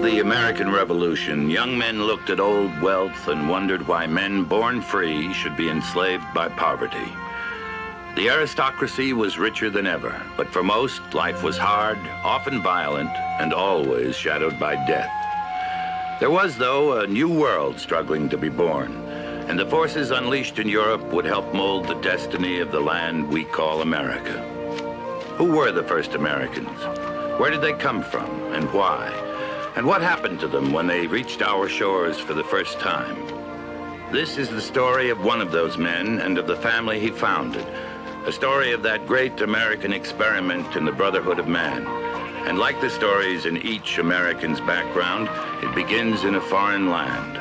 The American Revolution, young men looked at old wealth and wondered why men born free should be enslaved by poverty. The aristocracy was richer than ever, but for most, life was hard, often violent, and always shadowed by death. There was, though, a new world struggling to be born, and the forces unleashed in Europe would help mold the destiny of the land we call America. Who were the first Americans? Where did they come from, and why? And what happened to them when they reached our shores for the first time? This is the story of one of those men and of the family he founded, a story of that great American experiment in the brotherhood of man. And like the stories in each American's background, it begins in a foreign land.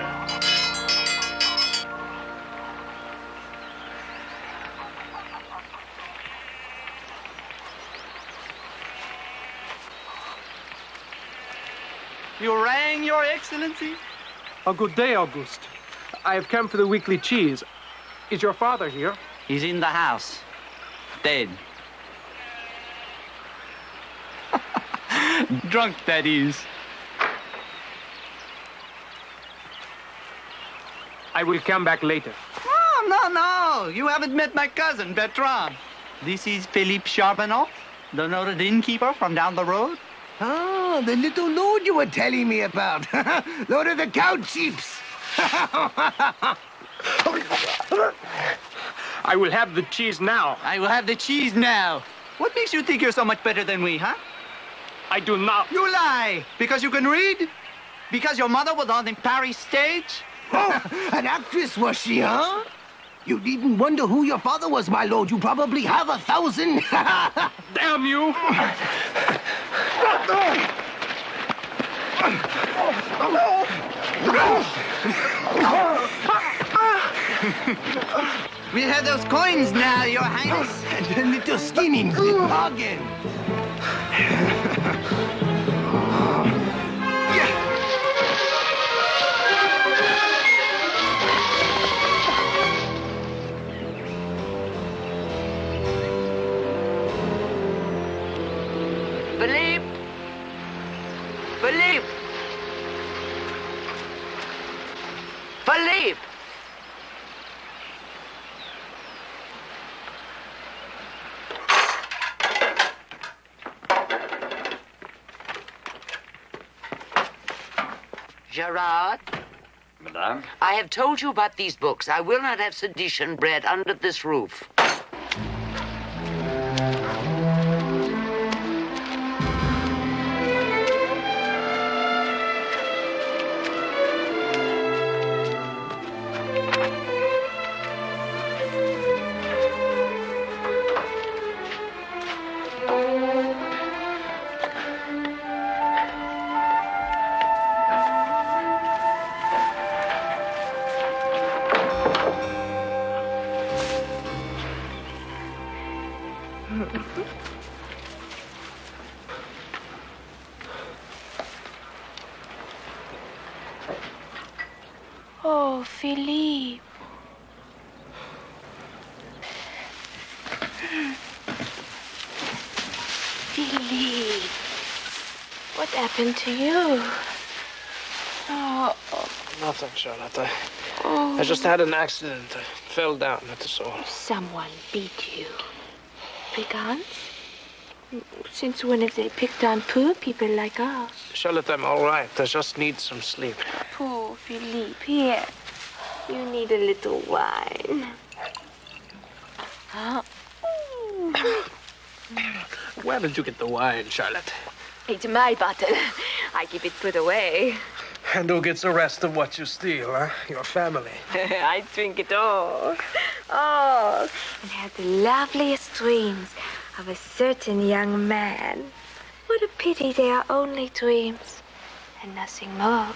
You rang, Your Excellency? A good day, August. I have come for the weekly cheese. Is your father here? He's in the house. Dead. Drunk, that is. I will come back later. Oh, no. You haven't met my cousin, Bertrand. This is Philippe Charbonneau, the noted innkeeper from down the road. Oh, the little lord you were telling me about. Lord of the cow chiefs. I will have the cheese now. I will have the cheese now. What makes you think you're so much better than we, huh? I do not. You lie. Because you can read? Because your mother was on the Paris stage? Oh, an actress was she, huh? You needn't wonder who your father was, my lord. You probably have 1,000. Damn you! We have those coins now, Your Highness. And a little skinning bargain. Philippe! Philippe! Philippe! Gerard? Madame? I have told you about these books. I will not have sedition bred under this roof. Oh, Philippe. Philippe. What happened to you? Oh. Nothing, Charlotte. I just had an accident. I fell down, that's all. Someone beat you. Brigands? Since when have they picked on poor people like us? Charlotte, I'm all right. I just need some sleep. Poor Philippe, here. You need a little wine. Huh? Where did you get the wine, Charlotte? It's my bottle. I keep it put away. And who gets the rest of what you steal, huh? Your family. I drink it all. Oh, and had the loveliest dreams of a certain young man. What a pity they are only dreams and nothing more.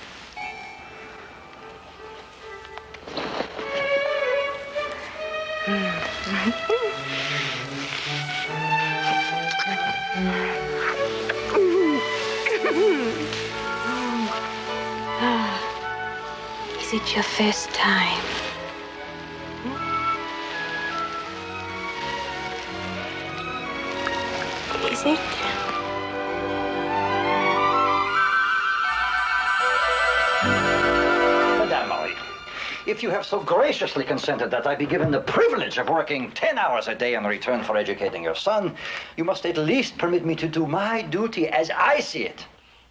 Is it your first time? Is it? Madame Marie, if you have so graciously consented that I be given the privilege of working 10 hours a day in return for educating your son, you must at least permit me to do my duty as I see it.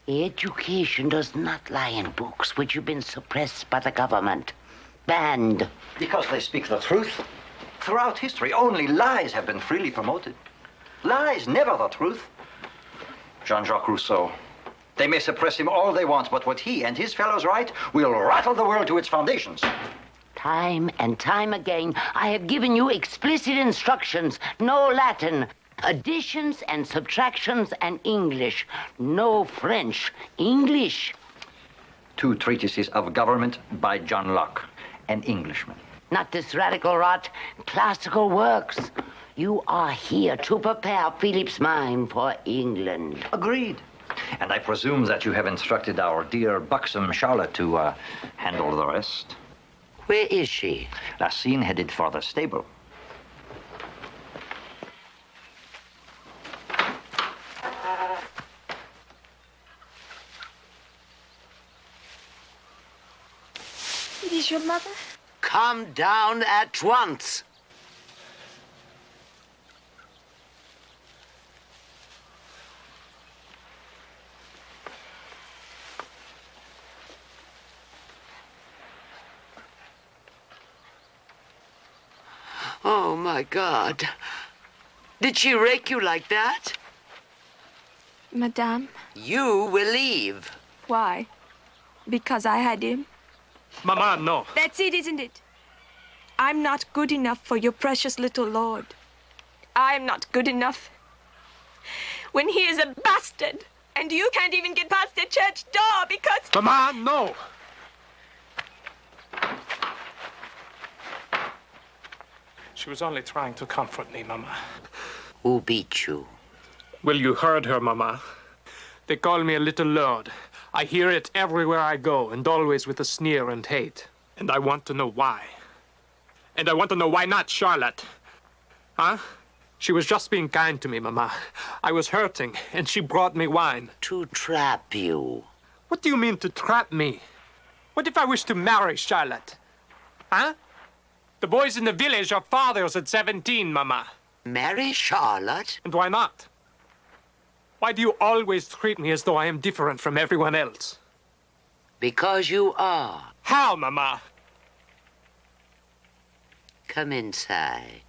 Education does not lie in books, which have been suppressed by the government. Banned. Because they speak the truth. Throughout history, only lies have been freely promoted. Lies, never the truth. Jean-Jacques Rousseau. They may suppress him all they want, but what he and his fellows write will rattle the world to its foundations. Time and time again, I have given you explicit instructions. No Latin. Additions and subtractions and English. No French. English. 2 treatises of government by John Locke, an Englishman. Not this radical rot. Classical works. You are here to prepare Philip's mind for England. Agreed. And I presume that you have instructed our dear buxom Charlotte to handle the rest. Where is she? Racine headed for the stable. It is your mother? Come down at once. Oh, my God. Did she rake you like that? Madame? You will leave. Why? Because I had him? Mama, no. That's it, isn't it? I'm not good enough for your precious little lord. I'm not good enough. When he is a bastard, and you can't even get past the church door because... Mama, no. She was only trying to comfort me, Mama. Who beat you? Well, you heard her, Mama. They call me a little lord. I hear it everywhere I go, and always with a sneer and hate. And I want to know why. And I want to know why not Charlotte. Huh? She was just being kind to me, Mama. I was hurting, and she brought me wine. To trap you. What do you mean to trap me? What if I wish to marry Charlotte? Huh? The boys in the village are fathers at 17, Mama. Marry Charlotte? And why not? Why do you always treat me as though I am different from everyone else? Because you are. How, Mama? Come inside.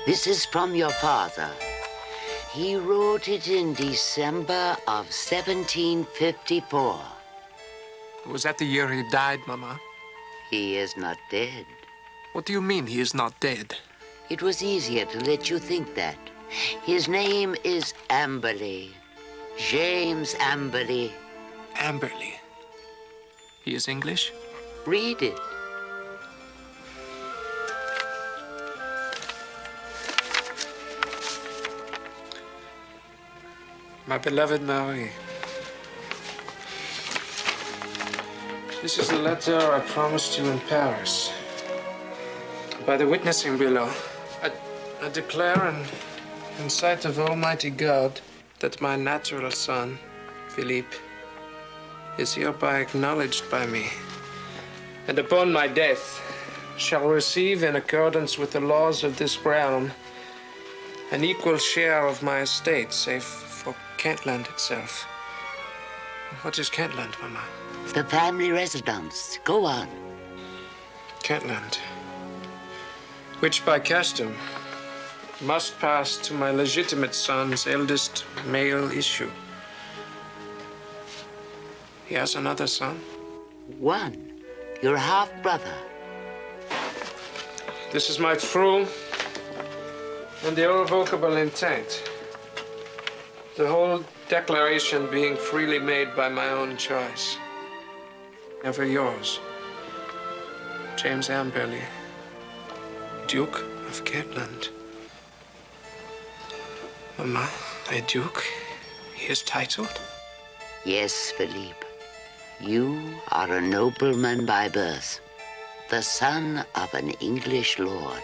This is from your father. He wrote it in December of 1754. Was that the year he died, Mama? He is not dead. What do you mean he is not dead? It was easier to let you think that. His name is Amberley. James Amberley. Amberley. He is English? Read it. My beloved Marie, this is the letter I promised you in Paris. By the witnessing below, I declare in sight of Almighty God that my natural son, Philippe, is hereby acknowledged by me, and upon my death shall receive, in accordance with the laws of this realm, an equal share of my estate, save for Kentland itself. What is Kentland, Mama? The family residence. Go on. Kentland, which by custom must pass to my legitimate son's eldest male issue. He has another son? One. Your half-brother. This is my true and irrevocable intent. The whole declaration being freely made by my own choice. Never yours. James Amberley, Duke of Capeland. Mama, a duke? He is titled? Yes, Philippe. You are a nobleman by birth, the son of an English lord.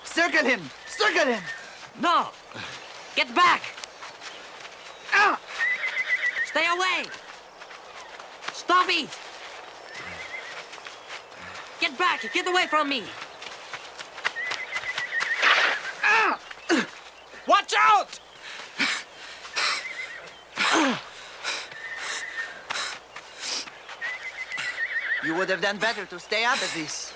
Circle him! Circle him! No! Get back! Ah! Stay away! Stop it! Get back! Get away from me! Ah! Watch out! You would have done better to stay out of this.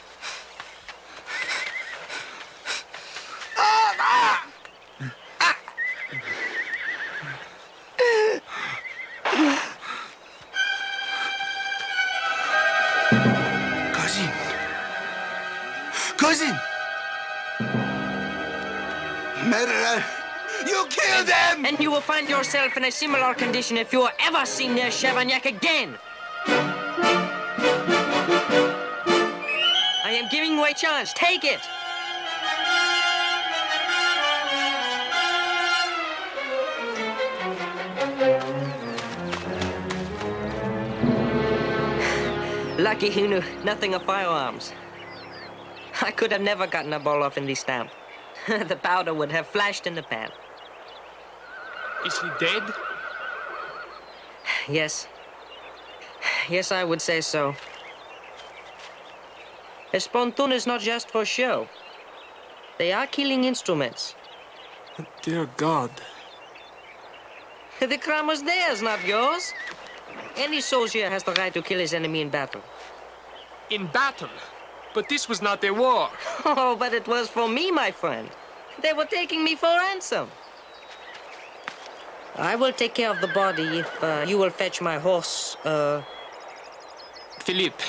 Cousin! Murderer! You killed them! And you will find yourself in a similar condition if you are ever seen near Chavagnac again. I am giving you a chance. Take it. Lucky you knew nothing of firearms. I could have never gotten a ball off in this stamp. The powder would have flashed in the pan. Is he dead? Yes. Yes, I would say so. A spontoon is not just for show. They are killing instruments. Dear God. The crime was theirs, not yours. Any soldier has the right to kill his enemy in battle. In battle? But this was not a war. Oh, but it was for me, my friend. They were taking me for ransom. I will take care of the body if you will fetch my horse, Philippe.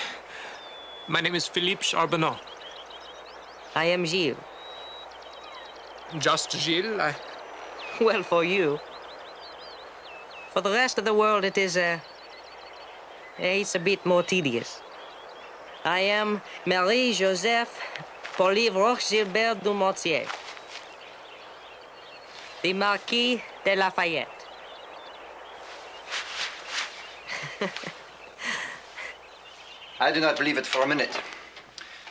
My name is Philippe Charbonneau. I am Gilles. Just Gilles? Well, for you. For the rest of the world, it is, it's a bit more tedious. I am Marie-Joseph Polive-Roch-Gilbert du Mortier, the Marquis de Lafayette. I do not believe it for a minute.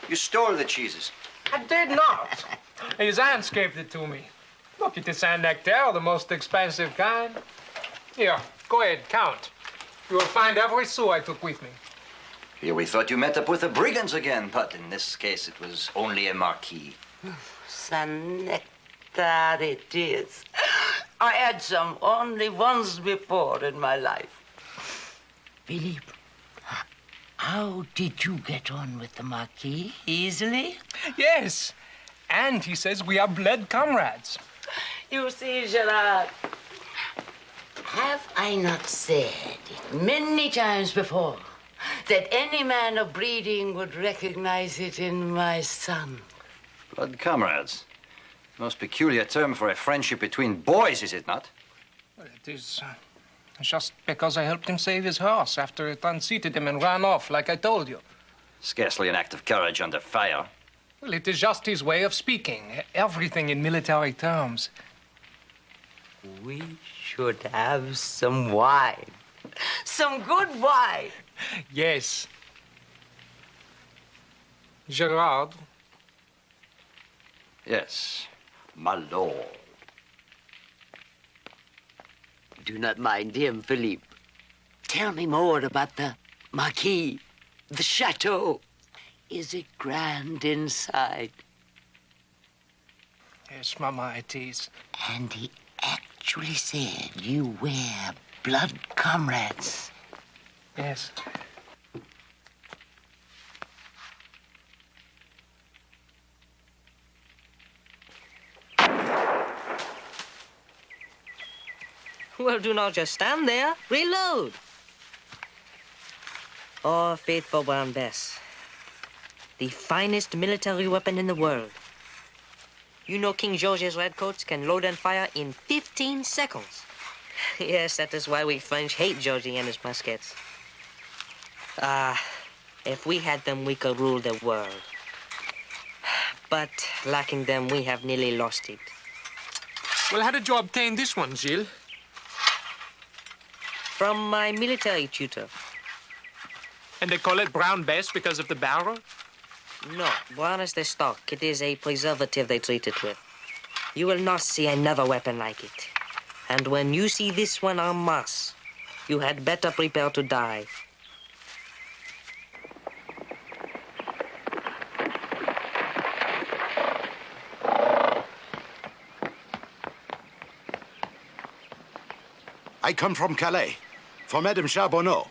You stole the cheeses. I did not. His aunt gave it to me. Look at the Saint Nectaire, the most expensive kind. Here, go ahead, count. You will find every sou I took with me. Here we thought you met up with the brigands again, but in this case it was only a marquis. Saint Nectar it is. I had some only once before in my life. Philippe, how did you get on with the Marquis? Easily? Yes, and he says we are blood comrades. You see, Gerard, have I not said it many times before that any man of breeding would recognize it in my son? Blood comrades. Most peculiar term for a friendship between boys, is it not? Well, it is just because I helped him save his horse after it unseated him and ran off, like I told you. Scarcely an act of courage under fire. Well, it is just his way of speaking. Everything in military terms. We should have some wine. Some good wine. Yes. Gerard. Yes, my lord. Do not mind him, Philippe. Tell me more about the Marquis, the chateau. Is it grand inside? Yes, Mama, it is. And he actually said you wear blood comrades. Yes. Well, do not just stand there. Reload. Oh, faithful Brown Bess. The finest military weapon in the world. You know King George's redcoats can load and fire in 15 seconds. Yes, that is why we French hate Georgie and his muskets. If we had them, we could rule the world. But lacking them, we have nearly lost it. Well, how did you obtain this one, Gilles? From my military tutor. And they call it Brown Bess because of the barrel? No, brown is the stock. It is a preservative they treat it with. You will not see another weapon like it. And when you see this one en masse, you had better prepare to die. I come from Calais, for Madame Charbonneau.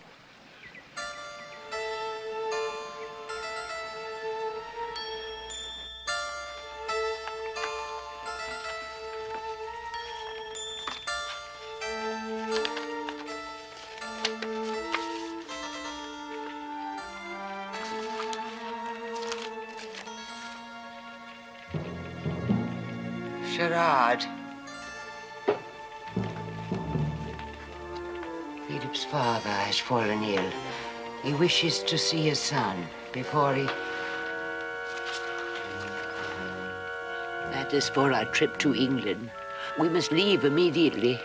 Gerard. Philip's father has fallen ill. He wishes to see his son before he... That is for our trip to England. We must leave immediately.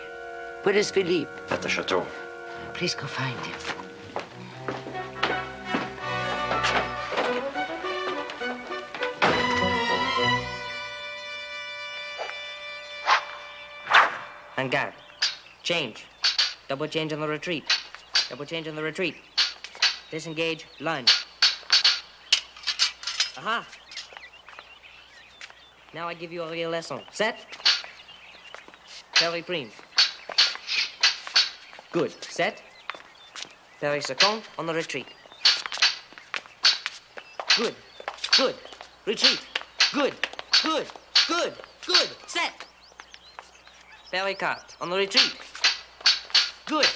Where is Philippe? At the chateau. Please go find him. En garde. Change. Double change on the retreat. Double change on the retreat. Disengage. Lunge. Aha. Now I give you a real lesson. Set. Very prime. Good. Set. Very second on the retreat. Good. Good. Retreat. Good. Good. Good. Good. Set. Very cart on the retreat. Good.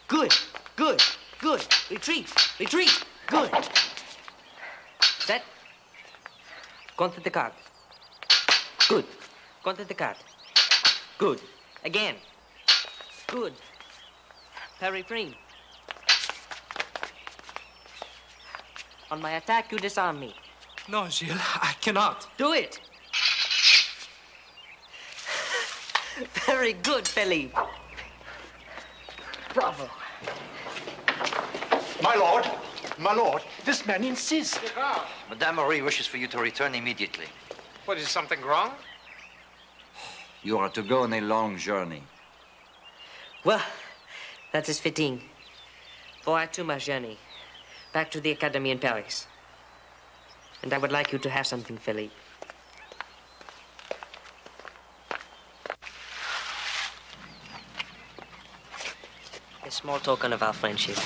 Good. Good. Good. Retreat. Retreat. Good. Set. Contra the cart. Good. Contra the cart. Good. Again. Good. Parry prime. On my attack, you disarm me. No, Gilles, I cannot. Do it. Very good, Philippe. Bravo. My lord, this man insists. Madame Marie wishes for you to return immediately. What, is something wrong? You are to go on a long journey. Well, that is fitting. For I too must journey back to the Academy in Paris. And I would like you to have something, Philippe. A small token of our friendship.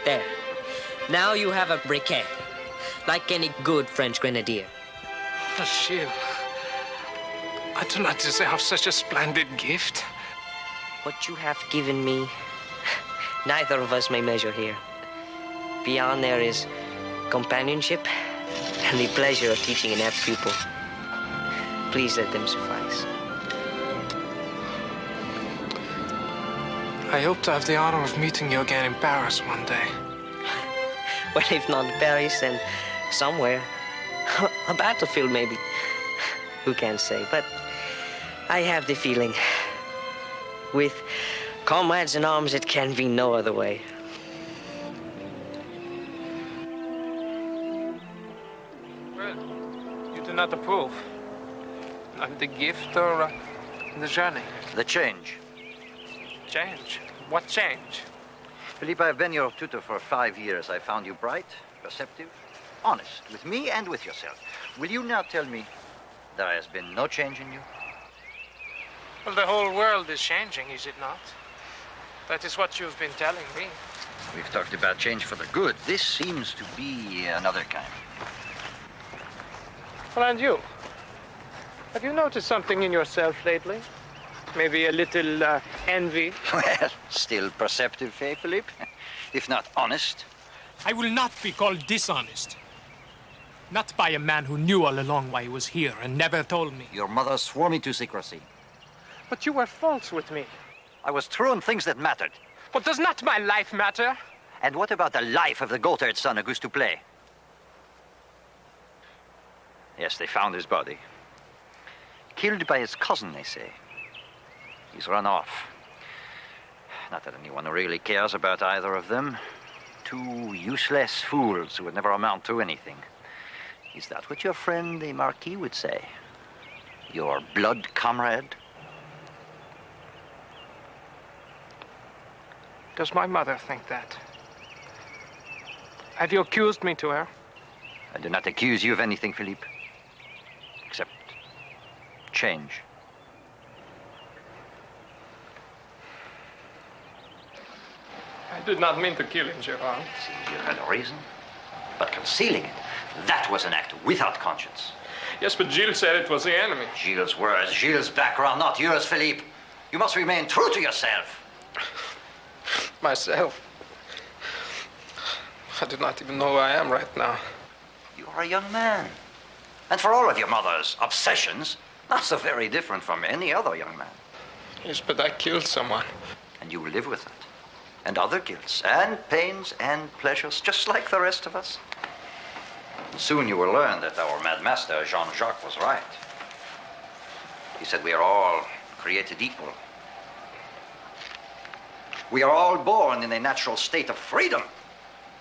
There. Now you have a briquet, like any good French grenadier. Oh, Gilles, I do not deserve such a splendid gift. What you have given me, neither of us may measure here. Beyond there is companionship and the pleasure of teaching an apt pupil. Please let them suffice. I hope to have the honor of meeting you again in Paris one day. Well, if not Paris, then somewhere. A battlefield, maybe. Who can say? But I have the feeling. With comrades in arms, it can be no other way. Well, you do not approve of the gift or the journey? The change. Change? What change? Philippe, I've been your tutor for 5 years. I found you bright, perceptive, honest, with me and with yourself. Will you now tell me there has been no change in you? Well, the whole world is changing, is it not? That is what you've been telling me. We've talked about change for the good. This seems to be another kind. Well, and you? Have you noticed something in yourself lately? Maybe a little envy? Well, still perceptive, Philippe, if not honest. I will not be called dishonest. Not by a man who knew all along why he was here and never told me. Your mother swore me to secrecy. But you were false with me. I was true in things that mattered. But does not my life matter? And what about the life of the goatherd son, Auguste Play? Yes, they found his body. Killed by his cousin, they say. He's run off. Not that anyone really cares about either of them. Two useless fools who would never amount to anything. Is that what your friend, the Marquis, would say? Your blood comrade? Does my mother think that? Have you accused me to her? I do not accuse you of anything, Philippe. Except change. I did not mean to kill him, Gerard. You had a reason. But concealing it, that was an act without conscience. Yes, but Gilles said it was the enemy. Gilles' words, Gilles' background, not yours, Philippe. You must remain true to yourself. Myself? I do not even know who I am right now. You are a young man. And for all of your mother's obsessions, not so very different from any other young man. Yes, but I killed someone. And you will live with it. And other guilts, and pains, and pleasures, just like the rest of us. Soon you will learn that our mad master, Jean-Jacques, was right. He said we are all created equal. We are all born in a natural state of freedom.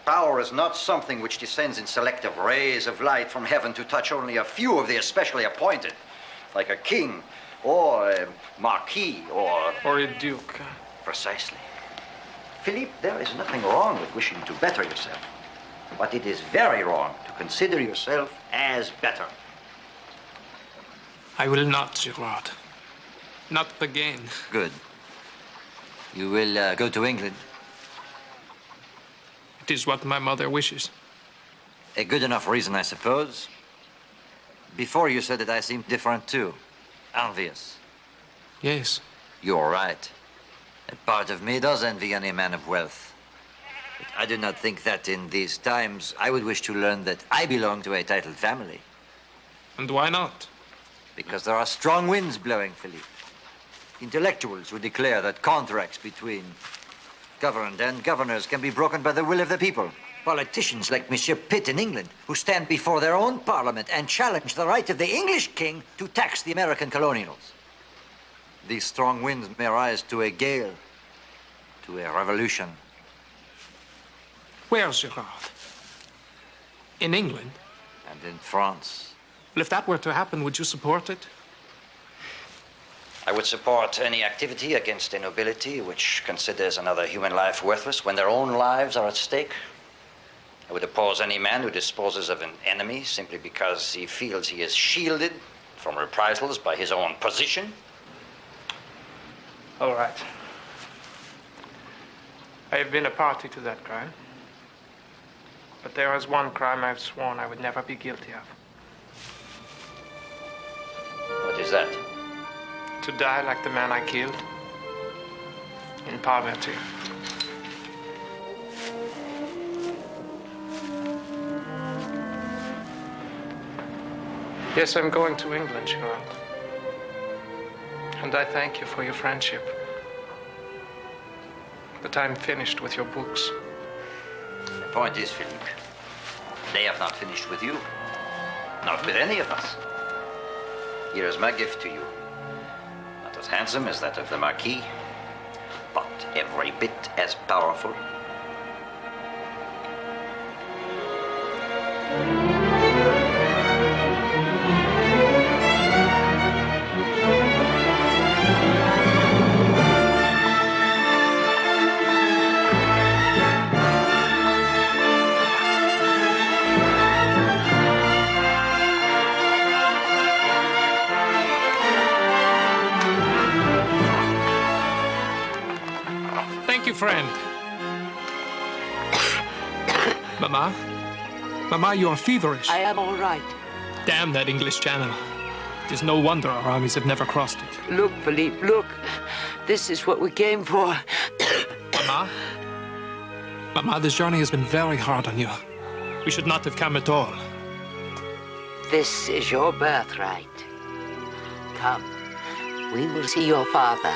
Power is not something which descends in selective rays of light from heaven to touch only a few of the especially appointed, like a king, or a marquis, or a duke. Precisely. Philippe, there is nothing wrong with wishing to better yourself. But it is very wrong to consider yourself as better. I will not, Gerard. Not again. Good. You will go to England? It is what my mother wishes. A good enough reason, I suppose. Before you said that I seemed different too. Envious. Yes. You're right. A part of me does envy any man of wealth. But I do not think that in these times I would wish to learn that I belong to a titled family. And why not? Because there are strong winds blowing, Philippe. Intellectuals who declare that contracts between governed and governors can be broken by the will of the people. Politicians like Monsieur Pitt in England, who stand before their own parliament and challenge the right of the English king to tax the American colonials. These strong winds may rise to a gale, to a revolution. Where, Gerard? In England? And in France. Well, if that were to happen, would you support it? I would support any activity against a nobility which considers another human life worthless when their own lives are at stake. I would oppose any man who disposes of an enemy simply because he feels he is shielded from reprisals by his own position. All right. I have been a party to that crime. But there is one crime I've sworn I would never be guilty of. What is that? To die like the man I killed. In poverty. Yes, I'm going to England, Gerard. And I thank you for your friendship. But I'm finished with your books. The point is, Philippe, they have not finished with you. Not with any of us. Here is my gift to you. Not as handsome as that of the Marquis, but every bit as powerful. Thank you, friend. Mama? Mama, you are feverish. I am all right. Damn that English Channel. It is no wonder our armies have never crossed it. Look, Philippe, look. This is what we came for. Mama? Mama, this journey has been very hard on you. We should not have come at all. This is your birthright. Come, we will see your father.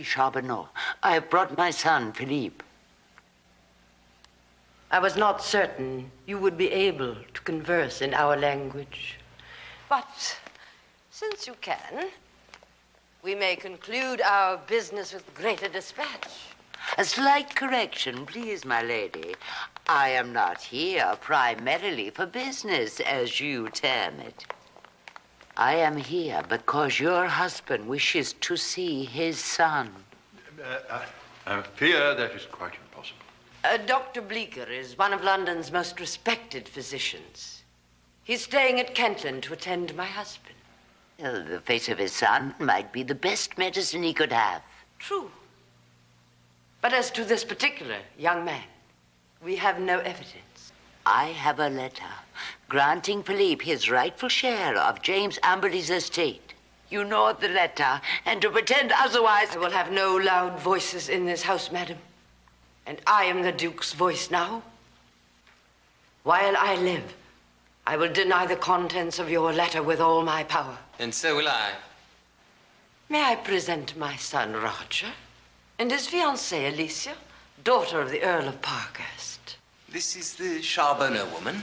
Charbonneau. I have brought my son, Philippe. I was not certain you would be able to converse in our language. But since you can, we may conclude our business with greater dispatch. A slight correction, please, my lady. I am not here primarily for business, as you term it. I am here because your husband wishes to see his son. I fear that is quite impossible. Dr. Bleecker is one of London's most respected physicians. He's staying at Kentland to attend my husband. Well, the face of his son might be the best medicine he could have. True. But as to this particular young man, we have no evidence. I have a letter granting Philippe his rightful share of James Amberley's estate. You know the letter, and to pretend otherwise... I will have no loud voices in this house, madam. And I am the Duke's voice now. While I live, I will deny the contents of your letter with all my power. And so will I. May I present my son, Roger, and his fiancée, Alicia, daughter of the Earl of Parkhurst. This is the Charbonneau woman?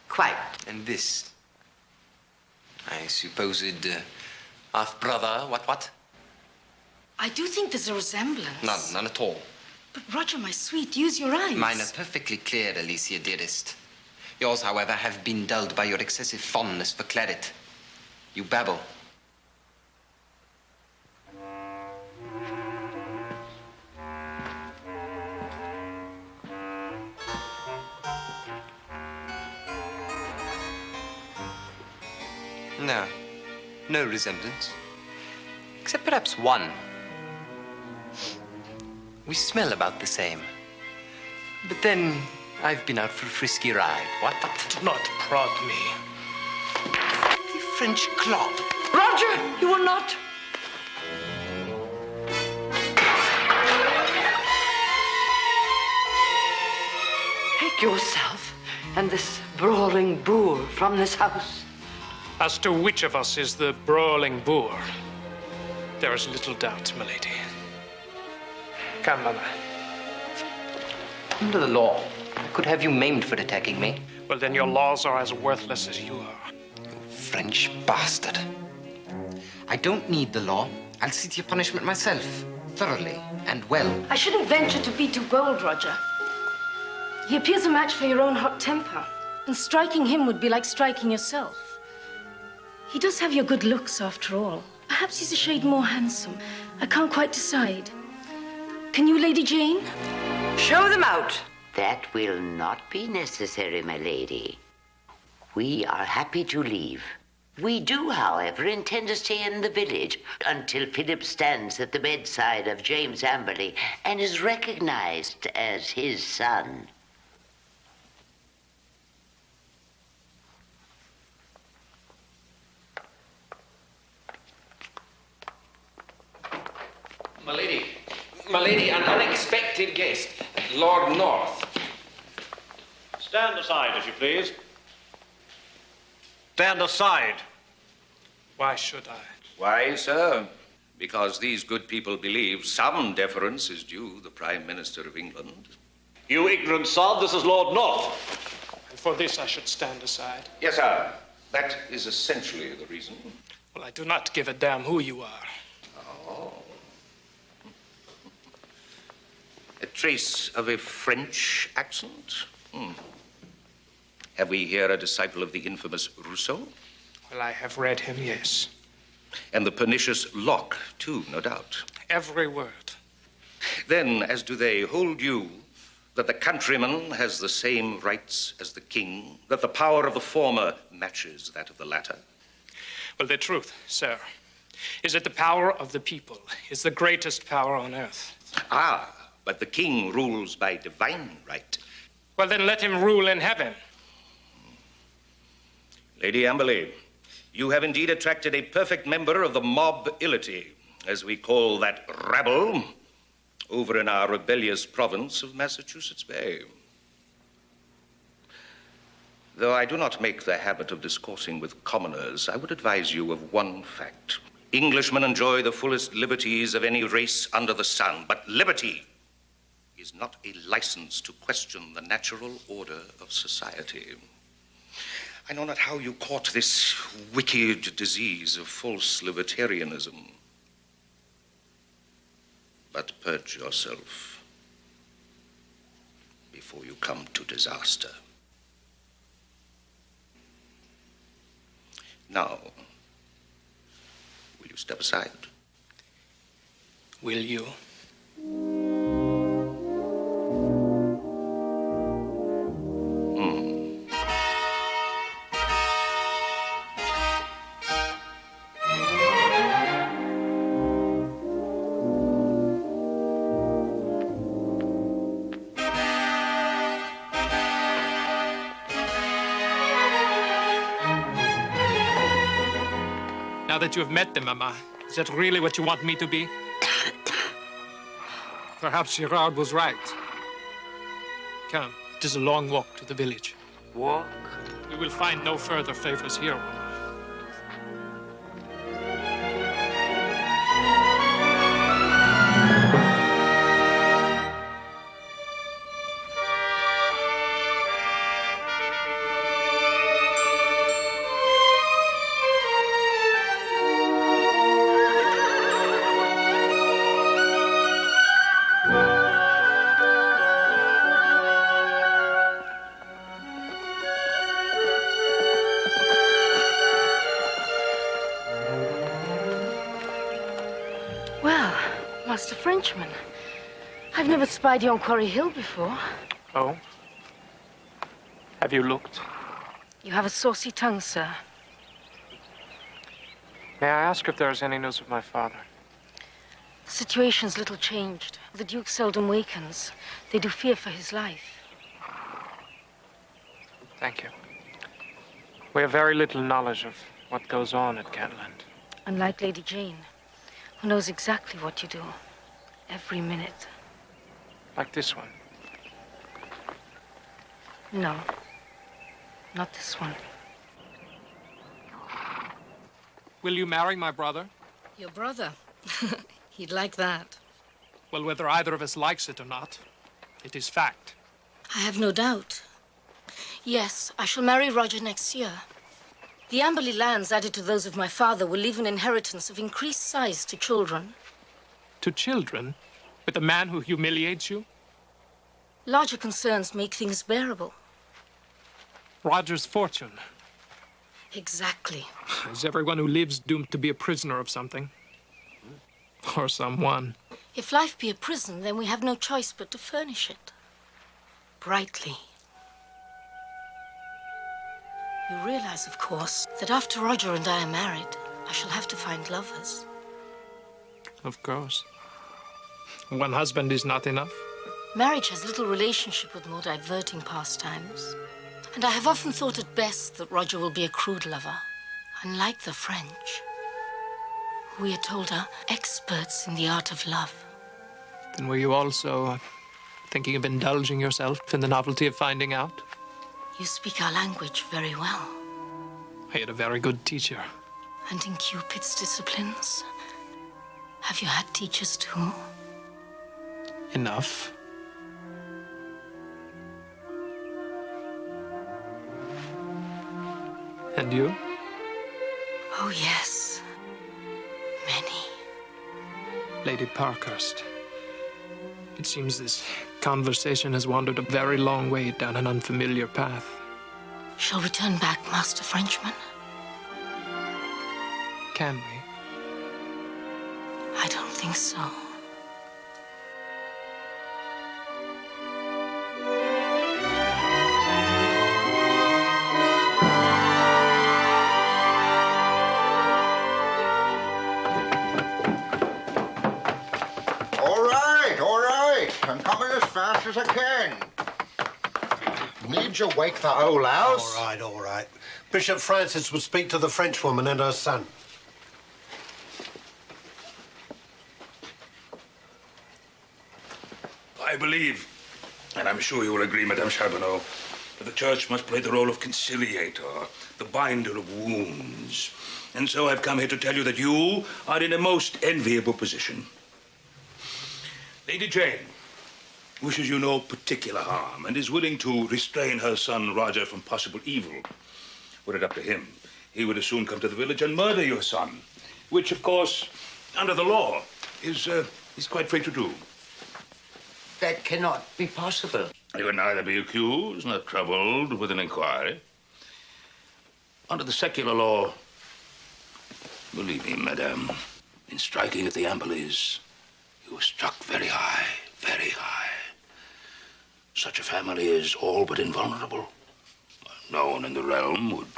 Quite. And this? I supposed half-brother, what? I do think there's a resemblance. None at all. But Roger, my sweet, use your eyes. Mine are perfectly clear, Alicia, dearest. Yours, however, have been dulled by your excessive fondness for claret. You babble. No resemblance. Except perhaps one. We smell about the same. But then, I've been out for a frisky ride. What? Do not prod me. The French clod. Roger, you will not. Take yourself and this brawling boor from this house. As to which of us is the brawling boor, there is little doubt, milady. Come, Mama. Under the law, I could have you maimed for attacking me. Well, then your laws are as worthless as you are. You French bastard. I don't need the law. I'll see to your punishment myself, thoroughly and well. I shouldn't venture to be too bold, Roger. He appears a match for your own hot temper, and striking him would be like striking yourself. He does have your good looks, after all. Perhaps he's a shade more handsome. I can't quite decide. Can you, Lady Jane? Show them out. That will not be necessary, my lady. We are happy to leave. We do, however, intend to stay in the village until Philip stands at the bedside of James Amberley and is recognized as his son. My lady, an unexpected guest, Lord North. Stand aside, if you please. Stand aside. Why should I? Why, sir? Because these good people believe some deference is due the Prime Minister of England. You ignorant sod, this is Lord North. And for this I should stand aside. Yes, sir. That is essentially the reason. Well, I do not give a damn who you are. Oh. A trace of a French accent? Have we here a disciple of the infamous Rousseau? Well, I have read him, yes. And the pernicious Locke, too, no doubt. Every word. Then, as do they, hold you that the countryman has the same rights as the king, that the power of the former matches that of the latter? Well, the truth, sir, is that the power of the people is the greatest power on earth. Ah, but the king rules by divine right. Well, then let him rule in heaven. Lady Amberley, you have indeed attracted a perfect member of the mobility, as we call that rabble, over in our rebellious province of Massachusetts Bay. Though I do not make the habit of discoursing with commoners, I would advise you of one fact. Englishmen enjoy the fullest liberties of any race under the sun, but liberty is not a license to question the natural order of society. I know not how you caught this wicked disease of false libertarianism, but purge yourself before you come to disaster. Now, will you step aside? Will you? Now that you have met them, Mama, is that really what you want me to be? Perhaps Girard was right. Come, it is a long walk to the village. Walk? We will find no further favors here, Mama. Master Frenchman, I've never spied you on Quarry Hill before. Oh? Have you looked? You have a saucy tongue, sir. May I ask if there is any news of my father? The situation's little changed. The Duke seldom wakens. They do fear for his life. Thank you. We have very little knowledge of what goes on at Kentland. Unlike Lady Jane, who knows exactly what you do, every minute. Like this one? No, not this one. Will you marry my brother? Your brother? He'd like that. Well, whether either of us likes it or not, it is fact. I have no doubt. Yes, I shall marry Roger next year. The Amberley lands added to those of my father will leave an inheritance of increased size to children. To children? With a man who humiliates you? Larger concerns make things bearable. Roger's fortune. Exactly. Is everyone who lives doomed to be a prisoner of something? Or someone? If life be a prison, then we have no choice but to furnish it. Brightly. You realize, of course, that after Roger and I are married, I shall have to find lovers. Of course. One husband is not enough. Marriage has little relationship with more diverting pastimes. And I have often thought it best that Roger will be a crude lover, unlike the French, who we are told are experts in the art of love. Then were you also thinking of indulging yourself in the novelty of finding out? You speak our language very well. I had a very good teacher. And in Cupid's disciplines? Have you had teachers too? Enough. And you? Oh, yes. Many. Lady Parkhurst. It seems this conversation has wandered a very long way down an unfamiliar path. Shall we turn back, Master Frenchman? Can we? I don't think so. All right. I'm coming as fast as I can. Need you wake the whole house? All right. Bishop Francis would speak to the Frenchwoman and her son. I believe, and I'm sure you will agree, Madame Charbonneau, that the Church must play the role of conciliator, the binder of wounds. And so I've come here to tell you that you are in a most enviable position. Lady Jane wishes you no particular harm and is willing to restrain her son Roger from possible evil. Were it up to him, he would as soon come to the village and murder your son, which, of course, under the law, is quite free to do. That cannot be possible. You would neither be accused nor troubled with an inquiry. Under the secular law, believe me, madame, in striking at the Amberleys, you were struck very high, very high. Such a family is all but invulnerable. No one in the realm would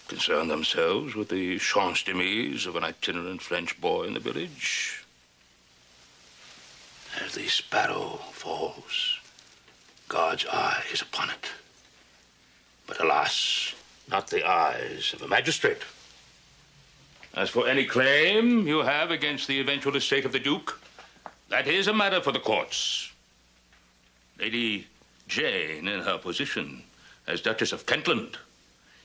concern themselves with the chance-demise of an itinerant French boy in the village. As the sparrow falls, God's eye is upon it. But alas, not the eyes of a magistrate. As for any claim you have against the eventual estate of the Duke, that is a matter for the courts. Lady Jane, in her position as Duchess of Kentland,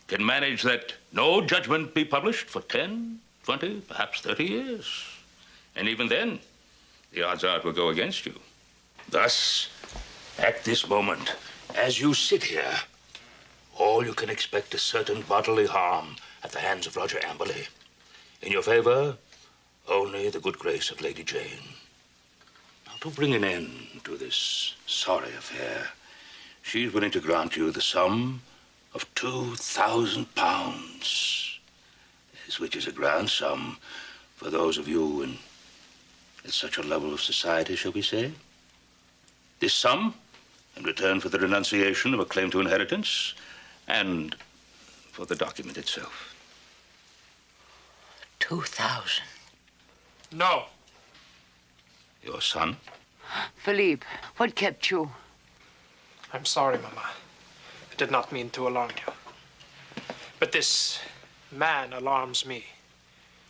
can manage that no judgment be published for 10, 20, perhaps 30 years. And even then, the odds are it will go against you. Thus, at this moment, as you sit here, all you can expect is certain bodily harm at the hands of Roger Amberley. In your favor, only the good grace of Lady Jane. Now, to bring an end to this sorry affair, she's willing to grant you the sum of £2,000, which is a grand sum for those of you at such a level of society, shall we say. This sum, in return for the renunciation of a claim to inheritance, and for the document itself. 2,000. No. Your son? Philippe, what kept you? I'm sorry, Mama. I did not mean to alarm you. But this man alarms me.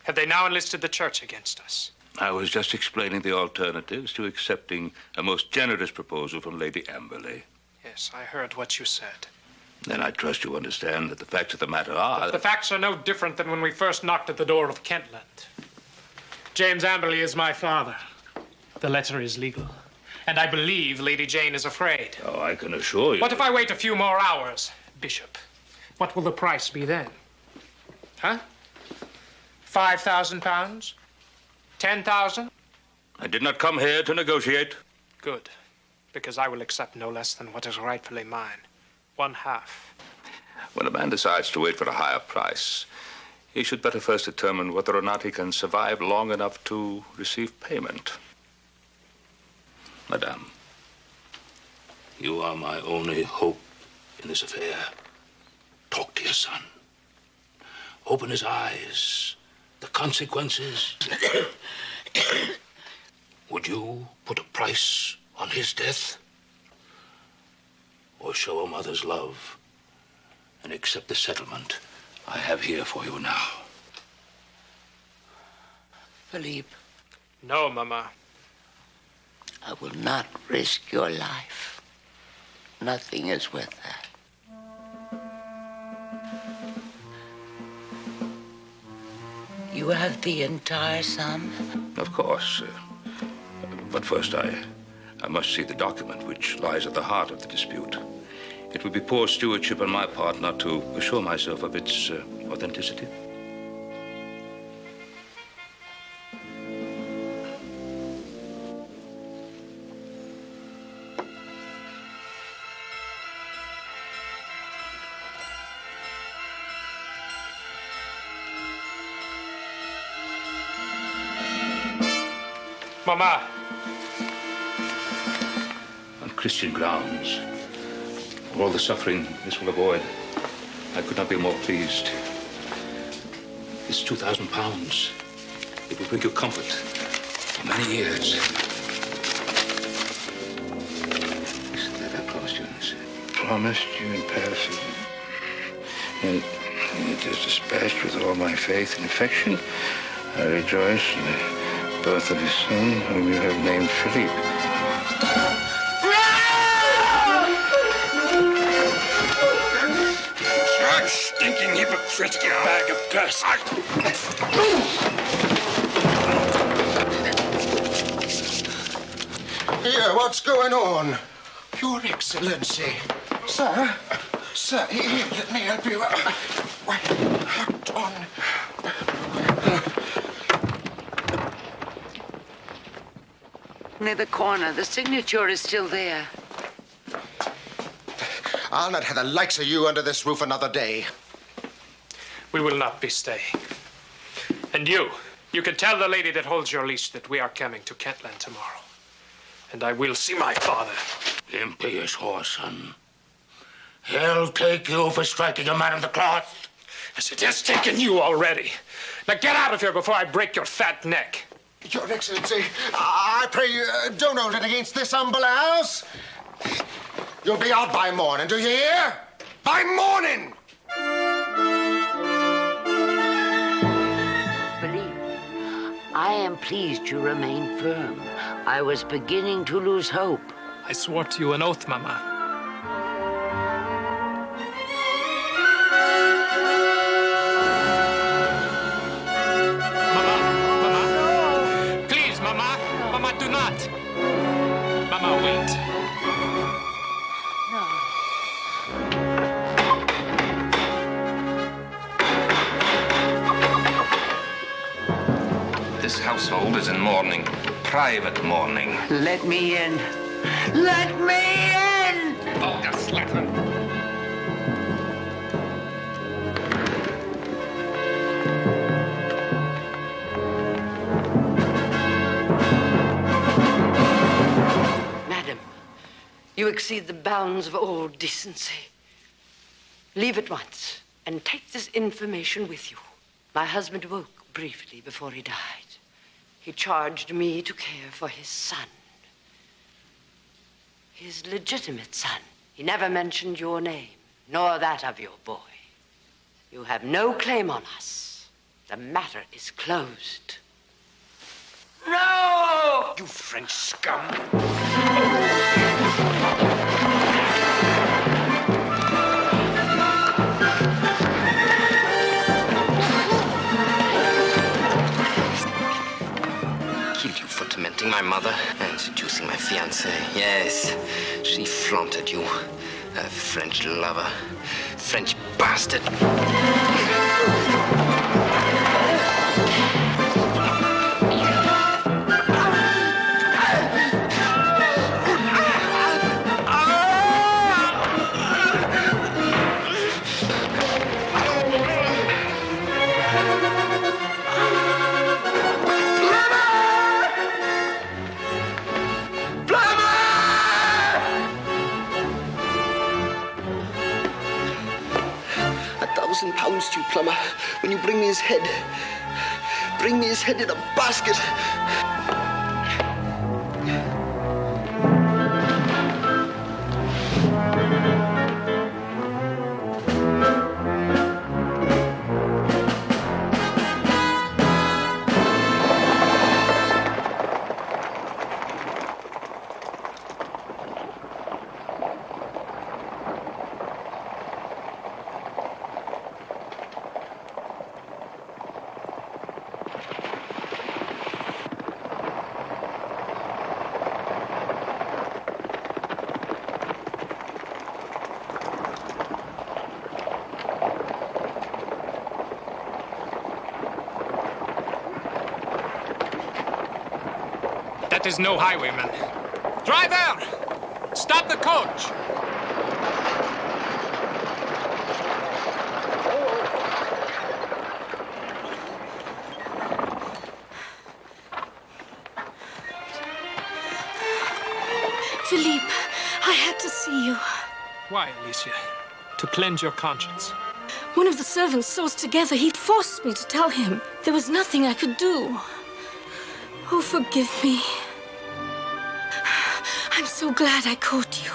Have they now enlisted the Church against us? I was just explaining the alternatives to accepting a most generous proposal from Lady Amberley. Yes, I heard what you said. Then I trust you understand that the facts of the matter are... The facts are no different than when we first knocked at the door of Kentland. James Amberley is my father. The letter is legal. And I believe Lady Jane is afraid. Oh, I can assure you... What if I wait a few more hours, Bishop? What will the price be then? Huh? £5,000? 10,000? I did not come here to negotiate. Good. Because I will accept no less than what is rightfully mine. 1/2. When a man decides to wait for a higher price, he should better first determine whether or not he can survive long enough to receive payment. Madame, you are my only hope in this affair. Talk to your son. Open his eyes. The consequences. Would you put a price on his death? Or show a mother's love and accept the settlement I have here for you now? Philippe. No, Mama. I will not risk your life. Nothing is worth that. you have the entire sum? Of course. But first, I must see the document which lies at the heart of the dispute. It would be poor stewardship on my part not to assure myself of its authenticity. Mama! On Christian grounds, for all the suffering this will avoid, I could not be more pleased. This £2,000, it will bring you comfort for many years. Listen, that I promised you in this. Promised you in Paris. And it is dispatched with all my faith and affection. I rejoice in the birth of his son, whom you have named Philippe. You stinking hypocrite, you bag of dust. Here, what's going on? Your Excellency. Sir? Sir, here, let me help you. Hold on. Near the corner. The signature is still there. I'll not have the likes of you under this roof another day. We will not be staying. And you can tell the lady that holds your leash that we are coming to Kentland tomorrow. And I will see my father. Impious whoreson. He'll take you for striking a man of the cloth. Yes, it has taken you already. Now get out of here before I break your fat neck. Your Excellency, I pray you don't hold it against this humble house. You'll be out by morning, do you hear? By morning! I am pleased you remain firm. I was beginning to lose hope. I swore to you an oath, Mama. This household is in mourning, private mourning. Let me in. Let me in! Vulgar slacker. Madam, you exceed the bounds of all decency. Leave at once and take this information with you. My husband woke briefly before he died. He charged me to care for his son. His legitimate son. He never mentioned your name, nor that of your boy. You have no claim on us. The matter is closed. No! You French scum! Tormenting my mother and seducing my fiancée. Yes, she flaunted you. A French lover. French bastard. £1,000 to you, plumber. When you bring me his head in a basket. That is no highwayman. Driver! Stop the coach! Philippe, I had to see you. Why, Alicia? To cleanse your conscience. One of the servants saw us together. He forced me to tell him. There was nothing I could do. Oh, forgive me. I'm so glad I caught you.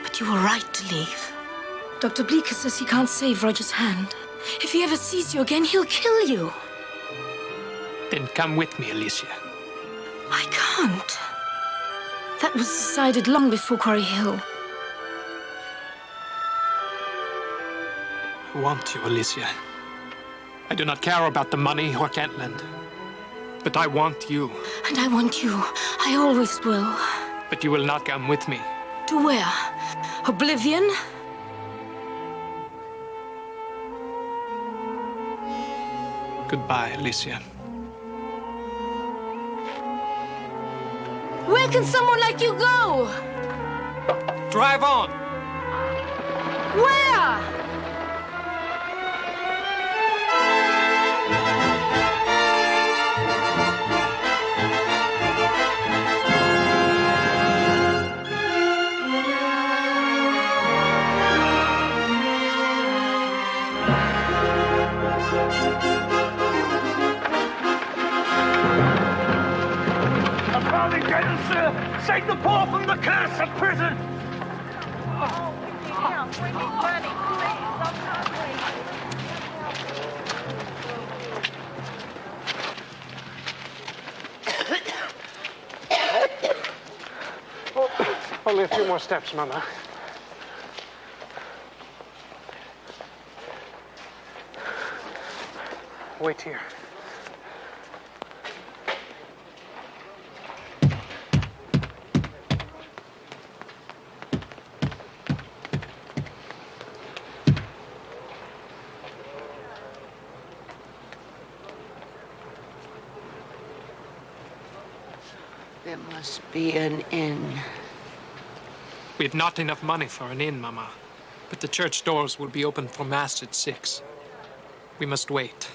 But you were right to leave. Dr. Bleeker says he can't save Roger's hand. If he ever sees you again, he'll kill you. Then come with me, Alicia. I can't. That was decided long before Quarry Hill. I want you, Alicia. I do not care about the money or Kentland. But I want you. And I want you. I always will. But you will not come with me. To where? Oblivion? Goodbye, Alicia. Where can someone like you go? Drive on! Where? Sir, save the poor from the curse of prison! Oh, damn, bring me money, please. I'm not Only a few more steps, Mama. Wait here. There must be an inn. We have not enough money for an inn, Mama. But the church doors will be open for Mass at 6. We must wait.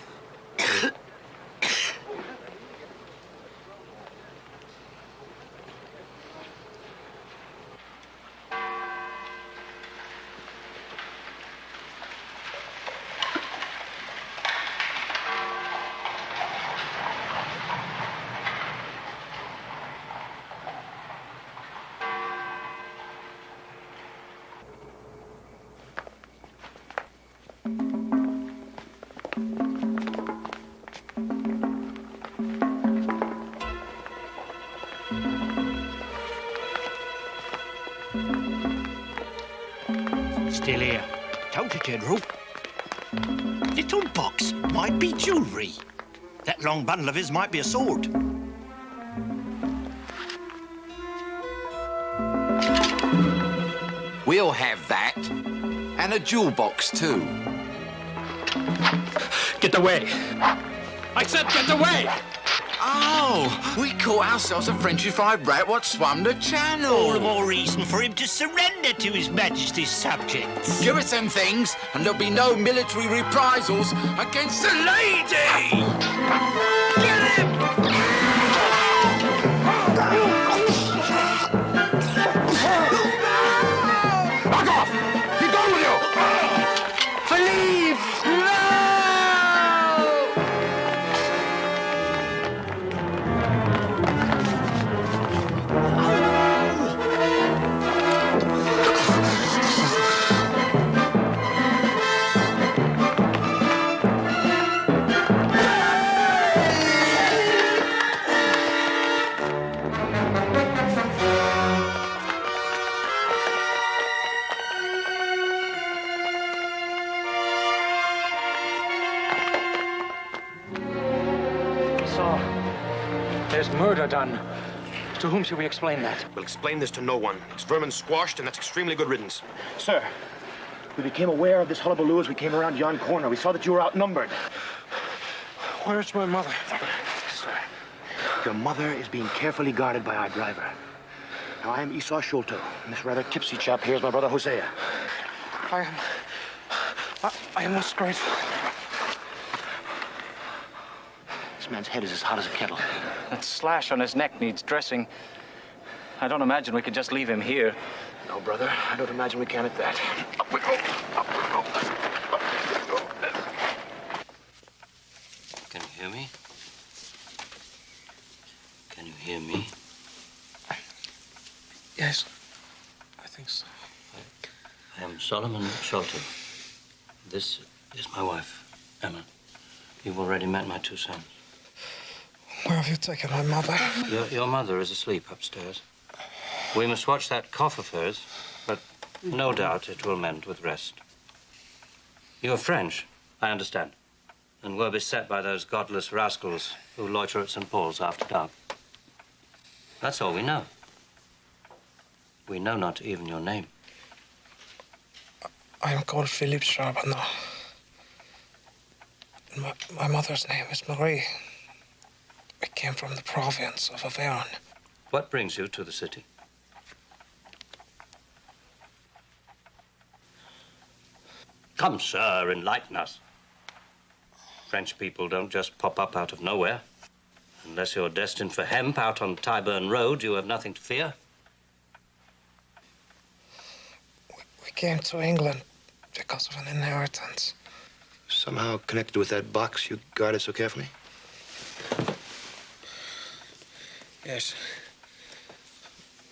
Still here. Told you, General. Little box might be jewellery. That long bundle of his might be a sword. We'll have that. And a jewel box, too. Get away! I said get away! Oh, we caught ourselves a Frenchified rat what swum the channel. All the more reason for him to surrender to His Majesty's subjects. Give us them things, and there'll be no military reprisals against the lady! Get him! Back off! Be gone with you! Philippe! No! There's murder done. To whom should we explain that? We'll explain this to no one. It's vermin squashed, and that's extremely good riddance. Sir, we became aware of this hullabaloo as we came around yon corner. We saw that you were outnumbered. Where's my mother? Your mother is being carefully guarded by our driver. Now, I am Esau Sholto, and this rather tipsy chap here is my brother Hosea. I am most grateful. This man's head is as hot as a kettle. That slash on his neck needs dressing. I don't imagine we could just leave him here. No, brother, I don't imagine we can at that. Up we go. Up we go. Can you hear me? Can you hear me? Yes, I think so. I am Solomon Sholto. This is my wife, Emma. You've already met my two sons. Where have you taken my mother? Your mother is asleep upstairs. We must watch that cough of hers, but no doubt it will mend with rest. You are French, I understand, and were beset by those godless rascals who loiter at St. Paul's after dark. That's all we know. We know not even your name. I am called Philippe Charbonneau. My mother's name is Marie. We came from the province of Auvergne. What brings you to the city? Come, sir, enlighten us. French people don't just pop up out of nowhere. Unless you're destined for hemp out on Tyburn Road, you have nothing to fear. We came to England because of an inheritance. Somehow connected with that box you guarded so carefully? Yes.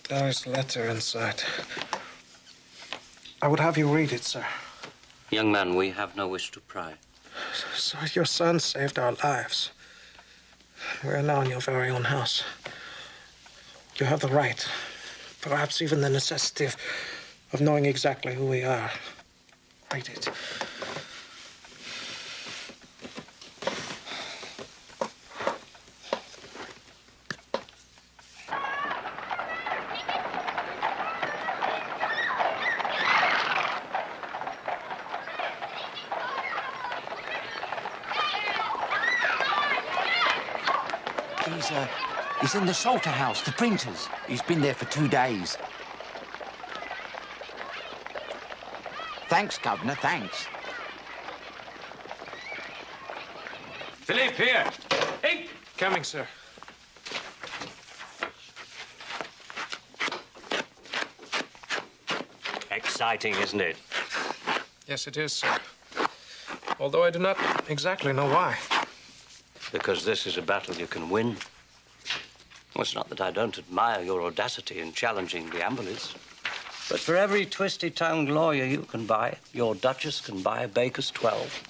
There is a letter inside. I would have you read it, sir. Young man, we have no wish to pry. Sir, your son saved our lives. We are now in your very own house. You have the right, perhaps even the necessity of knowing exactly who we are. Read it. He's in the Salter House, the printers. He's been there for 2 days. Thanks, Governor, thanks. Philippe, here. Hey! Coming, sir. Exciting, isn't it? Yes, it is, sir. Although I do not exactly know why. Because this is a battle you can win. Well, it's not that I don't admire your audacity in challenging the Amberleys. But for every twisty-tongued lawyer you can buy, your Duchess can buy a baker's 12.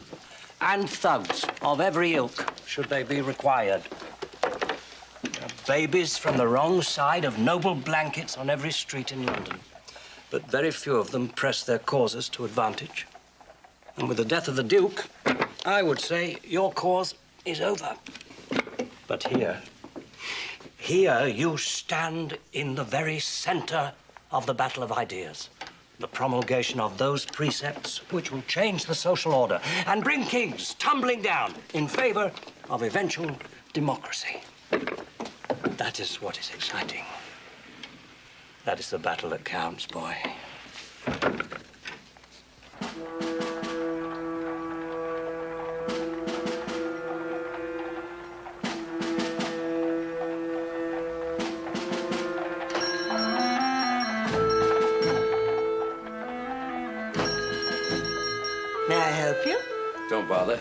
And thugs of every ilk, should they be required. There are babies from the wrong side of noble blankets on every street in London. But very few of them press their causes to advantage. And with the death of the Duke, I would say your cause is over. But here you stand in the very center of the battle of ideas. The promulgation of those precepts which will change the social order and bring kings tumbling down in favor of eventual democracy. That is what is exciting. That is the battle that counts, boy. May I help you? Don't bother.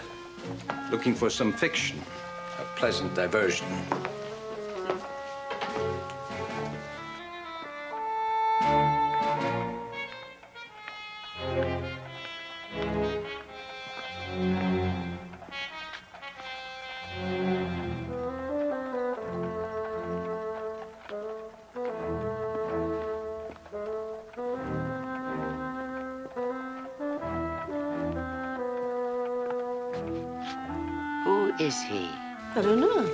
Looking for some fiction. A pleasant diversion. Who is he? I don't know.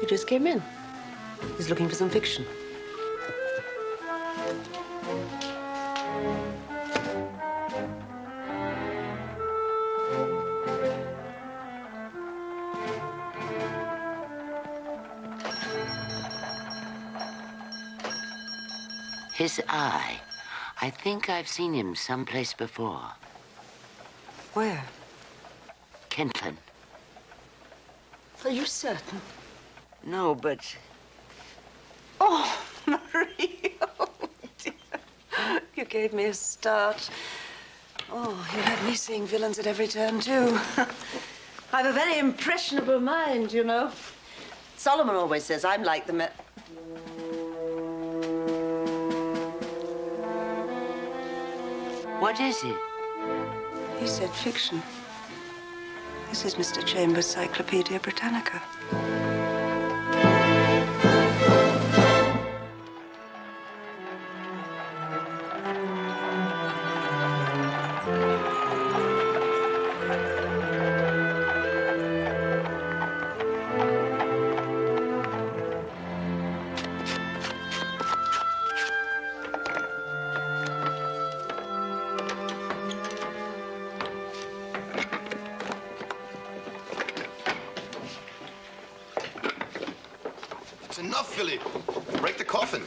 He just came in. He's looking for some fiction. His eye. I think I've seen him someplace before. Where? Kentland. Are you certain? No, but... Oh, Marie. Oh, dear. You gave me a start. Oh, you had me seeing villains at every turn, too. I have a very impressionable mind, you know. Solomon always says I'm like the What is it? He said fiction. This is Mr. Chambers' Cyclopedia Britannica. It's enough, Philip. Break the coffin.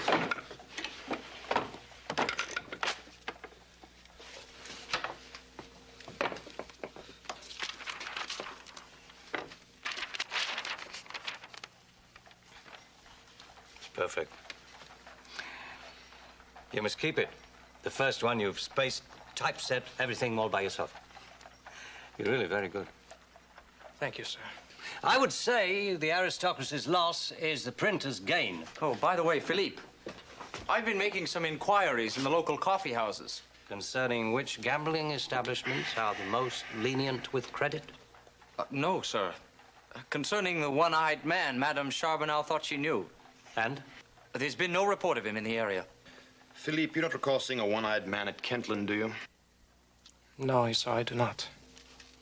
It's perfect. You must keep it. The first one you've spaced, typeset, everything all by yourself. You're really very good. Thank you, sir. I would say the aristocracy's loss is the printer's gain. Oh, by the way, Philippe, I've been making some inquiries in the local coffee houses. Concerning which gambling establishments are the most lenient with credit? No, sir. Concerning the one-eyed man Madame Charbonnel thought she knew. And? There's been no report of him in the area. Philippe, you don't recall seeing a one-eyed man at Kentland, do you? No, Esau, I do not.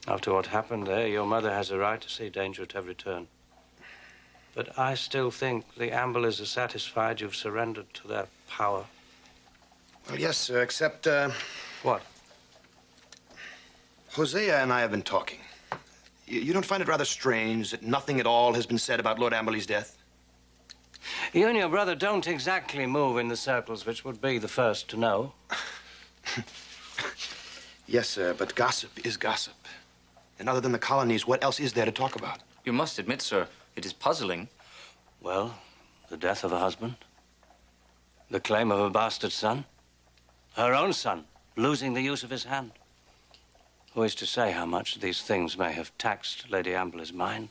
After what happened there, your mother has a right to see danger at every turn. But I still think the Amberleys are satisfied you've surrendered to their power. Well, yes, sir, except, What? Hosea and I have been talking. You don't find it rather strange that nothing at all has been said about Lord Amberley's death? You and your brother don't exactly move in the circles which would be the first to know. Yes, sir, but gossip is gossip. And other than the colonies, what else is there to talk about? You must admit, sir, it is puzzling. Well, the death of a husband, the claim of a bastard son, her own son losing the use of his hand. Who is to say how much these things may have taxed Lady Amberley's mind?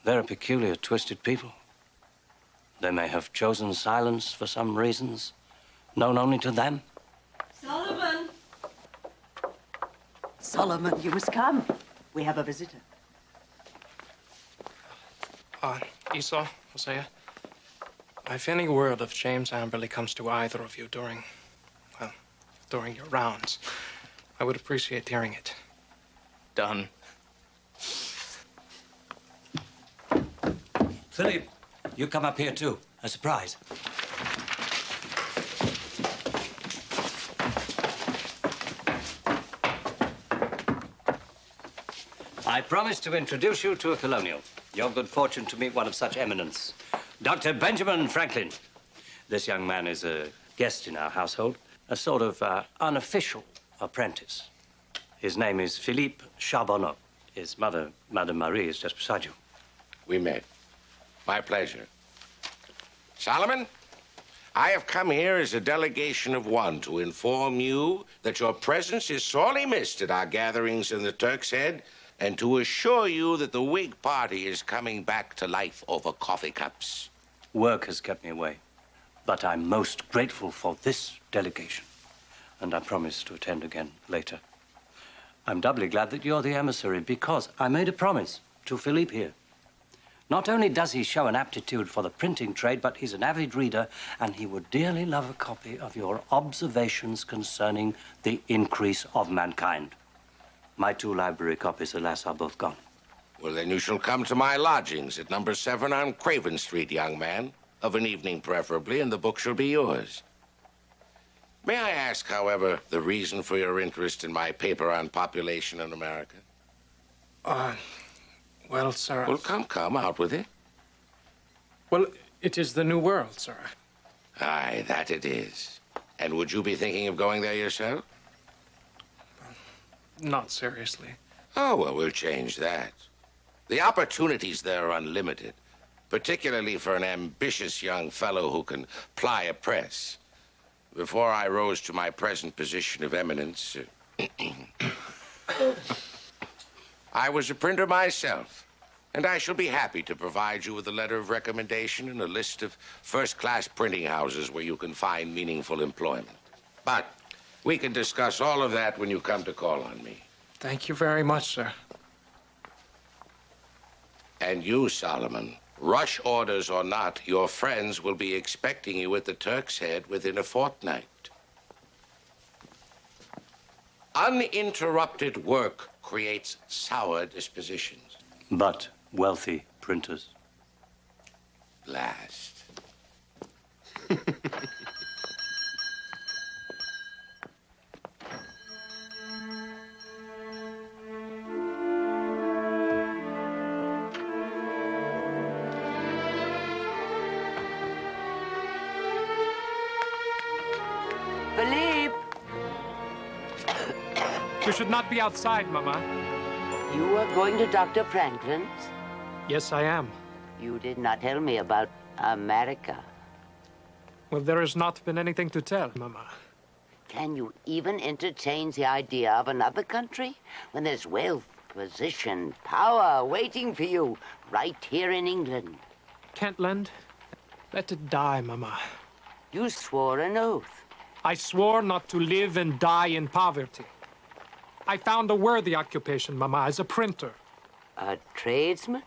They're a peculiar, twisted people. They may have chosen silence for some reasons, known only to them. Solomon! Solomon, you must come. We have a visitor. Esau, Hosea, if any word of James Amberley comes to either of you during your rounds, I would appreciate hearing it. Done. Philip, you come up here too. A surprise. I promised to introduce you to a colonial. Your good fortune to meet one of such eminence. Dr. Benjamin Franklin. This young man is a guest in our household, a sort of unofficial apprentice. His name is Philippe Charbonneau. His mother, Madame Marie, is just beside you. We met. My pleasure. Solomon, I have come here as a delegation of one to inform you that your presence is sorely missed at our gatherings in the Turk's Head, and to assure you that the Whig Party is coming back to life over coffee cups. Work has kept me away, but I'm most grateful for this delegation, and I promise to attend again later. I'm doubly glad that you're the emissary, because I made a promise to Philippe here. Not only does he show an aptitude for the printing trade, but he's an avid reader, and he would dearly love a copy of your observations concerning the increase of mankind. My 2 library copies, alas, are both gone. Well, then you shall come to my lodgings at number 7 on Craven Street, young man. Of an evening, preferably, and the book shall be yours. May I ask, however, the reason for your interest in my paper on population in America? Well, sir... Well, come, out with it. Well, it is the New World, sir. Aye, that it is. And would you be thinking of going there yourself? Not seriously. Oh, well, we'll change that. The opportunities there are unlimited, particularly for an ambitious young fellow who can ply a press. Before I rose to my present position of eminence, I was a printer myself, and I shall be happy to provide you with a letter of recommendation and a list of first-class printing houses where you can find meaningful employment. But we can discuss all of that when you come to call on me. Thank you very much, sir. And you, Solomon, rush orders or not, your friends will be expecting you at the Turk's Head within a fortnight. Uninterrupted work creates sour dispositions. But wealthy printers. Last. Philippe! You should not be outside, Mama. You are going to Dr. Franklin's? Yes, I am. You did not tell me about America. Well, there has not been anything to tell, Mama. Can you even entertain the idea of another country when there's wealth, position, power waiting for you right here in England? Kentland, let it die, Mama. You swore an oath. I swore not to live and die in poverty. I found a worthy occupation, Mama, as a printer. A tradesman?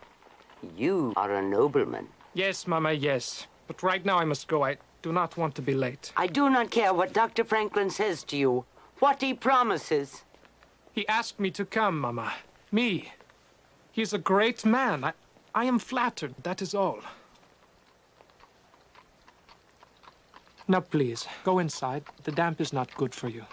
You are a nobleman. Yes, Mama, yes. But right now I must go. I do not want to be late. I do not care what Dr. Franklin says to you, what he promises. He asked me to come, Mama. Me. He's a great man. I am flattered, that is all. Now, please, go inside. The damp is not good for you.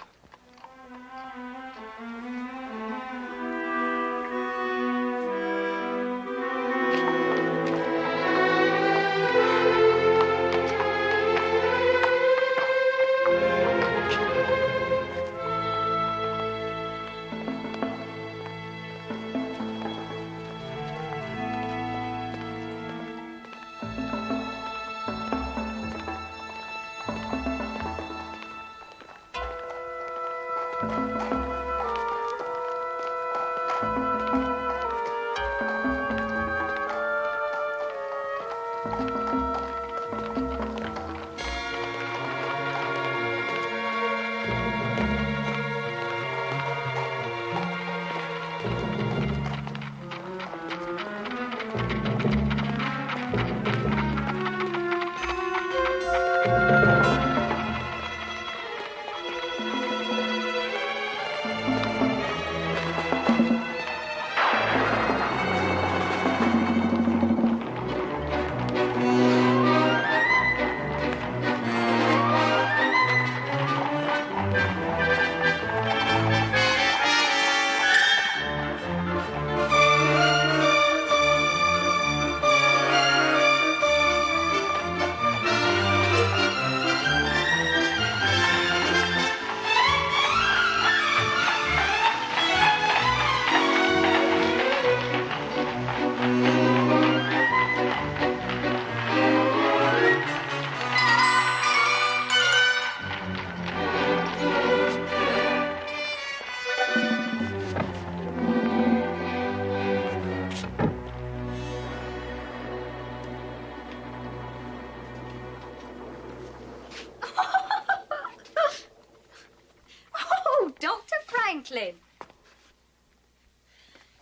Franklin.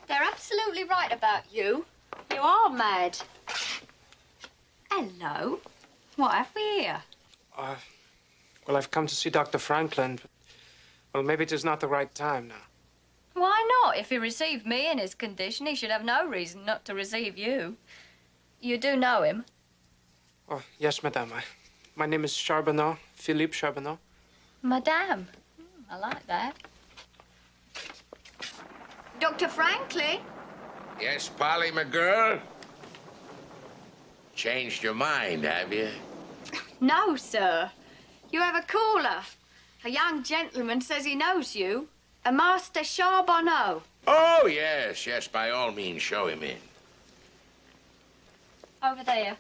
They're absolutely right about you. You are mad. Hello. What have we here? Well, I've come to see Dr. Franklin. Well, maybe it is not the right time now. Why not? If he received me in his condition, he should have no reason not to receive you. You do know him? Oh, yes, madame. My name is Charbonneau, Philippe Charbonneau. Madame. I like that. Dr. Franklin? Yes, Polly, my girl? Changed your mind, have you? No, sir. You have a caller. A young gentleman says he knows you. A Master Charbonneau. Oh, yes, yes, by all means, show him in. Over there.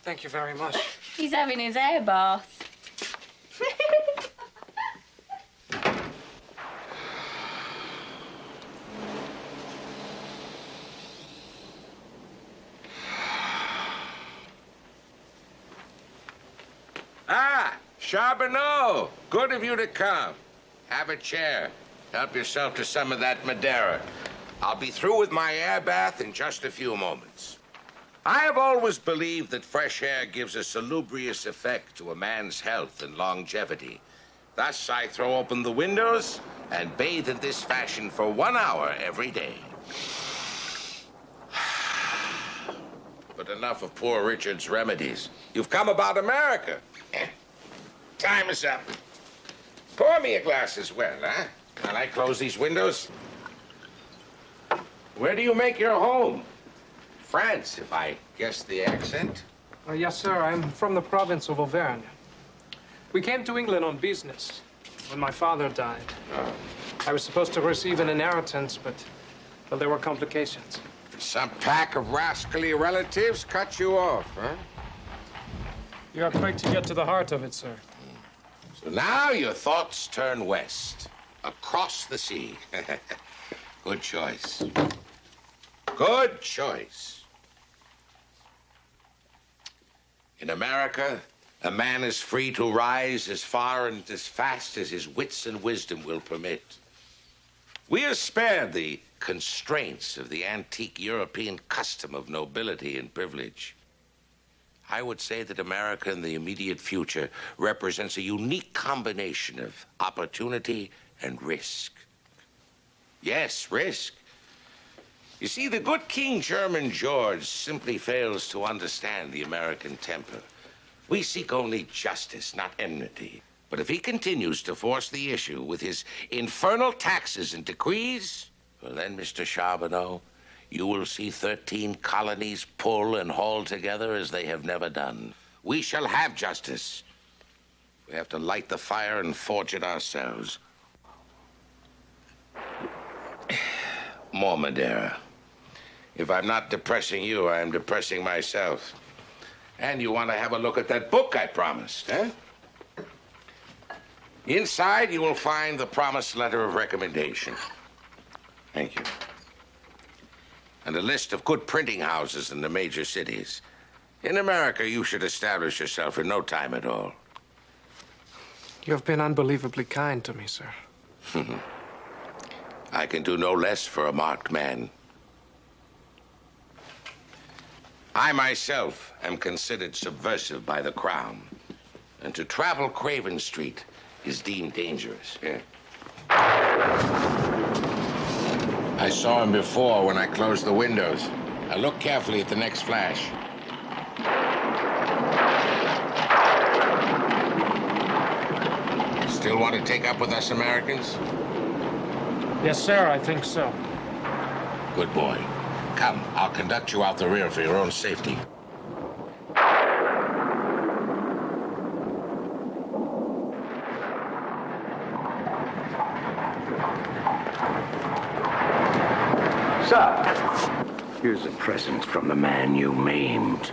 Thank you very much. He's having his air bath. Ah, Charbonneau, good of you to come. Have a chair. Help yourself to some of that Madeira. I'll be through with my air bath in just a few moments. I have always believed that fresh air gives a salubrious effect to a man's health and longevity. Thus, I throw open the windows and bathe in this fashion for 1 hour every day. But enough of poor Richard's remedies. You've come about America. Time is up. Pour me a glass as well, huh? While I close these windows. Where do you make your home? France, if I guess the accent. Yes, sir. I'm from the province of Auvergne. We came to England on business when my father died. Oh. I was supposed to receive an inheritance, but well, there were complications. Some pack of rascally relatives cut you off, huh? You are quick to get to the heart of it, sir. So now your thoughts turn west, across the sea. Good choice. Good choice. In America, a man is free to rise as far and as fast as his wits and wisdom will permit. We are spared the constraints of the antique European custom of nobility and privilege. I would say that America in the immediate future represents a unique combination of opportunity and risk. Yes, risk. You see, the good King German George simply fails to understand the American temper. We seek only justice, not enmity. But if he continues to force the issue with his infernal taxes and decrees, well then, Mr. Charbonneau, you will see 13 colonies pull and haul together as they have never done. We shall have justice. We have to light the fire and forge it ourselves. More Madeira. If I'm not depressing you, I am depressing myself. And you want to have a look at that book I promised, eh? Inside, you will find the promised letter of recommendation. Thank you. And a list of good printing houses in the major cities. In America, you should establish yourself in no time at all. You have been unbelievably kind to me, sir. I can do no less for a marked man. I myself am considered subversive by the Crown, and to travel Craven Street is deemed dangerous. Yeah. I saw him before when I closed the windows. Now look carefully at the next flash. Still want to take up with us Americans? Yes, sir, I think so. Good boy. Come, I'll conduct you out the rear for your own safety. Sir, here's a present from the man you maimed.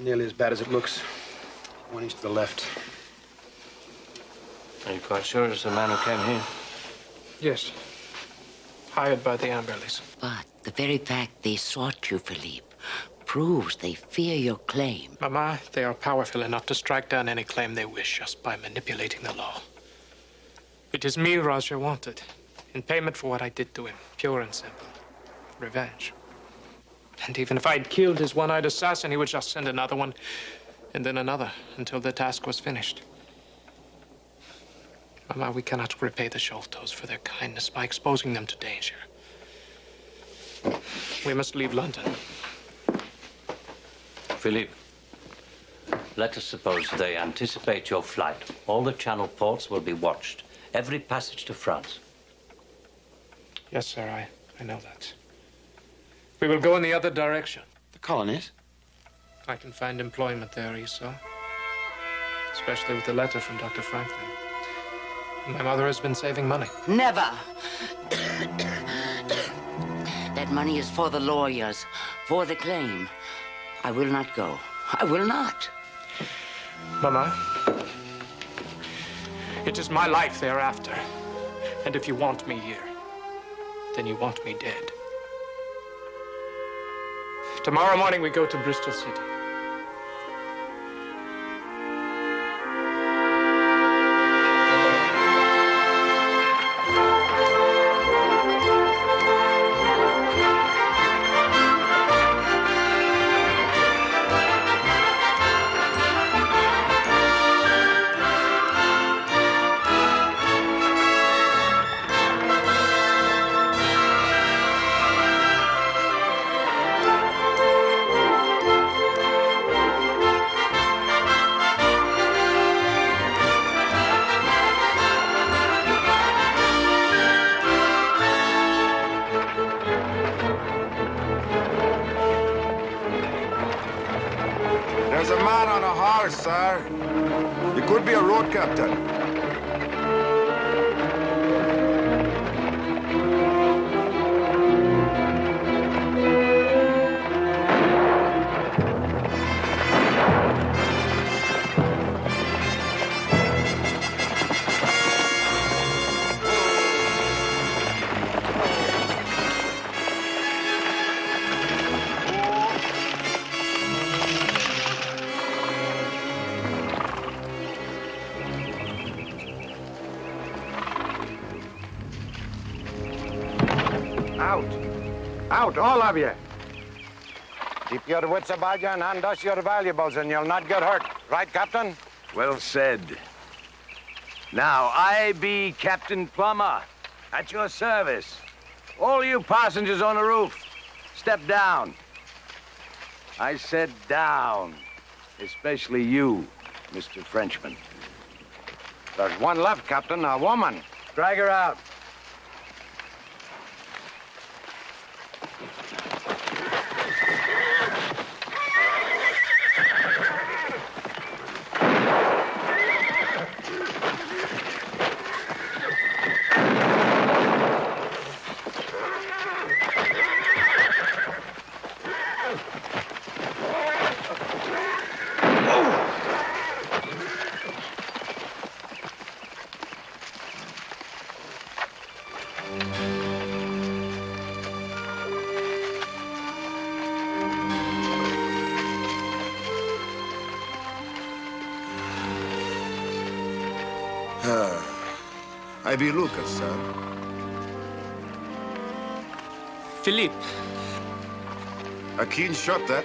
Nearly as bad as it looks. 1 inch to the left. Are you quite sure it's the man who came here? Yes. Hired by the Amberleys. But the very fact they sought you, Philippe, proves they fear your claim. Mama, they are powerful enough to strike down any claim they wish just by manipulating the law. It is me Roger wanted, in payment for what I did to him, pure and simple. Revenge. And even if I'd killed his one-eyed assassin, he would just send another one, and then another, until the task was finished. Mama, we cannot repay the Sholtos for their kindness by exposing them to danger. We must leave London. Philippe, let us suppose they anticipate your flight. All the Channel ports will be watched. Every passage to France. Yes, sir, I know that. We will go in the other direction. The colonies? I can find employment there, Esau. Especially with the letter from Dr. Franklin. My mother has been saving money. Never. That money is for the lawyers, for the claim. I will not go. I will not. Mama, it is my life thereafter. And if you want me here, then you want me dead. Tomorrow morning we go to Bristol City. There's a man on a horse, sir. He could be a road captain. Out, all of you. Keep your wits about you and hand us your valuables and you'll not get hurt. Right, Captain? Well said. Now, I be Captain Plummer, at your service. All you passengers on the roof, step down. I said down, especially you, Mr. Frenchman. There's one left, Captain, a woman. Drag her out. I be Lucas, sir. Philippe. A keen shot, that.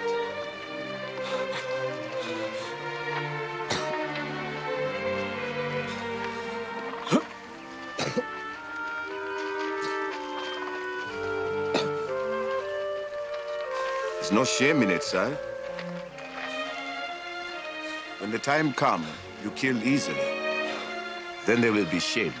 There's no shame in it, sir. When the time comes, you kill easily. Then there will be shame.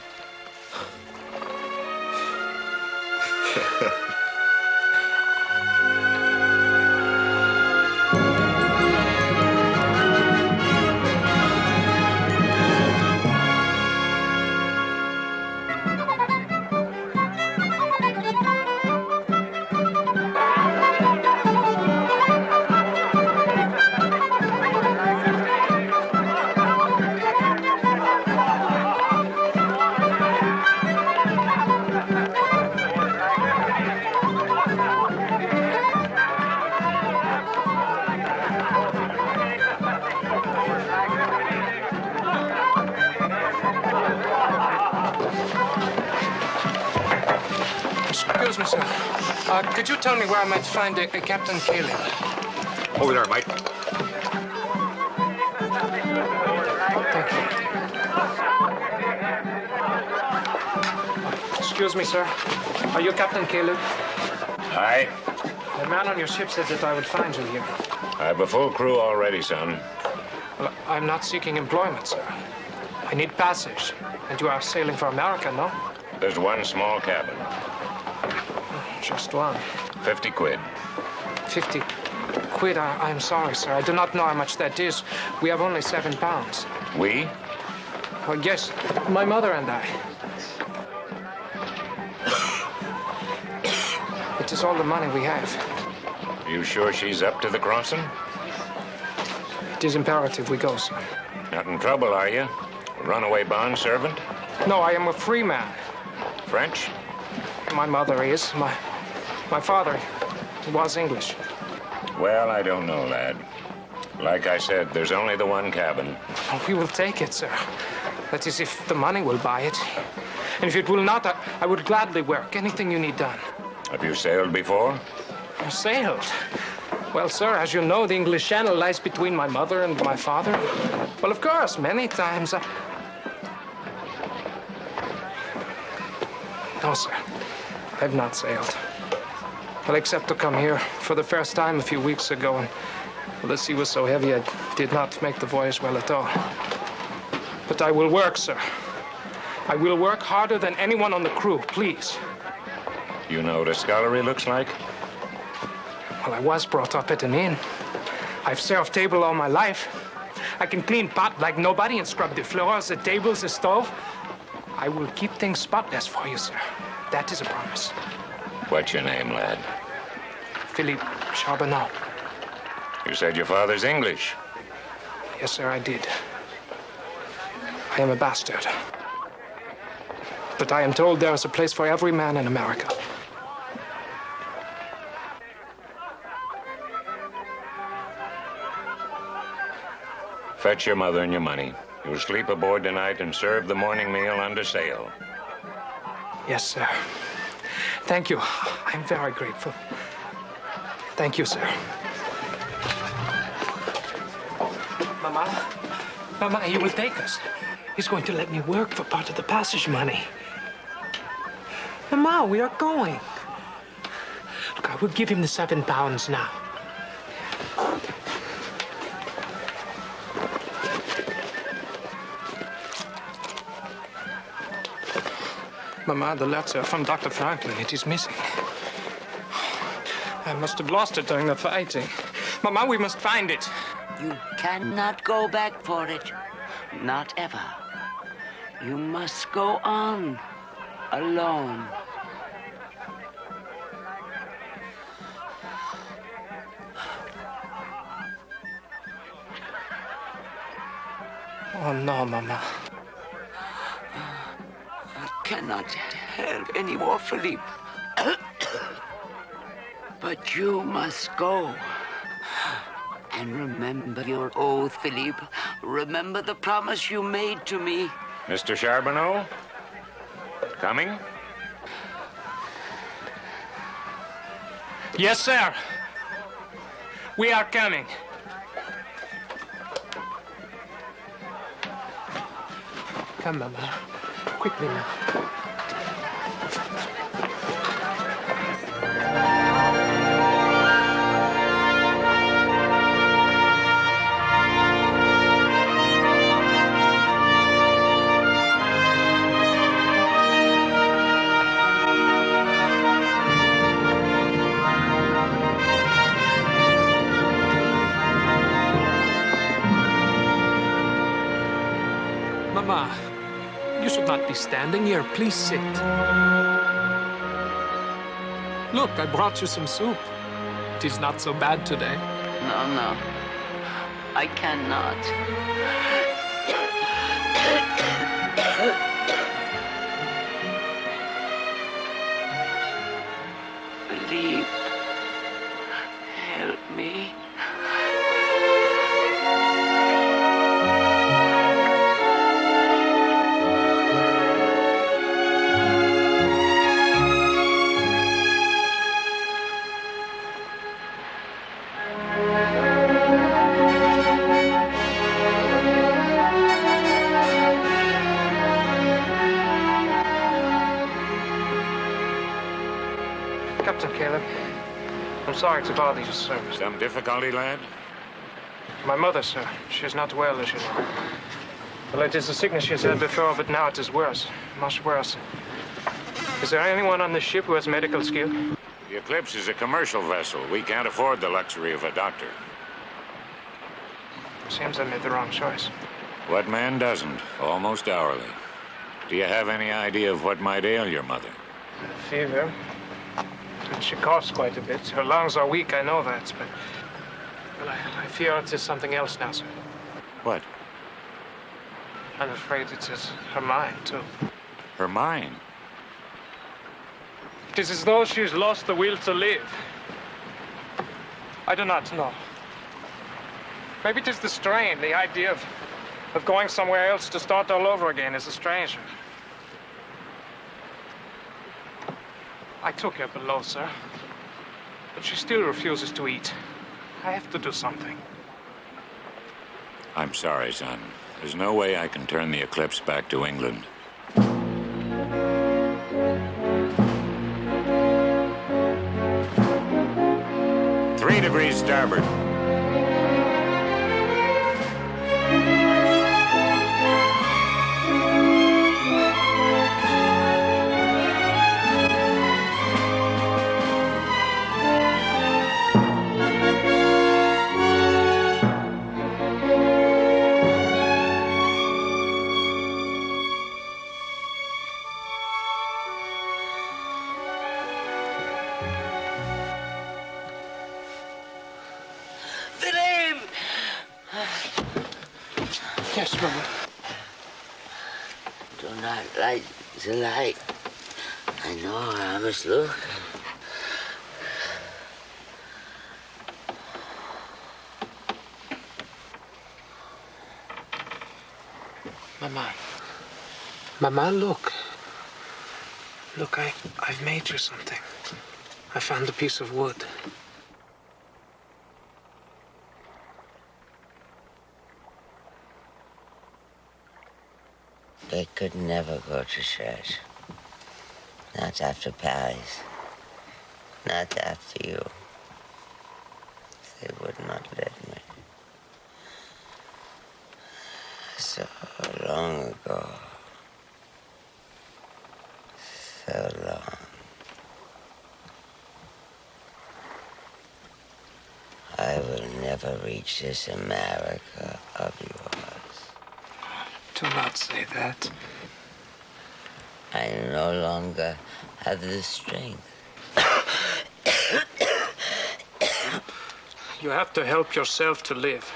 Excuse me, sir. Could you tell me where I might find a Captain Caleb? Over there, mate. Thank you. Excuse me, sir. Are you Captain Caleb? Aye. The man on your ship said that I would find you here. I have a full crew already, son. Well, I'm not seeking employment, sir. I need passage. And you are sailing for America, no? There's one small cabin. Just one. 50 quid. 50 quid? I'm sorry, sir. I do not know how much that is. We have only 7 pounds. We? Oh, yes, my mother and I. It is all the money we have. Are you sure she's up to the crossing? It is imperative we go, sir. Not in trouble, are you? A runaway bond servant? No, I am a free man. French? My mother is. My father was English. Well, I don't know, lad. Like I said, there's only the one cabin. Oh, we will take it, sir. That is, if the money will buy it. And if it will not, I would gladly work. Anything you need done. Have you sailed before? Sailed? Well, sir, as you know, the English Channel lies between my mother and my father. Well, of course, many times. No, sir. I have not sailed. Well, except to come here for the first time a few weeks ago. And well, the sea was so heavy, I did not make the voyage well at all. But I will work, sir. I will work harder than anyone on the crew, please. You know what a scullery looks like? Well, I was brought up at an inn. I've served table all my life. I can clean pot like nobody and scrub the floors, the tables, the stove. I will keep things spotless for you, sir. That is a promise. What's your name, lad? Philippe Charbonneau. You said your father's English. Yes, sir, I did. I am a bastard. But I am told there is a place for every man in America. Fetch your mother and your money. You'll sleep aboard tonight and serve the morning meal under sail. Yes, sir. Thank you. I'm very grateful. Thank you, sir. Mama, he will take us. He's going to let me work for part of the passage money. Mama, we are going. Look, I will give him the 7 pounds now. Mama, the letter from Dr. Franklin, it is missing. I must have lost it during the fighting. Mama, we must find it. You cannot go back for it. Not ever. You must go on. Alone. Oh, no, Mama. I cannot help any more, Philippe. But you must go. And remember your oath, Philippe. Remember the promise you made to me. Mr. Charbonneau? Coming? Yes, sir. We are coming. Come, Mama. Quickly now. Mama, you should not be standing here. Please sit. Look, I brought you some soup. It is not so bad today. No. I cannot. Philippe, help me. Captain Caleb. I'm sorry to bother you, sir. Some difficulty, lad? My mother, sir. She's not well, as you know. Well, it is a sickness she's had before, but now it is worse. Much worse. Is there anyone on this ship who has medical skill? The Eclipse is a commercial vessel. We can't afford the luxury of a doctor. Seems I made the wrong choice. What man doesn't? Almost hourly. Do you have any idea of what might ail your mother? Fever. And she coughs quite a bit. Her lungs are weak, I know that, but... Well, I fear it is something else now, sir. What? I'm afraid it is her mind, too. Her mind? It is as though she's lost the will to live. I do not know. Maybe it is the strain, the idea of going somewhere else to start all over again as a stranger. I took her below, sir. But she still refuses to eat. I have to do something. I'm sorry, son. There's no way I can turn the Eclipse back to England. 3 degrees starboard. Yes, Mama. Do not light the light. I know I must look. Mama. Mama, look. Look, I've made you something. I found a piece of wood. They could never go to church. Not after Paris. Not after you. They would not let me. So long ago. So long. I will never reach this America of yours. Do not say that. I no longer have the strength. You have to help yourself to live.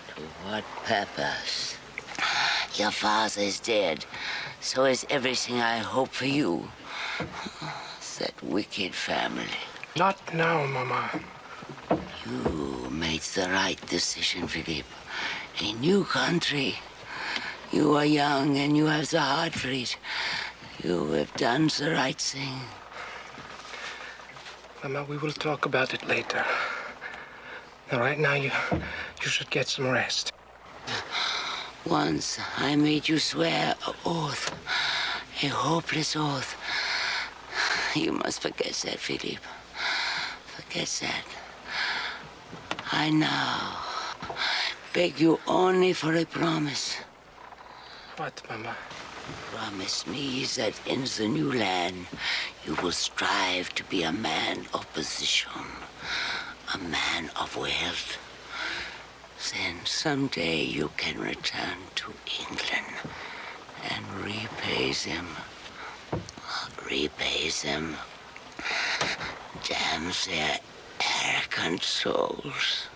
To what purpose? Your father is dead. So is everything I hope for you. That wicked family. Not now, Mama. You made the right decision, Philippe. A new country. You are young and you have the heart for it. You have done the right thing. Mama, we will talk about it later. Now, right now, you should get some rest. Once I made you swear an oath. A hopeless oath. You must forget that, Philippe. Forget that. I now beg you only for a promise. What, Mama? Promise me that in the new land, you will strive to be a man of position, a man of wealth. Then someday you can return to England and repay them. Repay them. Damn their arrogant souls.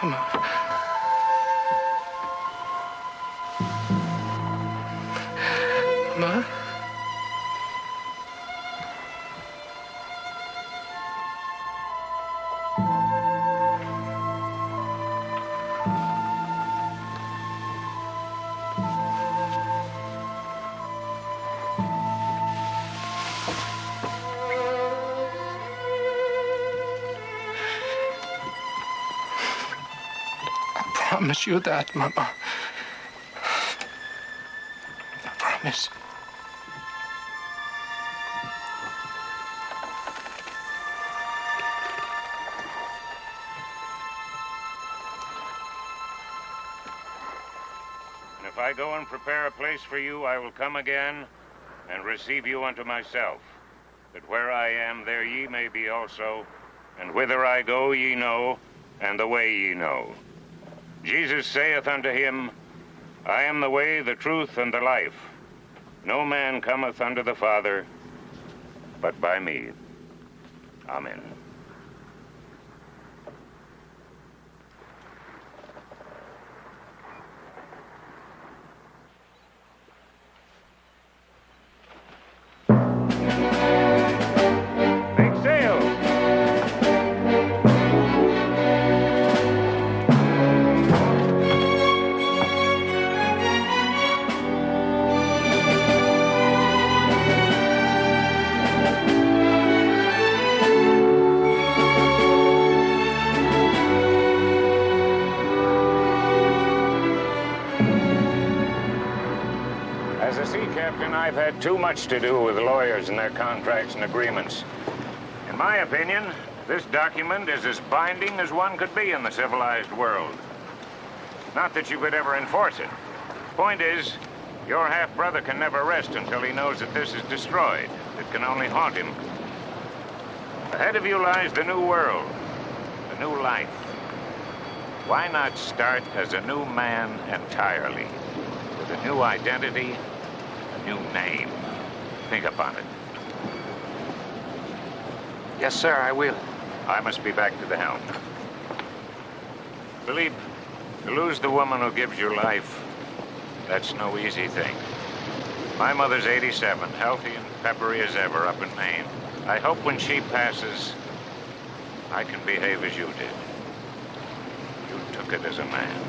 Mama. Mama? promise you that, Mama. I promise. And if I go and prepare a place for you, I will come again and receive you unto myself, that where I am, there ye may be also, and whither I go ye know, and the way ye know. Jesus saith unto him, I am the way, the truth, and the life. No man cometh unto the Father but by me. Amen. Make sail! As a sea captain, I've had too much to do with lawyers and their contracts and agreements. In my opinion, this document is as binding as one could be in the civilized world. Not that you could ever enforce it. Point is, your half-brother can never rest until he knows that this is destroyed. It can only haunt him. Ahead of you lies the new world, the new life. Why not start as a new man entirely, with a new identity, a new name? Think upon it. Yes, sir, I will. I must be back to the helm. Philippe, to lose the woman who gives you life, that's no easy thing. My mother's 87, healthy and peppery as ever up in Maine. I hope when she passes, I can behave as you did. You took it as a man.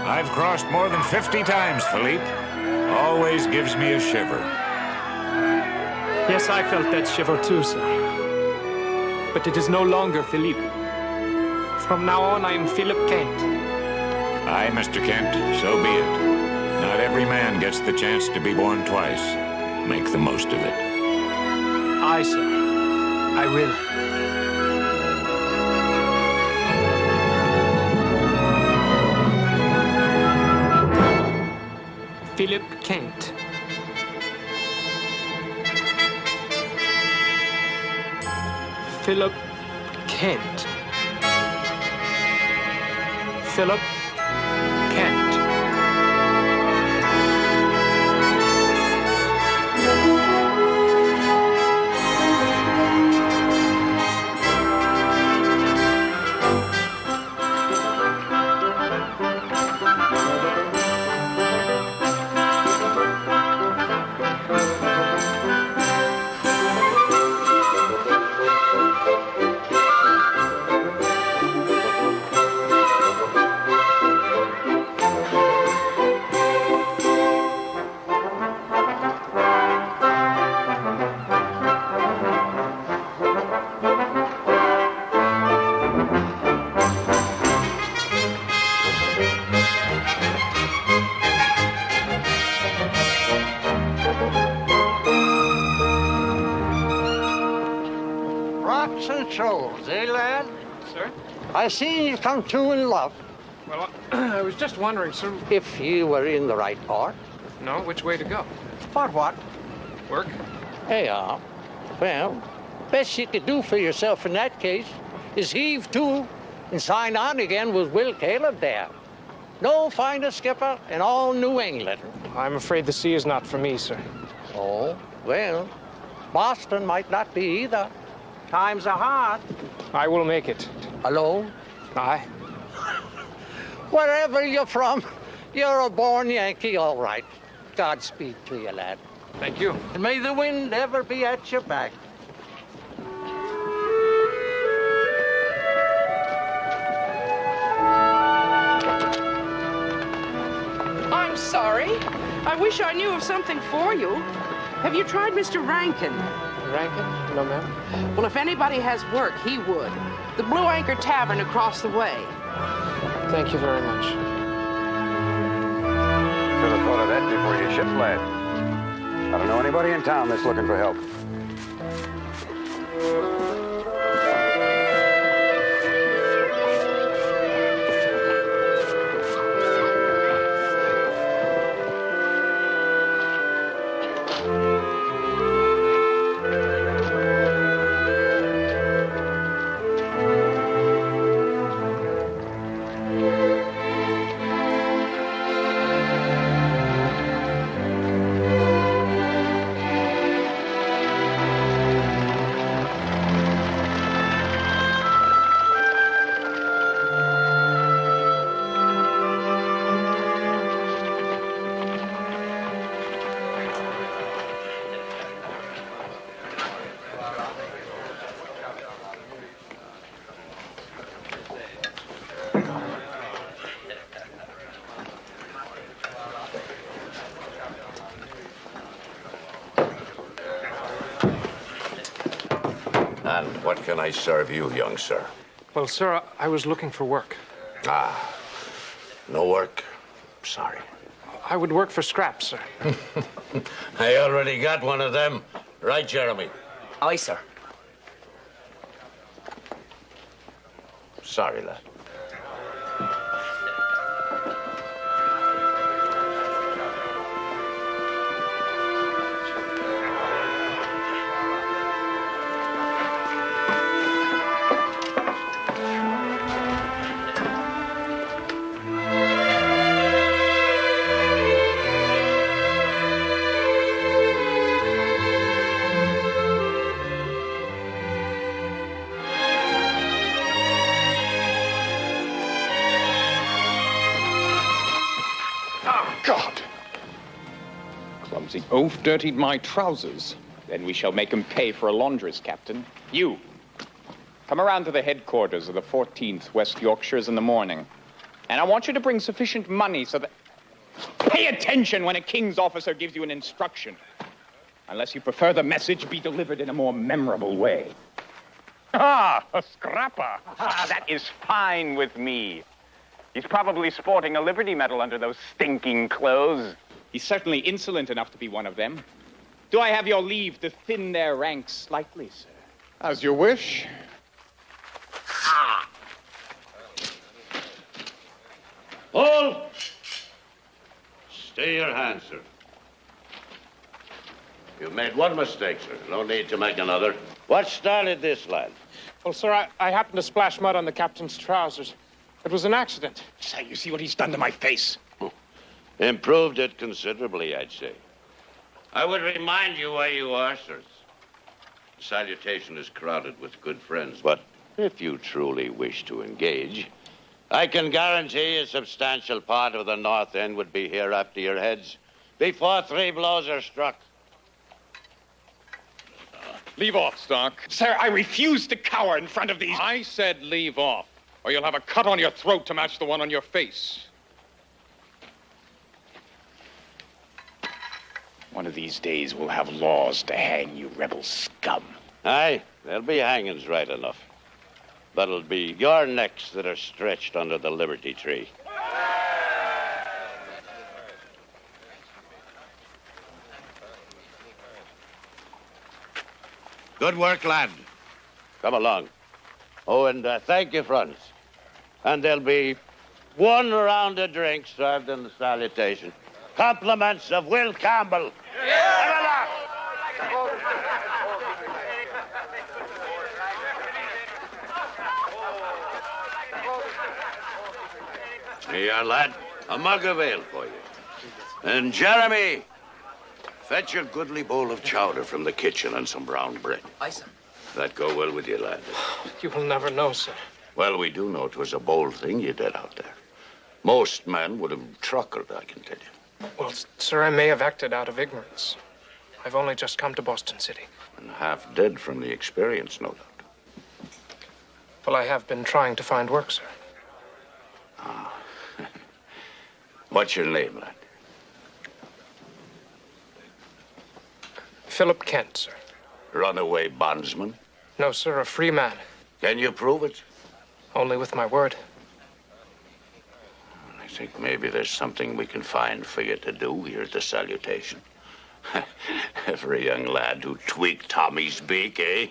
I've crossed more than 50 times, Philippe. Always gives me a shiver. Yes, I felt that shiver too, sir. But it is no longer Philippe. From now on, I am Philip Kent. Aye, Mr. Kent, so be it. Not every man gets the chance to be born twice. Make the most of it. Aye, sir. I will. Philip Kent. Philip Kent. Philip Kent. Rocks and souls, eh, lad? Sir? I see you've come to in love. Well, I was just wondering, sir. If you were in the right port. No, which way to go? For what? Work? Yeah. Well, best you could do for yourself in that case is heave to and sign on again with Will Caleb there. No finer skipper in all New England. I'm afraid the sea is not for me, sir. Oh, well, Boston might not be either. Times are hard. I will make it. Alone? Aye. Wherever you're from, you're a born Yankee, all right. Godspeed to you, lad. Thank you. And may the wind ever be at your back. I'm sorry. I wish I knew of something for you. Have you tried Mr. Rankin? Rankin? No, ma'am. Well, if anybody has work, he would. The Blue Anchor Tavern across the way. Thank you very much. Should have thought of that before you shipped, lad. I don't know anybody in town that's looking for help. And what can I serve you, young sir? Well, sir, I was looking for work. Ah, no work? Sorry. I would work for scraps, sir. I already got one of them. Right, Jeremy? Aye, sir. Sorry, lad. God! Clumsy oaf dirtied my trousers. Then we shall make him pay for a laundress, Captain. You, come around to the headquarters of the 14th West Yorkshires in the morning. And I want you to bring sufficient money so that... Pay attention when a king's officer gives you an instruction. Unless you prefer the message be delivered in a more memorable way. Ah, a scrapper. That is fine with me. He's probably sporting a Liberty Medal under those stinking clothes. He's certainly insolent enough to be one of them. Do I have your leave to thin their ranks slightly, sir? As you wish. Hold! Stay your hand, sir. You made one mistake, sir. No need to make another. What started this, lad? Well, sir, I happened to splash mud on the captain's trousers. It was an accident. Say, you see what he's done to my face? Improved it considerably, I'd say. I would remind you where you are, sirs. The salutation is crowded with good friends, but if you truly wish to engage, I can guarantee a substantial part of the North End would be here after your heads before 3 blows are struck. Leave off, Stark. Sir, I refuse to cower in front of these... I said leave off, or you'll have a cut on your throat to match the one on your face. One of these days we'll have laws to hang you rebel scum. Aye, there'll be hangings right enough. But it'll be your necks that are stretched under the Liberty Tree. Good work, lad. Come along. Oh, and thank you, friends. And there'll be 1 round of drinks served in the salutation. Compliments of Will Campbell. Have a laugh. Here, lad, a mug of ale for you. And Jeremy, fetch a goodly bowl of chowder from the kitchen and some brown bread. Aye, sir. That go well with you, lad. You will never know, sir. Well, we do know 'twas a bold thing you did out there. Most men would have truckled, I can tell you. Well, sir, I may have acted out of ignorance. I've only just come to Boston City. And half dead from the experience, no doubt. Well, I have been trying to find work, sir. What's your name, lad? Philip Kent, sir. Runaway bondsman? No, sir, a free man. Can you prove it? Only with my word. I think maybe there's something we can find for you to do here at the salutation. For a young lad who tweaked Tommy's beak, eh?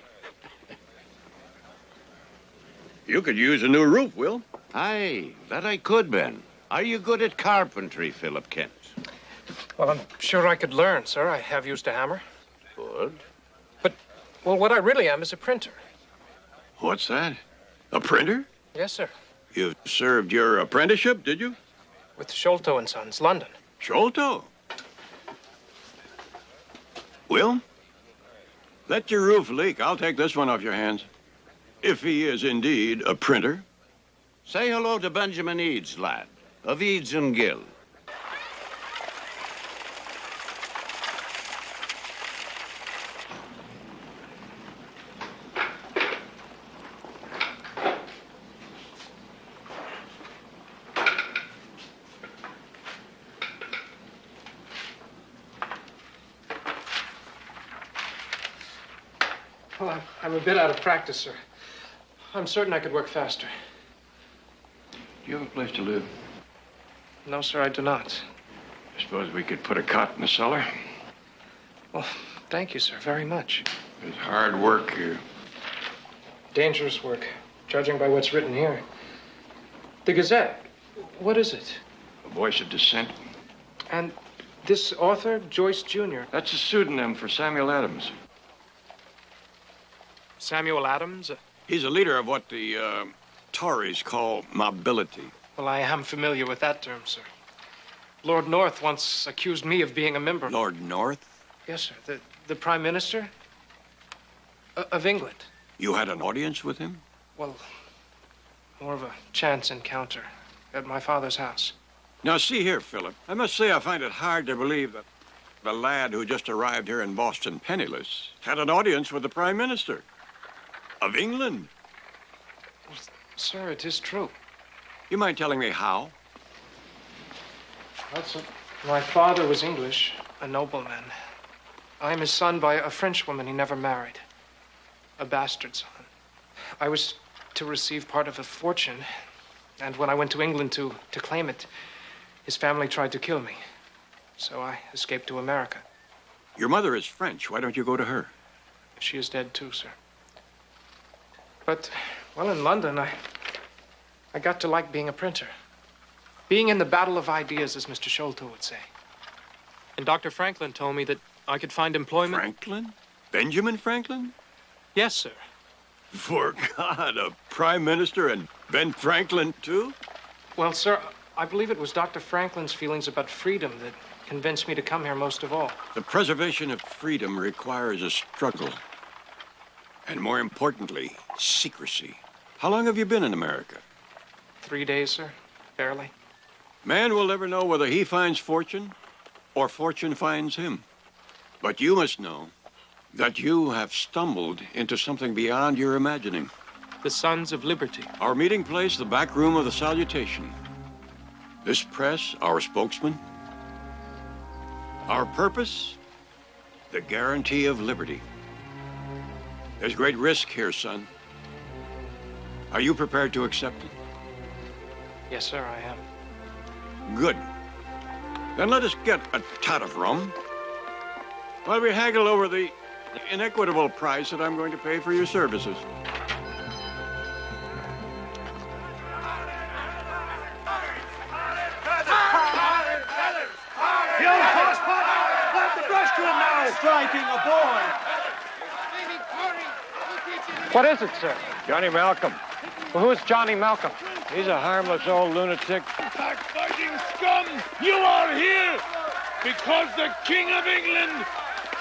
You could use a new roof, Will. Aye, that I could, Ben. Are you good at carpentry, Philip Kent? Well, I'm sure I could learn, sir. I have used a hammer. Good. But, well, what I really am is a printer. What's that? A printer? Yes, sir. You served your apprenticeship, did you? With Sholto and Sons, London. Sholto? Will? Let your roof leak. I'll take this one off your hands. If he is indeed a printer. Say hello to Benjamin Eads, lad, of Eads and Gill. Well, I'm a bit out of practice, sir. I'm certain I could work faster. Do you have a place to live? No, sir, I do not. I suppose we could put a cot in the cellar. Well, thank you, sir, very much. It's hard work here. Dangerous work, judging by what's written here. The Gazette, what is it? A voice of dissent. And this author, Joyce Jr.? That's a pseudonym for Samuel Adams. Samuel Adams? He's a leader of what the Tories call mobility. Well, I am familiar with that term, sir. Lord North once accused me of being a member. Lord North? Yes, sir. The Prime Minister of England. You had an audience with him? Well, more of a chance encounter at my father's house. Now, see here, Philip. I must say I find it hard to believe that the lad who just arrived here in Boston penniless had an audience with the Prime Minister of England. Well, sir, it is true. You mind telling me how? Well, sir, my father was English, a nobleman. I am his son by a Frenchwoman he never married. A bastard son. I was to receive part of a fortune, and when I went to England to claim it, his family tried to kill me. So I escaped to America. Your mother is French. Why don't you go to her? She is dead too, sir. But, well, in London, I got to like being a printer. Being in the battle of ideas, as Mr. Sholto would say. And Dr. Franklin told me that I could find employment. Franklin? Benjamin Franklin? Yes, sir. For God, a prime minister and Ben Franklin, too? Well, sir, I believe it was Dr. Franklin's feelings about freedom that convinced me to come here most of all. The preservation of freedom requires a struggle. And more importantly, secrecy. How long have you been in America? 3 days, sir. Barely. Man will never know whether he finds fortune or fortune finds him. But you must know that you have stumbled into something beyond your imagining. The Sons of Liberty. Our meeting place, the back room of the salutation. This press, our spokesman. Our purpose, the guarantee of liberty. There's great risk here, son. Are you prepared to accept it? Yes, sir, I am. Good. Then let us get a tot of rum while we haggle over the inequitable price that I'm going to pay for your services. striking a boy. What is it, sir? Johnny Malcolm. Well, who is Johnny Malcolm? He's a harmless old lunatic. Backbiting scum! You are here because the King of England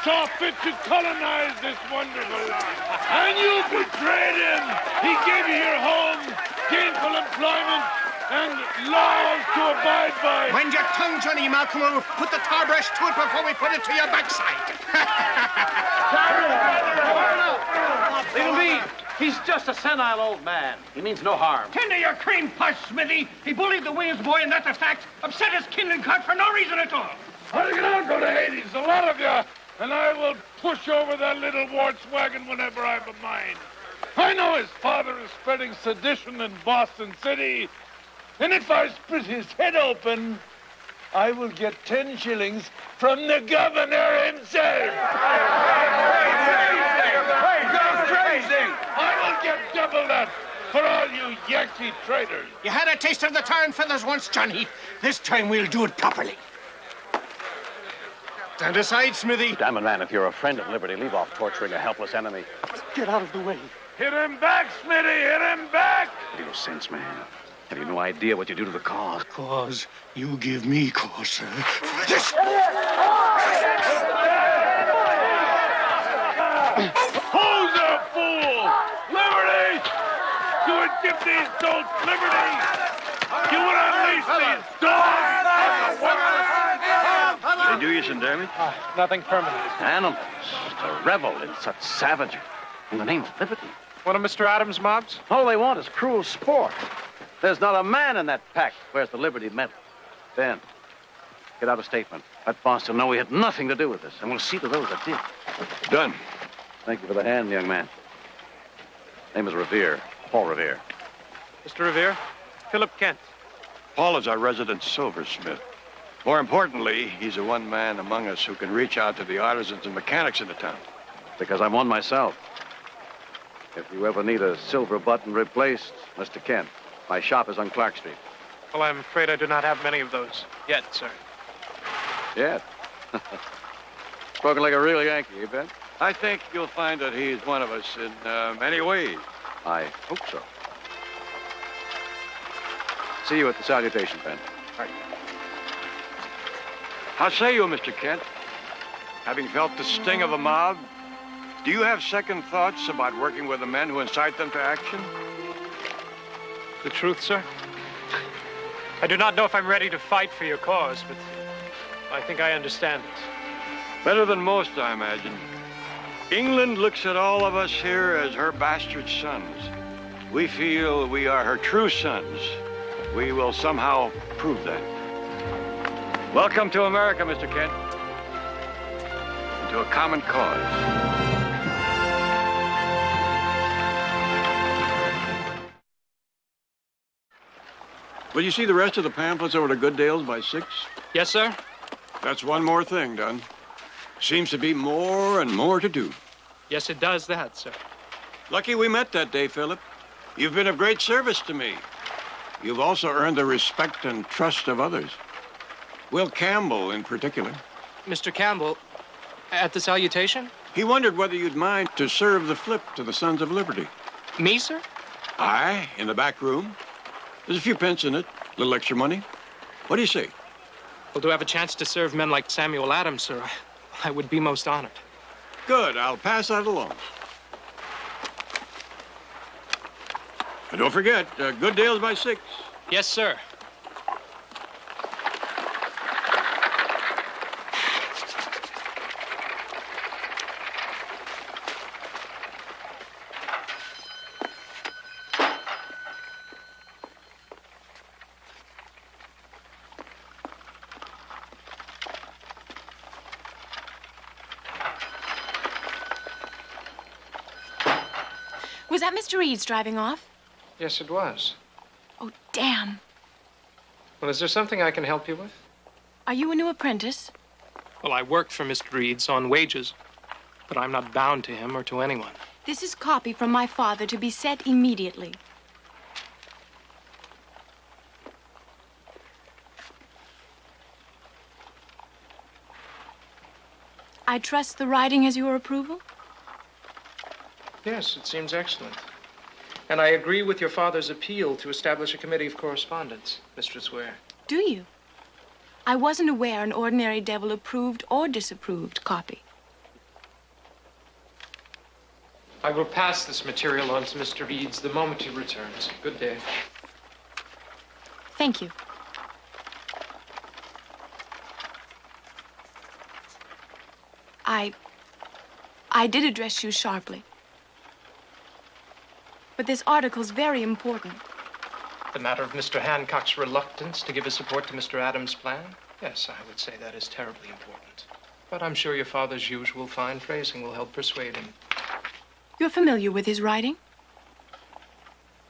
saw fit to colonize this wonderful land. And you betrayed him. He gave you your home, gainful employment, and laws to abide by. Mind your tongue, Johnny Malcolm, or we'll put the tar brush to it before we put it to your backside. Leave him be. He's just a senile old man. He means no harm. Tend to your cream push, Smithy. He bullied the Williams boy, and that's a fact. Upset his kindling cart for no reason at all. I'll go to Hades, a lot of you, and I will push over that little warts wagon whenever I've a mind. I know his father is spreading sedition in Boston City, and if I split his head open, I will get 10 shillings from the governor himself. Crazy! I will get double that for all you Yankee traitors. You had a taste of the tar and feathers once, Johnny. This time we'll do it properly. Stand aside, Smithy. Damn it, man, if you're a friend of liberty, leave off torturing a helpless enemy. Get out of the way. Hit him back, Smitty! Hit him back! Have you no sense, man? Have you no idea what you do to the cause? Cause? You give me cause, sir. This... Who's a fool? Liberty! You would give these dolts liberty! You would unleash these dogs! They do you some damage? Nothing permanent. Animals to revel in such savagery in the name of liberty. One of Mr. Adams' mobs? All they want is cruel sport. There's not a man in that pack who wears the Liberty medal. Ben, get out a statement. Let Boston know we had nothing to do with this, and we'll see to those that did. Done. Thank you for the hand, young man. Name is Revere, Paul Revere. Mr. Revere, Philip Kent. Paul is our resident silversmith. More importantly, he's the one man among us who can reach out to the artisans and mechanics in the town. Because I'm one myself. If you ever need a silver button replaced, Mr. Kent, my shop is on Clark Street. Well, I'm afraid I do not have many of those yet, sir. Yet? Spoken like a real Yankee, you bet? I think you'll find that he's one of us in many ways. I hope so. See you at the salutation, Ben. Right. How say you, Mr. Kent? Having felt the sting of a mob, do you have second thoughts about working with the men who incite them to action? The truth, sir? I do not know if I'm ready to fight for your cause, but I think I understand it. Better than most, I imagine. England looks at all of us here as her bastard sons. We feel we are her true sons. We will somehow prove that. Welcome to America, Mr. Kent. And to a common cause. Will you see the rest of the pamphlets over to Goodale's by 6? Yes, sir. That's one more thing done. Seems to be more and more to do. Yes, it does that, sir. Lucky we met that day, Philip. You've been of great service to me. You've also earned the respect and trust of others. Will Campbell, in particular. Mr. Campbell, at the salutation? He wondered whether you'd mind to serve the flip to the Sons of Liberty. Me, sir? Aye, in the back room. There's a few pence in it, a little extra money. What do you say? Well, to have a chance to serve men like Samuel Adams, sir, I would be most honored. Good, I'll pass that along. And don't forget, Goodale's by 6. Yes, sir. Was that Mr. Reed's driving off? Yes, it was. Oh, damn. Well, is there something I can help you with? Are you a new apprentice? Well, I worked for Mr. Reed's on wages, but I'm not bound to him or to anyone. This is copy from my father to be set immediately. I trust the writing has your approval? Yes, it seems excellent. And I agree with your father's appeal to establish a committee of correspondence, Mistress Ware. Do you? I wasn't aware an ordinary devil approved or disapproved copy. I will pass this material on to Mr. Eads the moment he returns. Good day. Thank you. I did address you sharply. But this article's very important. The matter of Mr. Hancock's reluctance to give his support to Mr. Adams' plan? Yes, I would say that is terribly important. But I'm sure your father's usual fine phrasing will help persuade him. You're familiar with his writing?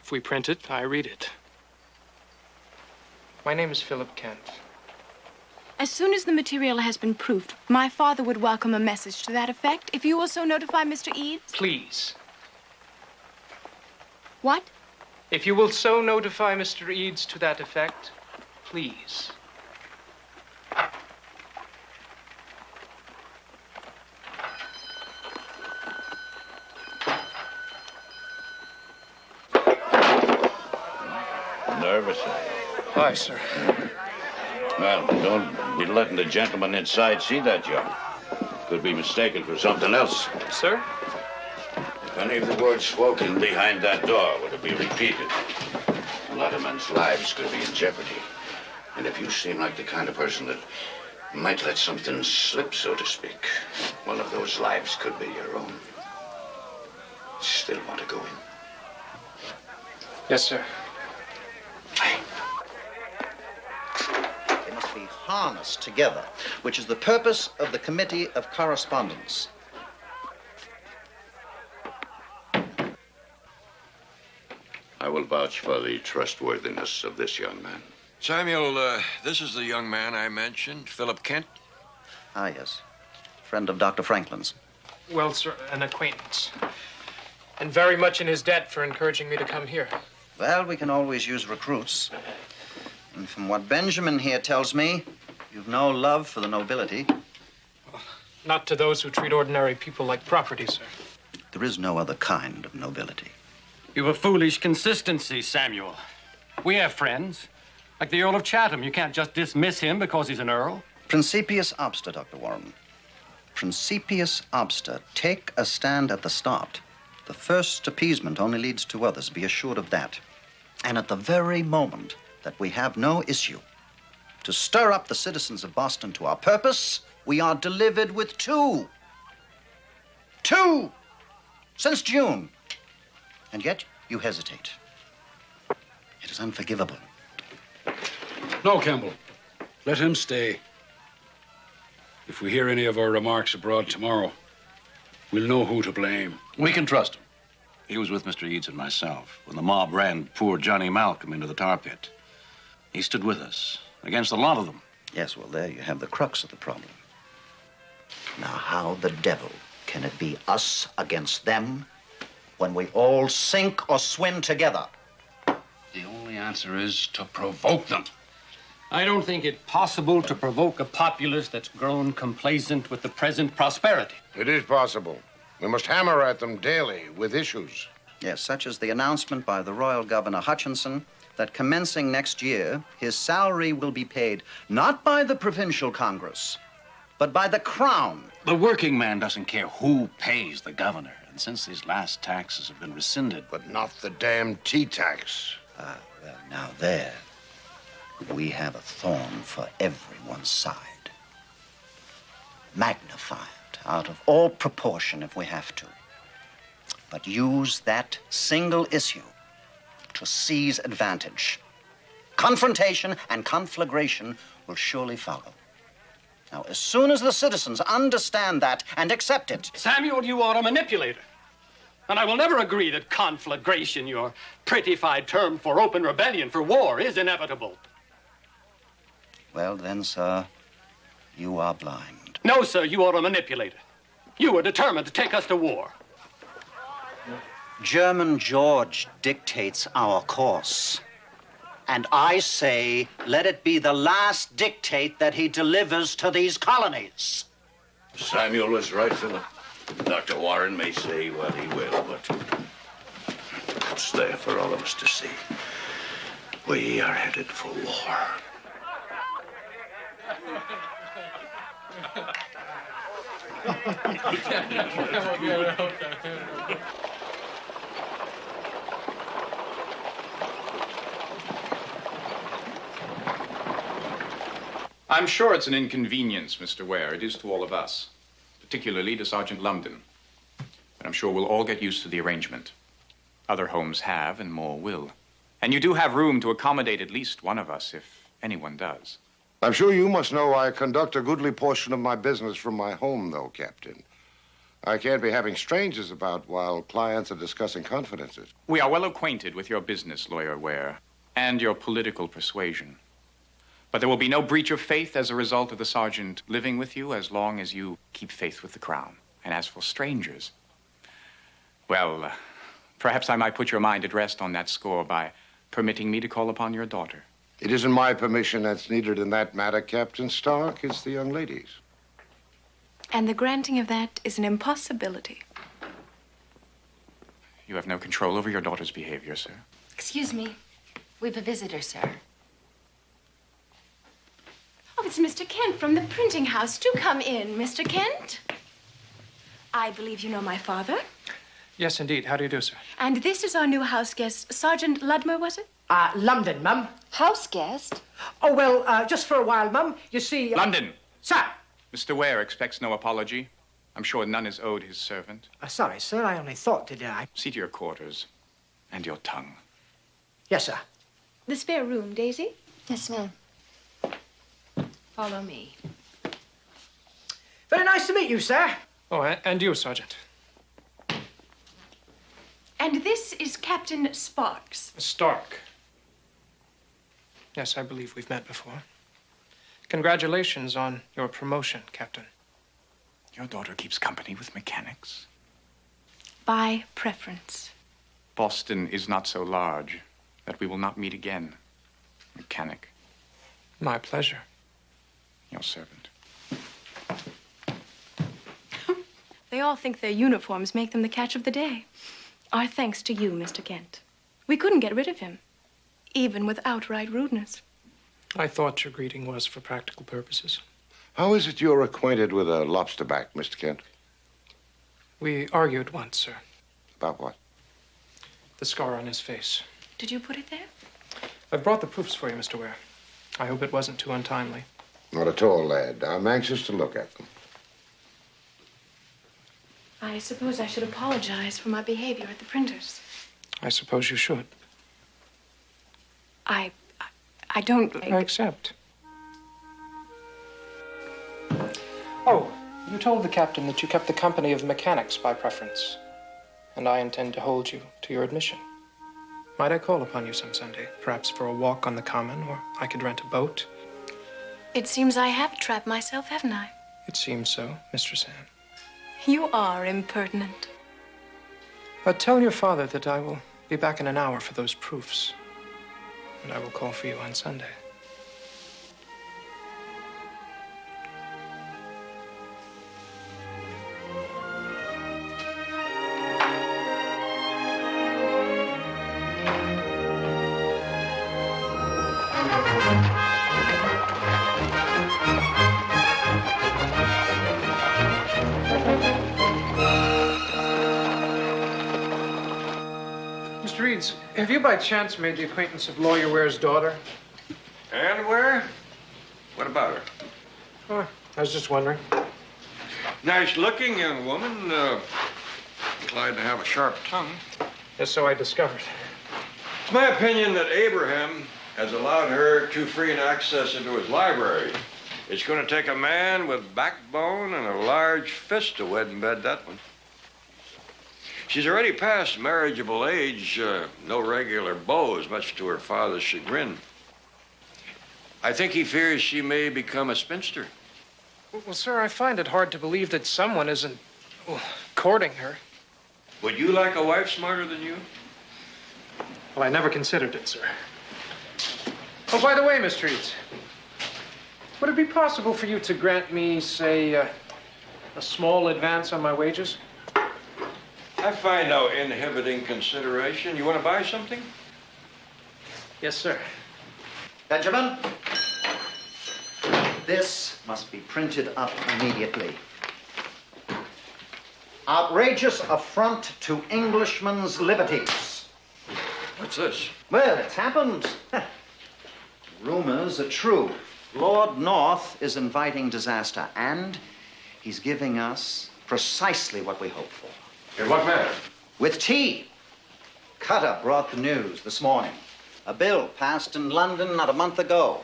If we print it, I read it. My name is Philip Kent. As soon as the material has been proofed, my father would welcome a message to that effect, if you will so notify Mr. Eads. Please. What? If you will so notify Mr. Eads to that effect, please. Nervous? Hi, sir. Well, don't be letting the gentleman inside see that young. Could be mistaken for something else. Sir? If any of the words spoken behind that door were to be repeated, a lot of men's lives could be in jeopardy. And if you seem like the kind of person that might let something slip, so to speak, one of those lives could be your own. Still want to go in? Yes, sir. They must be harnessed together, which is the purpose of the Committee of Correspondence. I will vouch for the trustworthiness of this young man. Samuel, this is the young man I mentioned, Philip Kent. Ah, yes. Friend of Dr. Franklin's. Well, sir, an acquaintance. And very much in his debt for encouraging me to come here. Well, we can always use recruits. And from what Benjamin here tells me, you've no love for the nobility. Not to those who treat ordinary people like property, sir. There is no other kind of nobility. You have foolish consistency, Samuel. We have friends. Like the Earl of Chatham. You can't just dismiss him because he's an earl. Principius obster, Dr. Warren. Principius obster. Take a stand at the start. The first appeasement only leads to others. Be assured of that. And at the very moment that we have no issue to stir up the citizens of Boston to our purpose, we are delivered with two. Two! Since June. And yet you hesitate. It is unforgivable. No, Campbell. Let him stay. If we hear any of our remarks abroad tomorrow, we'll know who to blame. We can trust him. He was with Mr. Eads and myself when the mob ran poor Johnny Malcolm into the tar pit. He stood with us against a lot of them. Yes, well, there you have the crux of the problem. Now, how the devil can it be us against them when we all sink or swim together? The only answer is to provoke them. I don't think it possible to provoke a populace that's grown complacent with the present prosperity. It is possible. We must hammer at them daily with issues. Yes, such as the announcement by the Royal Governor Hutchinson that commencing next year, his salary will be paid not by the Provincial Congress, but by the Crown. The working man doesn't care who pays the governor. And since these last taxes have been rescinded... But not the damn tea tax. Ah, well, now there, we have a thorn for everyone's side. Magnify it out of all proportion if we have to. But use that single issue to seize advantage. Confrontation and conflagration will surely follow. Now, as soon as the citizens understand that and accept it... Samuel, you are a manipulator. And I will never agree that conflagration, your prettified term for open rebellion, for war, is inevitable. Well, then, sir, you are blind. No, sir, you are a manipulator. You were determined to take us to war. German George dictates our course. And I say, let it be the last dictate that he delivers to these colonies. Samuel was right, Philip. Dr. Warren may say what he will, but it's there for all of us to see. We are headed for war. I'm sure it's an inconvenience, Mr. Ware. It is to all of us, particularly to Sergeant London. But I'm sure we'll all get used to the arrangement. Other homes have, and more will. And you do have room to accommodate at least one of us, if anyone does. I'm sure you must know I conduct a goodly portion of my business from my home, though, Captain. I can't be having strangers about while clients are discussing confidences. We are well acquainted with your business, Lawyer Ware, and your political persuasion. But there will be no breach of faith as a result of the sergeant living with you as long as you keep faith with the Crown. And as for strangers, well, perhaps I might put your mind at rest on that score by permitting me to call upon your daughter. It isn't my permission that's needed in that matter, Captain Stark. It's the young lady's. And the granting of that is an impossibility. You have no control over your daughter's behavior, sir. Excuse me. We've a visitor, sir. Oh, it's Mr. Kent from the printing house. Do come in, Mr. Kent. I believe you know my father. Yes, indeed. How do you do, sir? And this is our new house guest, Sergeant Ludmer, was it? London, Mum. House guest? Oh, well, just for a while, Mum. You see... London! Sir! Mr. Ware expects no apology. I'm sure none is owed his servant. Sorry, sir. I only thought to die. See to your quarters and your tongue. Yes, sir. The spare room, Daisy? Yes, ma'am. Follow me. Very nice to meet you, sir. Oh, and you, Sergeant. And this is Captain Sparks. Stark. Yes, I believe we've met before. Congratulations on your promotion, Captain. Your daughter keeps company with mechanics? By preference. Boston is not so large that we will not meet again. Mechanic. My pleasure. Your servant. They all think their uniforms make them the catch of the day. Our thanks to you, Mr. Kent. We couldn't get rid of him, even with outright rudeness. I thought your greeting was for practical purposes. How is it you're acquainted with a lobster back, Mr. Kent? We argued once, sir. About what? The scar on his face. Did you put it there? I've brought the proofs for you, Mr. Ware. I hope it wasn't too untimely. Not at all, lad. I'm anxious to look at them. I suppose I should apologize for my behavior at the printers. I suppose you should. I don't... I accept. Oh, you told the captain that you kept the company of mechanics by preference. And I intend to hold you to your admission. Might I call upon you some Sunday? Perhaps for a walk on the common, or I could rent a boat. It seems I have trapped myself, haven't I? It seems so, Mistress Anne. You are impertinent. But tell your father that I will be back in an hour for those proofs. And I will call for you on Sunday. Mr. Eads, have you by chance made the acquaintance of Lawyer Ware's daughter? And Ware? What about her? Oh, I was just wondering. Nice-looking young woman. Inclined to have a sharp tongue. Yes, so I discovered. It's my opinion that Abraham has allowed her too free an access into his library. It's going to take a man with backbone and a large fist to wed and bed that one. She's already past marriageable age, no regular beaus, much to her father's chagrin. I think he fears she may become a spinster. Well, sir, I find it hard to believe that someone isn't courting her. Would you like a wife smarter than you? Well, I never considered it, sir. Oh, by the way, Mr. Eads, would it be possible for you to grant me, say, A small advance on my wages? I find no inhibiting consideration. You want to buy something? Yes, sir. Benjamin, this must be printed up immediately. Outrageous affront to Englishmen's liberties. What's this? Well, it's happened. Rumors are true. Lord North is inviting disaster, and he's giving us precisely what we hoped for. In what manner? With tea. Cutter brought the news this morning. A bill passed in London not a month ago,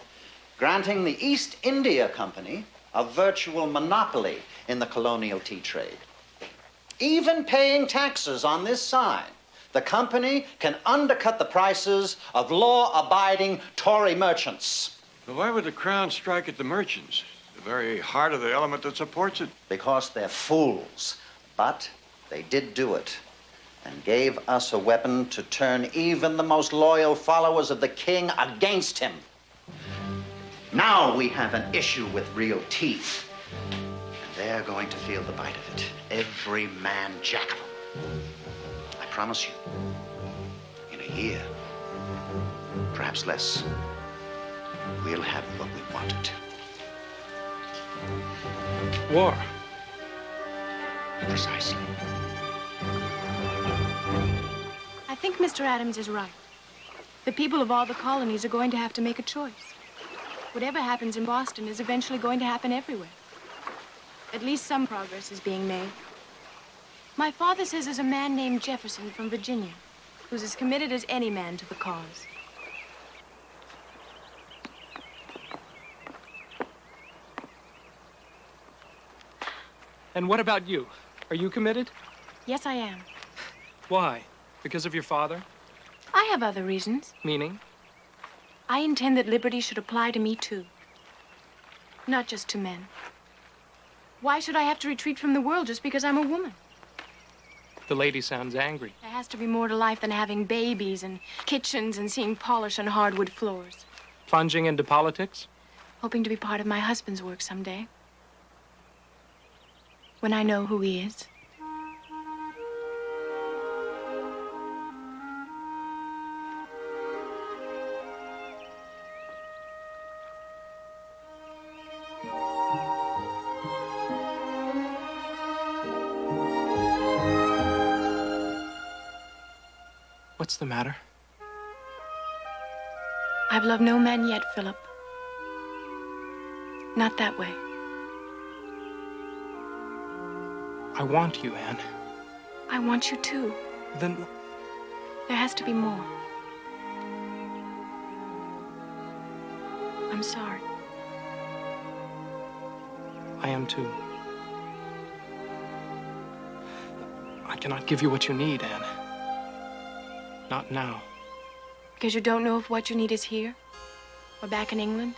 granting the East India Company a virtual monopoly in the colonial tea trade. Even paying taxes on this sign, the company can undercut the prices of law-abiding Tory merchants. But why would the Crown strike at the merchants? The very heart of the element that supports it. Because they're fools. But they did do it and gave us a weapon to turn even the most loyal followers of the king against him. Now we have an issue with real teeth. And they're going to feel the bite of it. Every man jack of them. I promise you, in a year, perhaps less, we'll have what we wanted. War. Precisely. I think Mr. Adams is right. The people of all the colonies are going to have to make a choice. Whatever happens in Boston is eventually going to happen everywhere. At least some progress is being made. My father says there's a man named Jefferson from Virginia who's as committed as any man to the cause. And what about you? Are you committed? Yes, I am. Why? Because of your father? I have other reasons. Meaning? I intend that liberty should apply to me, too. Not just to men. Why should I have to retreat from the world just because I'm a woman? The lady sounds angry. There has to be more to life than having babies and kitchens and seeing polish on hardwood floors. Plunging into politics? Hoping to be part of my husband's work someday. When I know who he is. What's the matter? I've loved no man yet, Philip. Not that way. I want you, Anne. I want you too. Then there has to be more. I'm sorry. I am too. I cannot give you what you need, Anne. Not now. Because you don't know if what you need is here or back in England?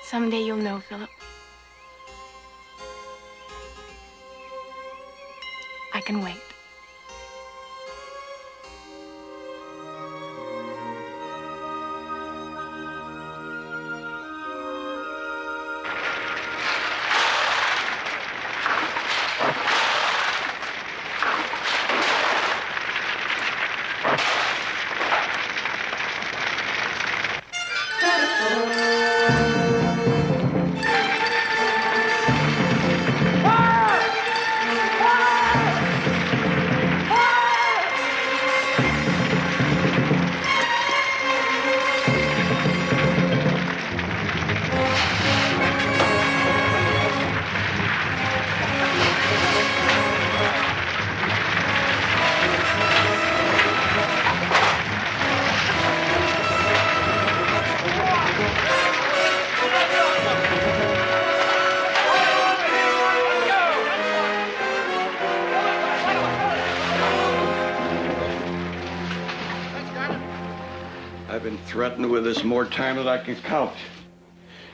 Someday you'll know, Philip. I can wait. I've been threatened with this more time than I can count.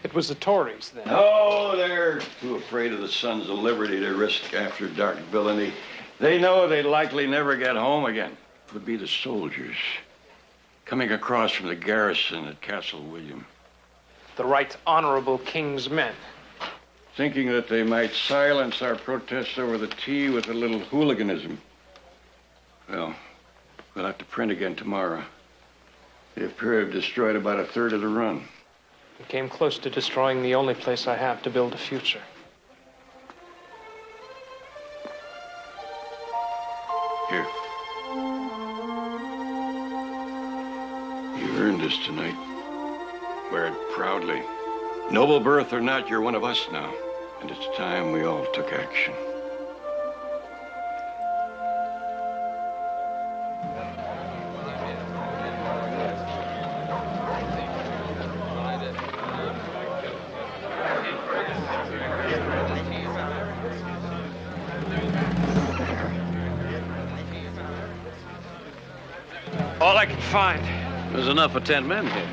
It was the Tories, then. Oh, they're too afraid of the Sons of Liberty to risk after dark villainy. They know they'd likely never get home again. It would be the soldiers coming across from the garrison at Castle William. The right honorable king's men. thinking that they might silence our protests over the tea with a little hooliganism. Well, we'll have to print again tomorrow. They appear to have destroyed about a third of the run. We came close to destroying the only place I have to build a future. Here. You earned this tonight. Wear it proudly. Noble birth or not, you're one of us now. And it's time we all took action. All I can find. There's enough for 10 men here.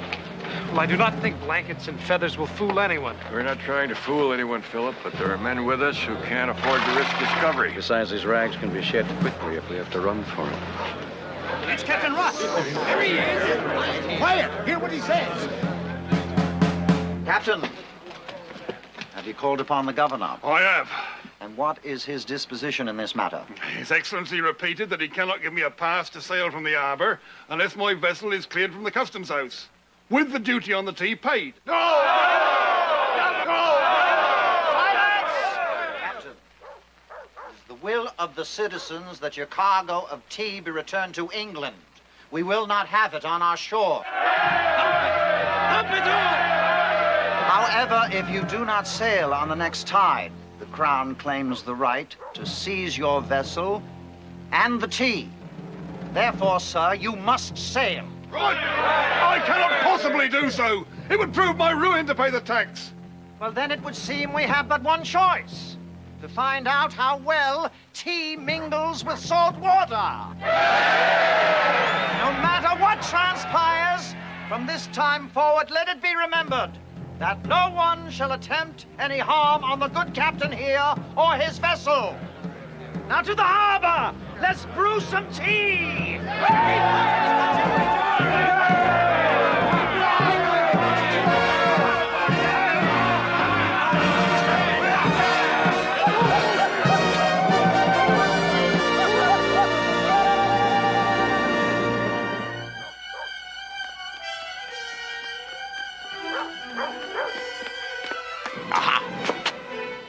Well, I do not think blankets and feathers will fool anyone. We're not trying to fool anyone, Philip, but there are men with us who can't afford to risk discovery. Besides, these rags can be shed quickly if we have to run for it. It's Captain Ross. There he is. Quiet. Hear what he says. Captain, have you called upon the governor? I have. And what is his disposition in this matter? His Excellency repeated that he cannot give me a pass to sail from the harbour unless my vessel is cleared from the customs house, with the duty on the tea paid. No! Captain, it is the will of the citizens that your cargo of tea be returned to England. We will not have it on our shore. However, if you do not sail on the next tide, the Crown claims the right to seize your vessel and the tea. Therefore, sir, you must sail. Right! I cannot possibly do so. It would prove my ruin to pay the tax. Well, then it would seem we have but one choice. To find out how well tea mingles with salt water. No matter what transpires, from this time forward, let it be remembered that no one shall attempt any harm on the good captain here or his vessel. Now to the harbor! Let's brew some tea!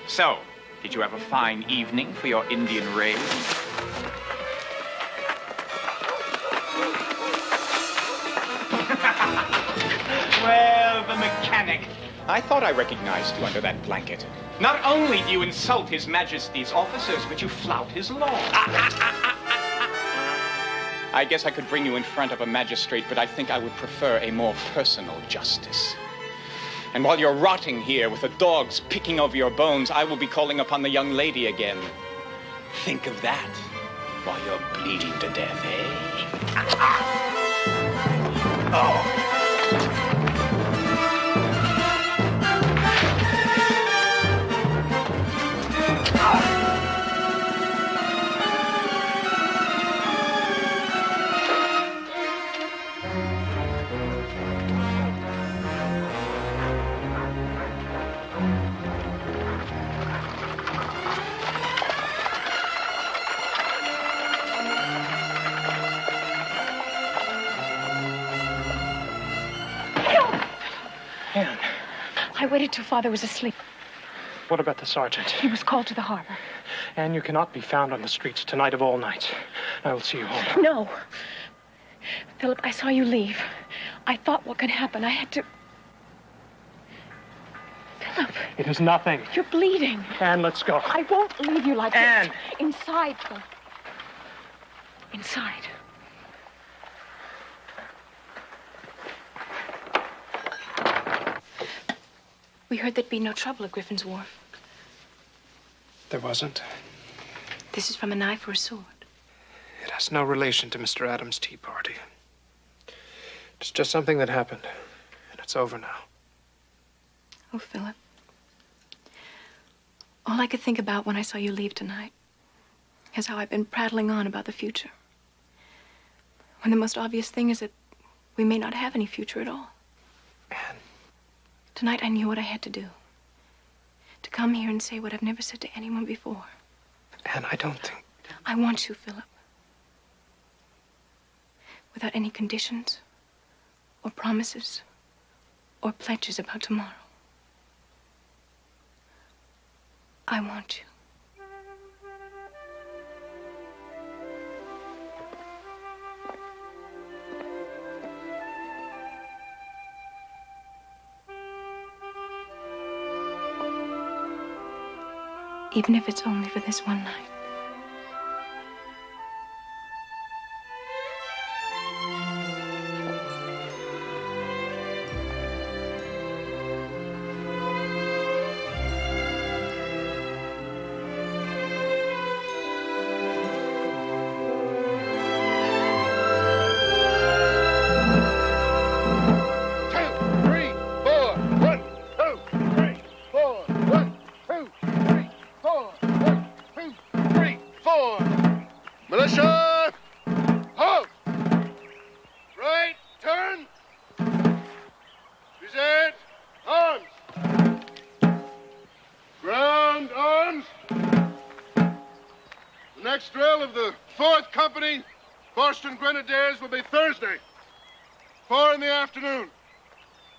So, did you have a fine evening for your Indian raid? Well, the mechanic. I thought I recognized you under that blanket. Not only do you insult His Majesty's officers, but you flout his law. I guess I could bring you in front of a magistrate, but I think I would prefer a more personal justice. And while you're rotting here with the dogs picking over your bones, I will be calling upon the young lady again. Think of that while you're bleeding to death, eh? Oh. Anne. I waited till Father was asleep. What about the sergeant? He was called to the harbor. Anne, you cannot be found on the streets tonight of all nights. I will see you home. No. Philip, I saw you leave. I thought what could happen. I had to... Philip. It is nothing. You're bleeding. Anne, let's go. I won't leave you like Anne. this. Inside, Philip. Inside. We heard there'd be no trouble at Griffin's Wharf. There wasn't. This is from a knife or a sword. It has no relation to Mr. Adams' tea party. It's just something that happened, and it's over now. Oh, Philip. All I could think about when I saw you leave tonight is how I've been prattling on about the future. When the most obvious thing is that we may not have any future at all. Anne. Tonight I knew what I had to do. to come here and say what I've never said to anyone before. And I don't think... I want you, Philip. Without any conditions or promises or pledges about tomorrow. I want you. Even if it's only for this one night. Militia! Halt! Right, turn! Present, arms! Ground, arms! The next drill of the 4th Company, Boston Grenadiers, will be Thursday, 4 in the afternoon.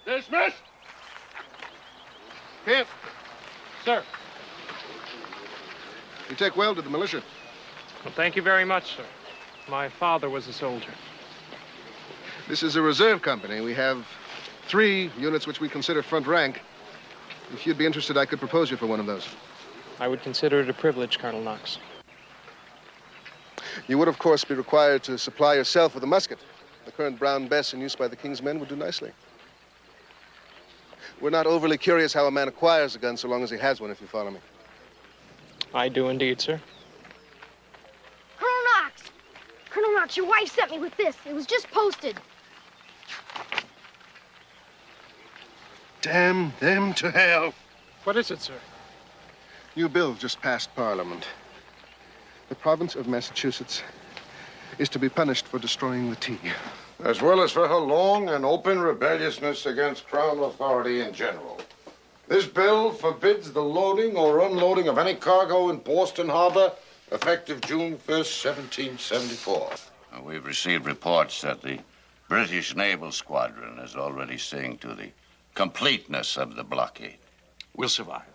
Dismissed! Kent. Sir. You take well to the militia. Well, thank you very much, sir. My father was a soldier. This is a reserve company. We have 3 units which we consider front rank. If you'd be interested, I could propose you for one of those. I would consider it a privilege, Colonel Knox. You would, of course, be required to supply yourself with a musket. The current Brown Bess in use by the King's men would do nicely. We're not overly curious how a man acquires a gun so long as he has one, if you follow me. I do indeed, sir. Colonel Knox, your wife sent me with this. It was just posted. Damn them to hell. What is it, sir? New bill just passed Parliament. The province of Massachusetts is to be punished for destroying the tea. As well as for her long and open rebelliousness against Crown authority in general. This bill forbids the loading or unloading of any cargo in Boston Harbor effective June 1st, 1774. We've received reports that the British Naval Squadron is already seeing to the completeness of the blockade. We'll survive.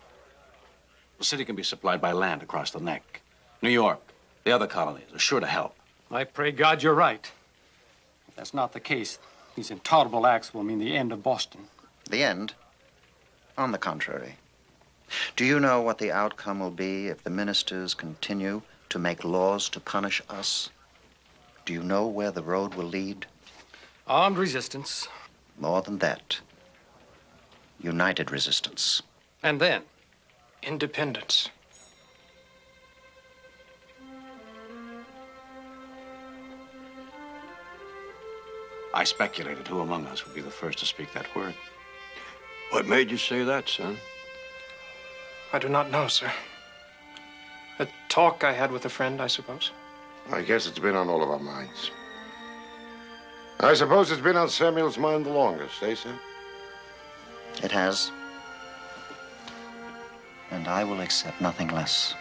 The city can be supplied by land across the neck. New York, the other colonies are sure to help. I pray God you're right. If that's not the case, these intolerable acts will mean the end of Boston. The end? On the contrary. Do you know what the outcome will be if the ministers continue to make laws to punish us? Do you know where the road will lead? Armed resistance. More than that. United resistance. And then? Independence. I speculated who among us would be the first to speak that word. What made you say that, son? I do not know, sir. A talk I had with a friend, I suppose. I guess it's been on all of our minds. I suppose it's been on Samuel's mind the longest, eh, Sam? It has. And I will accept nothing less.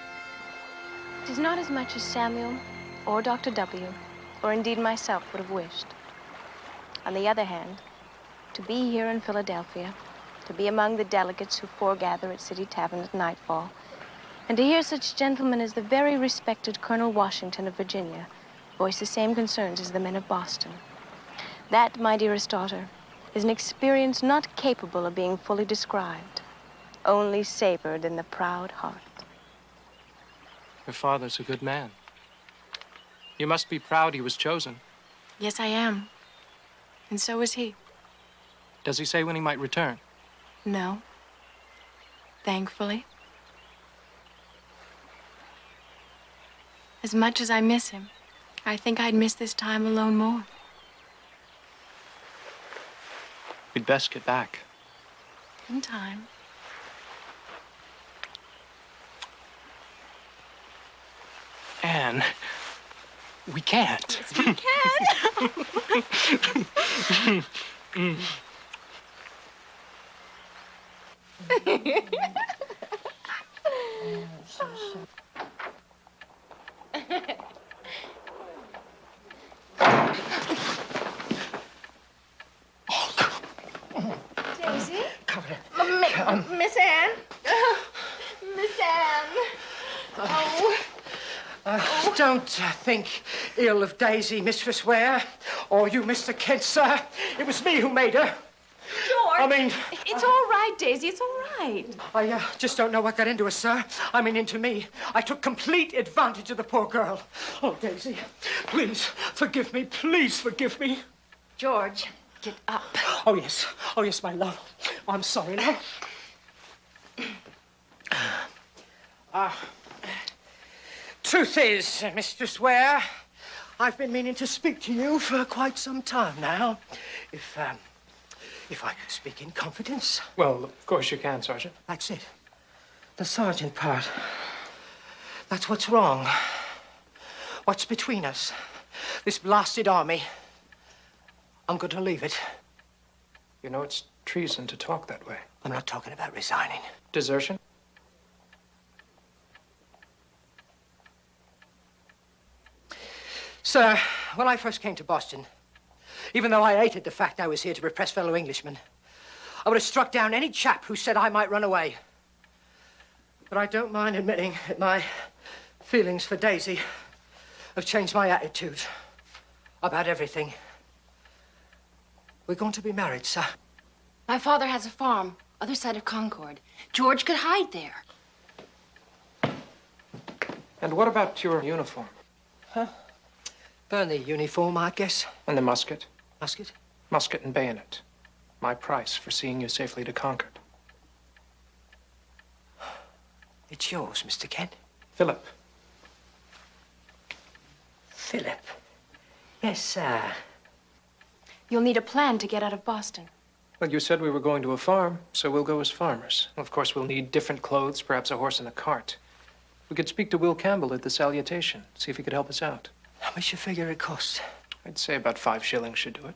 It is not as much as Samuel or Dr. W. or indeed myself would have wished. On the other hand, to be here in Philadelphia, to be among the delegates who foregather at City Tavern at nightfall, and to hear such gentlemen as the very respected Colonel Washington of Virginia voice the same concerns as the men of Boston. That, my dearest daughter, is an experience not capable of being fully described, only savored in the proud heart. Your father's a good man. You must be proud he was chosen. Yes, I am. And so is he. Does he say when he might return? No. Thankfully. As much as I miss him, I think I'd miss this time alone more. We'd best get back. In time. Anne, we can't. Yes, we can. Daisy? Miss Anne? Miss Anne? Oh. Don't think ill of Daisy, Mistress Ware, or you, Mr. Kent, sir. It was me who made her. George! I mean... It's all right, Daisy, it's all right. I just don't know what got into her, sir. I mean, into me. I took complete advantage of the poor girl. Oh, Daisy, please forgive me. Please forgive me. George, get up. Oh, yes. Oh, yes, my love. Oh, I'm sorry, love. Truth is, Mistress Ware, I've been meaning to speak to you for quite some time now. If I could speak in confidence. Well, of course you can, Sergeant. That's it. The sergeant part. That's what's wrong. What's between us. This blasted army. I'm going to leave it. You know, it's treason to talk that way. I'm not talking about resigning. Desertion? Sir, when I first came to Boston, even though I hated the fact I was here to repress fellow Englishmen, I would have struck down any chap who said I might run away. But I don't mind admitting that my feelings for Daisy have changed my attitude about everything. We're going to be married, sir. My father has a farm, other side of Concord. George could hide there. And what about your uniform? Huh? Burn the uniform, I guess. And the musket? Musket? Musket and bayonet. My price for seeing you safely to Concord. It's yours, Mr. Kent. Philip. Philip? Yes, sir. You'll need a plan to get out of Boston. Well, you said we were going to a farm, so we'll go as farmers. Of course, we'll need different clothes, perhaps a horse and a cart. We could speak to Will Campbell at the Salutation, see if he could help us out. How much you figure it costs? I'd say about 5 shillings should do it.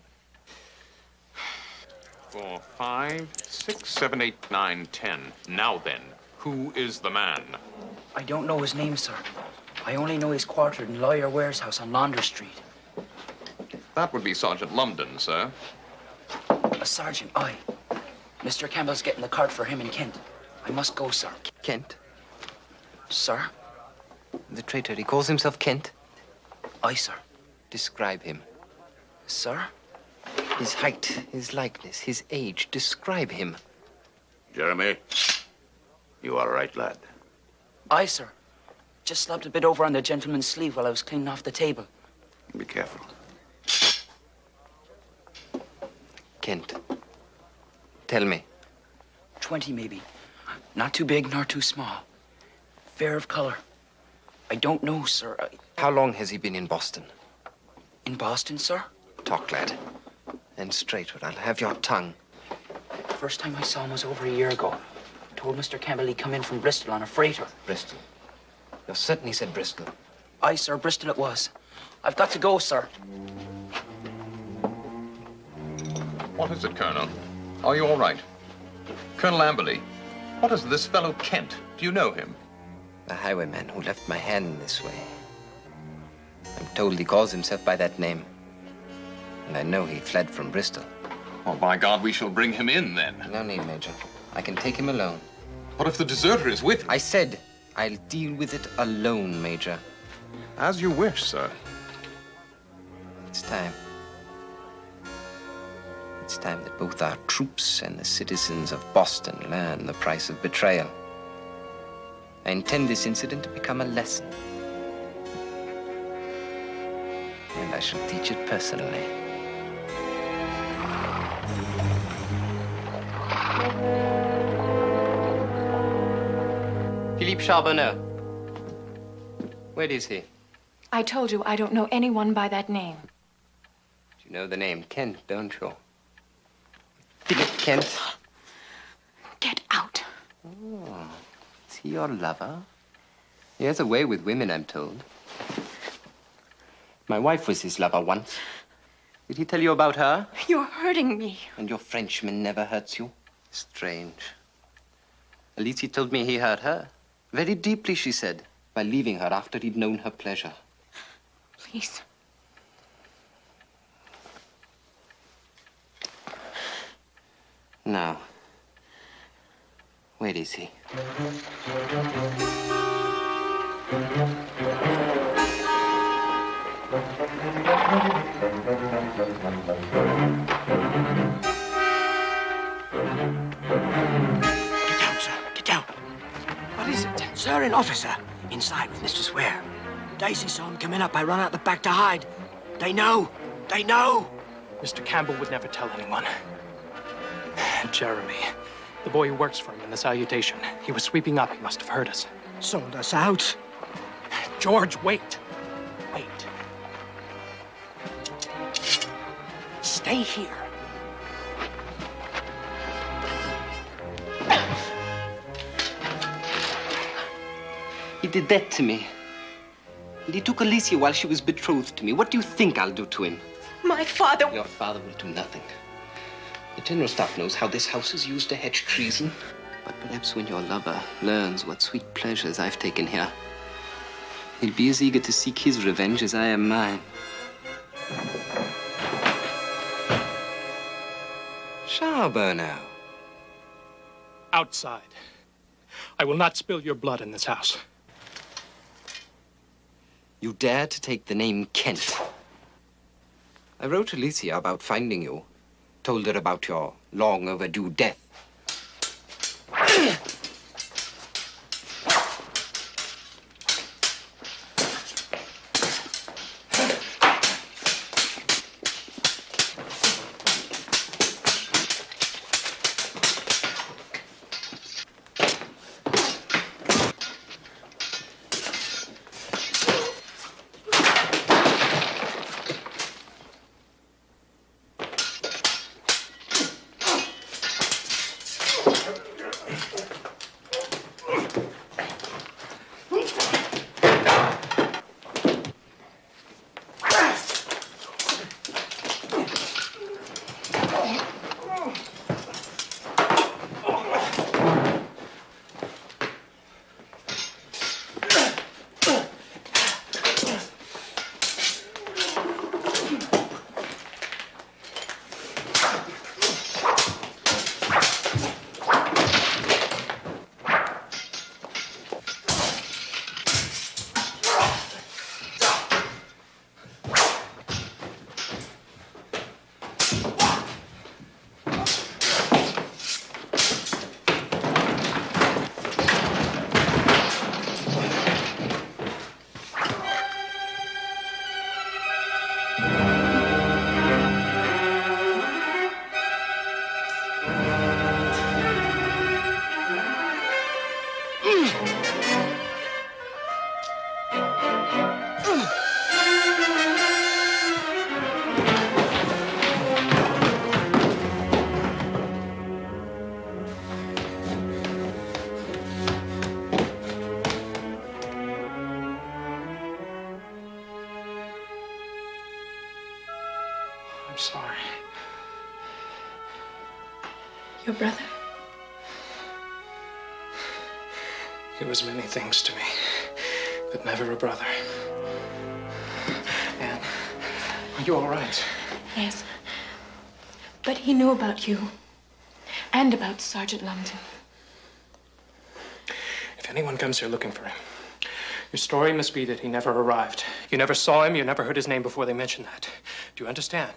4, 5, 6, 7, 8, 9, 10. Now then, who is the man? I don't know his name, sir. I only know he's quartered in Lawyer Ware's house on Laundry Street. That would be Sergeant Lumden, sir. A sergeant, aye. Mr. Campbell's getting the cart for him in Kent. I must go, sir. Kent? Sir? The traitor, he calls himself Kent? Aye, sir. Describe him. Sir? His height, his likeness, his age. Describe him. Jeremy, you all right, lad? Aye, sir. Just slapped a bit over on the gentleman's sleeve while I was cleaning off the table. Be careful. Kent, tell me. 20, maybe. Not too big nor too small. Fair of color. I don't know, sir. How long has he been in Boston? In Boston, sir? Talk, lad. And straight, or I'll have your tongue. First time I saw him was over a year ago. Told Mr. Campbell he'd come in from Bristol on a freighter. Bristol? You certainly said Bristol. Aye, sir, Bristol it was. I've got to go, sir. What is it, Colonel? Are you all right? Colonel Amberley, what is this fellow Kent? Do you know him? The highwayman who left my hand this way. I'm told he calls himself by that name. And I know he fled from Bristol. Oh, by God, we shall bring him in, then. No need, Major. I can take him alone. What if the deserter is with him? I said I'll deal with it alone, Major. As you wish, sir. It's time. It's time that both our troops and the citizens of Boston learn the price of betrayal. I intend this incident to become a lesson. And I shall teach it personally. Philippe Charbonneau. Where is he? I told you I don't know anyone by that name. You know the name Kent, don't you? Philip Kent. Get out. Oh, is he your lover? He has a way with women, I'm told. My wife was his lover once. Did he tell you about her? You're hurting me. And your Frenchman never hurts you? Strange. At least he told me he hurt her. Very deeply, she said, by leaving her after he'd known her pleasure. Please. Now, where is he? Get down, sir. Get down. What is it? Sir, an officer. Inside with Mr. Swear. Daisy saw him coming up. I run out the back to hide. They know. They know. Mr. Campbell would never tell anyone. Jeremy, the boy who works for him in the salutation, he was sweeping up. He must have heard us. Sold us out. George, wait. Wait. Stay here. He did that to me. And he took Alicia while she was betrothed to me. What do you think I'll do to him? My father... Your father will do nothing. The general staff knows how this house is used to hatch treason. But perhaps when your lover learns what sweet pleasures I've taken here, he'll be as eager to seek his revenge as I am mine. Charbonneau. Outside. I will not spill your blood in this house. You dare to take the name Kent. I wrote Alicia about finding you. Told her about your long overdue death. I'm sorry. Your brother? He was many things to me, but never a brother. Anne, are you all right? Yes. But he knew about you and about Sergeant London. If anyone comes here looking for him, your story must be that he never arrived. You never saw him, you never heard his name before they mentioned that. Do you understand?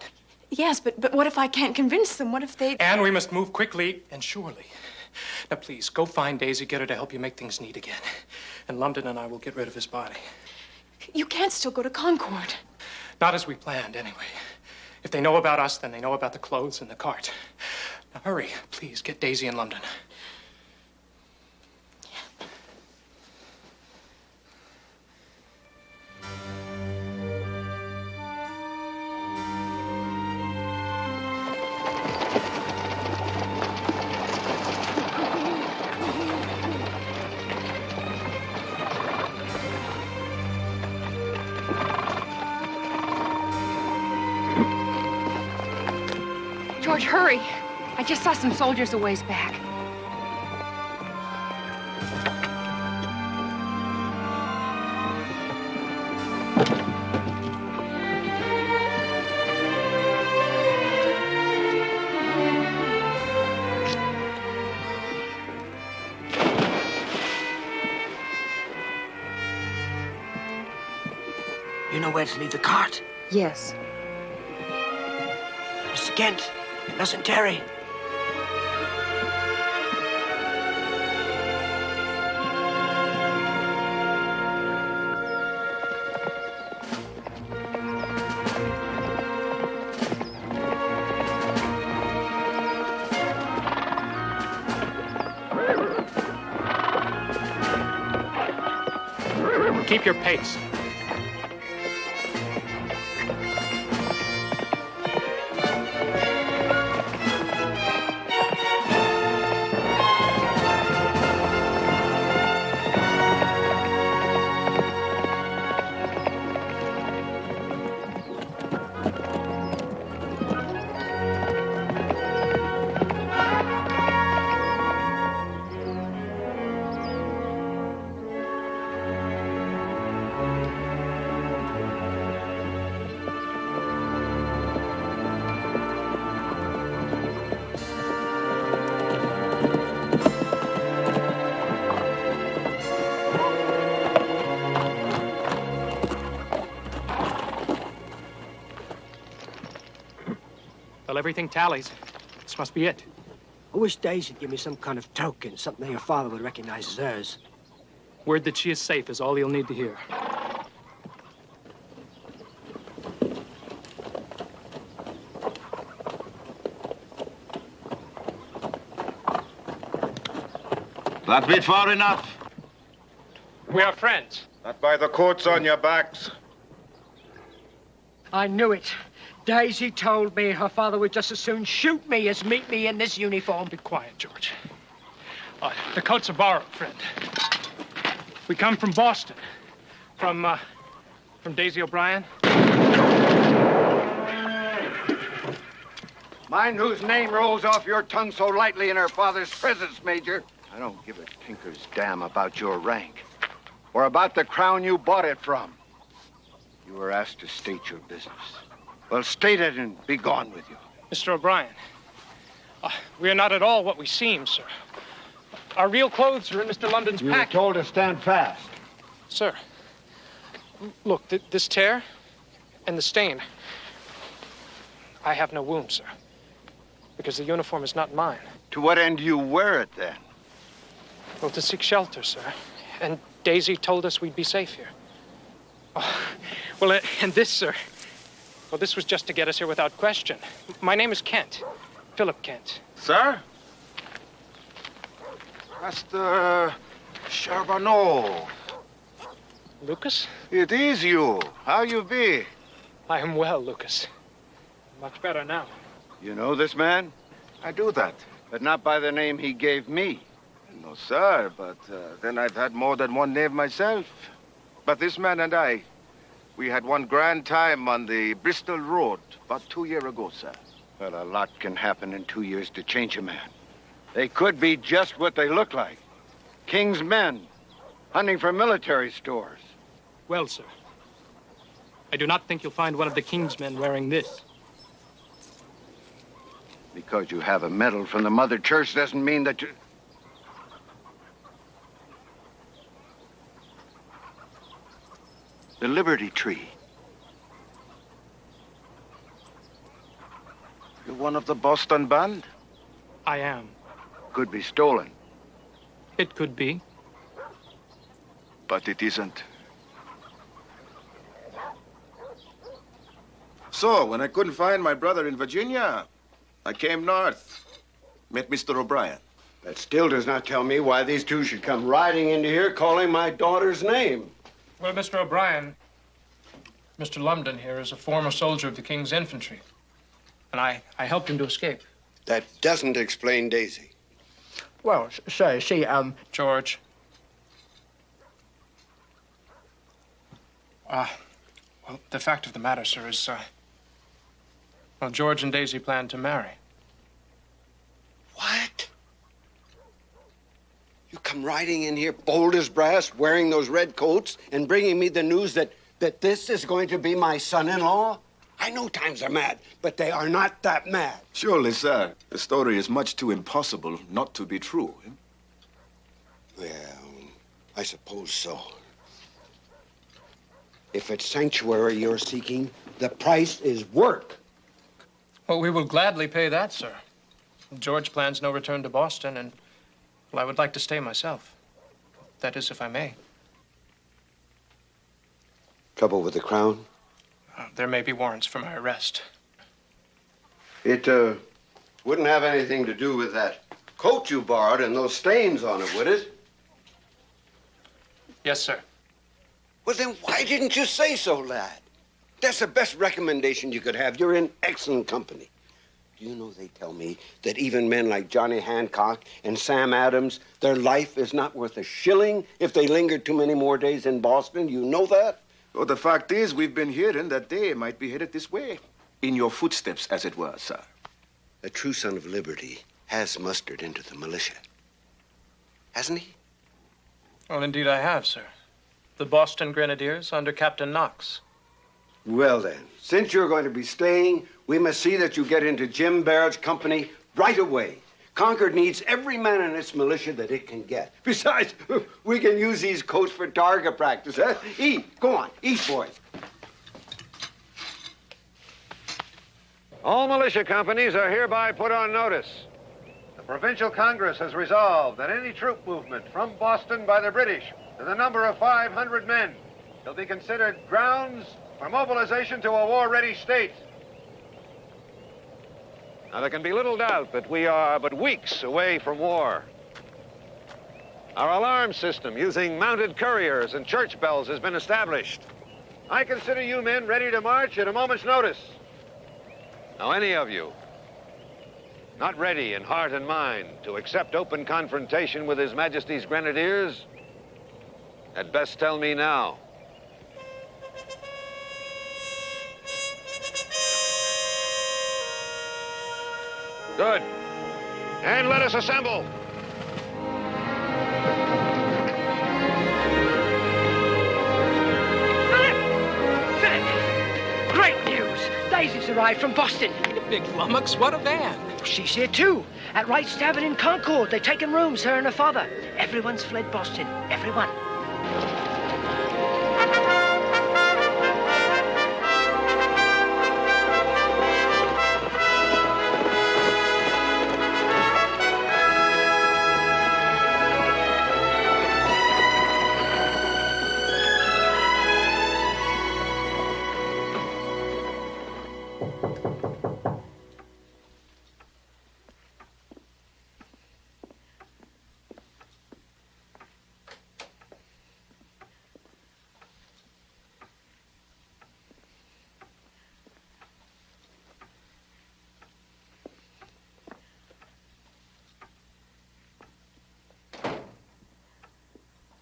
Yes, but what if I can't convince them? What if they... Anne, we must move quickly and surely. Now, please, go find Daisy, get her to help you make things neat again. And London and I will get rid of his body. You can't still go to Concord. Not as we planned, anyway. If they know about us, then they know about the clothes and the cart. Now, hurry, please, get Daisy in London. George, hurry. I just saw some soldiers a ways back. You know where to leave the cart? Yes. Mr. Kent, it mustn't tarry. Keep your pace. Well, everything tallies. This must be it. I wish Daisy'd give me some kind of token, something your father would recognize as hers. Word that she is safe is all you'll need to hear. That bit far enough. We are friends. Not by the coats on your backs. I knew it. Daisy told me her father would just as soon shoot me as meet me in this uniform. Be quiet, George. The coats are borrowed, friend. We come from Boston. From Daisy O'Brien. Mind whose name rolls off your tongue so lightly in her father's presence, Major. I don't give a tinker's damn about your rank or about the crown you bought it from. You were asked to state your business. Well, state it and be gone with you. Mr. O'Brien, we are not at all what we seem, sir. Our real clothes are in Mr. London's You were pack. told to stand fast. Sir, look, this tear and the stain. I have no wound, sir, because the uniform is not mine. To what end do you wear it, then? Well, to seek shelter, sir. And Daisy told us we'd be safe here. Oh, well, and this, sir. Well, this was just to get us here without question. My name is Kent. Philip Kent. Sir? Master Charbonneau. Lucas? It is you. How you be? I am well, Lucas. Much better now. You know this man? I do that. But not by the name he gave me. No, sir, but then I've had more than one name myself. But this man and I, we had one grand time on the Bristol Road about 2 years ago, sir. Well, a lot can happen in 2 years to change a man. They could be just what they look like. King's men, hunting for military stores. Well, sir, I do not think you'll find one of the King's men wearing this. Because you have a medal from the Mother Church doesn't mean that you... The Liberty Tree. You're one of the Boston band? I am. Could be stolen. It could be. But it isn't. So, when I couldn't find my brother in Virginia, I came north, met Mr. O'Brien. That still does not tell me why these two should come riding into here calling my daughter's name. Well, Mr. O'Brien, Mr. London here is a former soldier of the King's infantry. And I helped him to escape. That doesn't explain Daisy. Well, sir, see, George. Well, the fact of the matter, sir, is, well, George and Daisy plan to marry. What? You come riding in here bold as brass, wearing those red coats, and bringing me the news that this is going to be my son-in-law? I know times are mad, but they are not that mad. Surely, sir, the story is much too impossible not to be true. Eh? Well, I suppose so. If it's sanctuary you're seeking, the price is work. Well, we will gladly pay that, sir. George plans no return to Boston, and, well, I would like to stay myself. That is, if I may. Trouble with the crown? There may be warrants for my arrest. It, wouldn't have anything to do with that coat you borrowed and those stains on it, would it? Yes, sir. Well, then why didn't you say so, lad? That's the best recommendation you could have. You're in excellent company. Do you know they tell me that even men like Johnny Hancock and Sam Adams, their life is not worth a shilling if they linger too many more days in Boston? You know that? Well, the fact is, we've been hearing that they might be headed this way. In your footsteps, as it were, sir. A true son of liberty has mustered into the militia. Hasn't he? Well, indeed I have, sir. The Boston Grenadiers under Captain Knox. Well, then, since you're going to be staying, we must see that you get into Jim Baird's company right away. Concord needs every man in its militia that it can get. Besides, we can use these coats for target practice, huh? Eat. Go on. Eat, boys. All militia companies are hereby put on notice. The Provincial Congress has resolved that any troop movement from Boston by the British to the number of 500 men shall be considered grounds for mobilization to a war-ready state. Now, there can be little doubt that we are but weeks away from war. Our alarm system using mounted couriers and church bells has been established. I consider you men ready to march at a moment's notice. Now, any of you not ready in heart and mind to accept open confrontation with His Majesty's Grenadiers, had best tell me now. Good. And let us assemble. Philip! Great news! Daisy's arrived from Boston. You big lummox, what a van. She's here too. At Wright's Tavern in Concord. They've taken rooms, her and her father. Everyone's fled Boston. Everyone.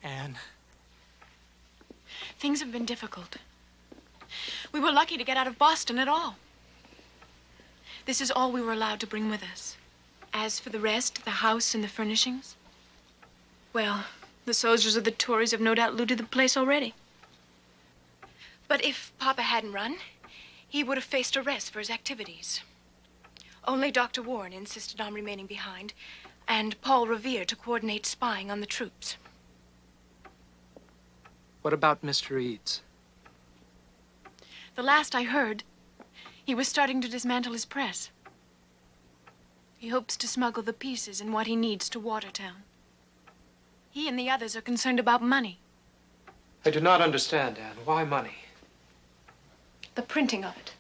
Anne. Things have been difficult. We were lucky to get out of Boston at all. This is all we were allowed to bring with us. As for the rest, the house and the furnishings, well, the soldiers or the Tories have no doubt looted the place already. But if Papa hadn't run, he would have faced arrest for his activities. Only Dr. Warren insisted on remaining behind, and Paul Revere to coordinate spying on the troops. What about Mr. Eads? The last I heard, he was starting to dismantle his press. He hopes to smuggle the pieces and what he needs to Watertown. He and the others are concerned about money. I do not understand, Anne. Why money? The printing of it.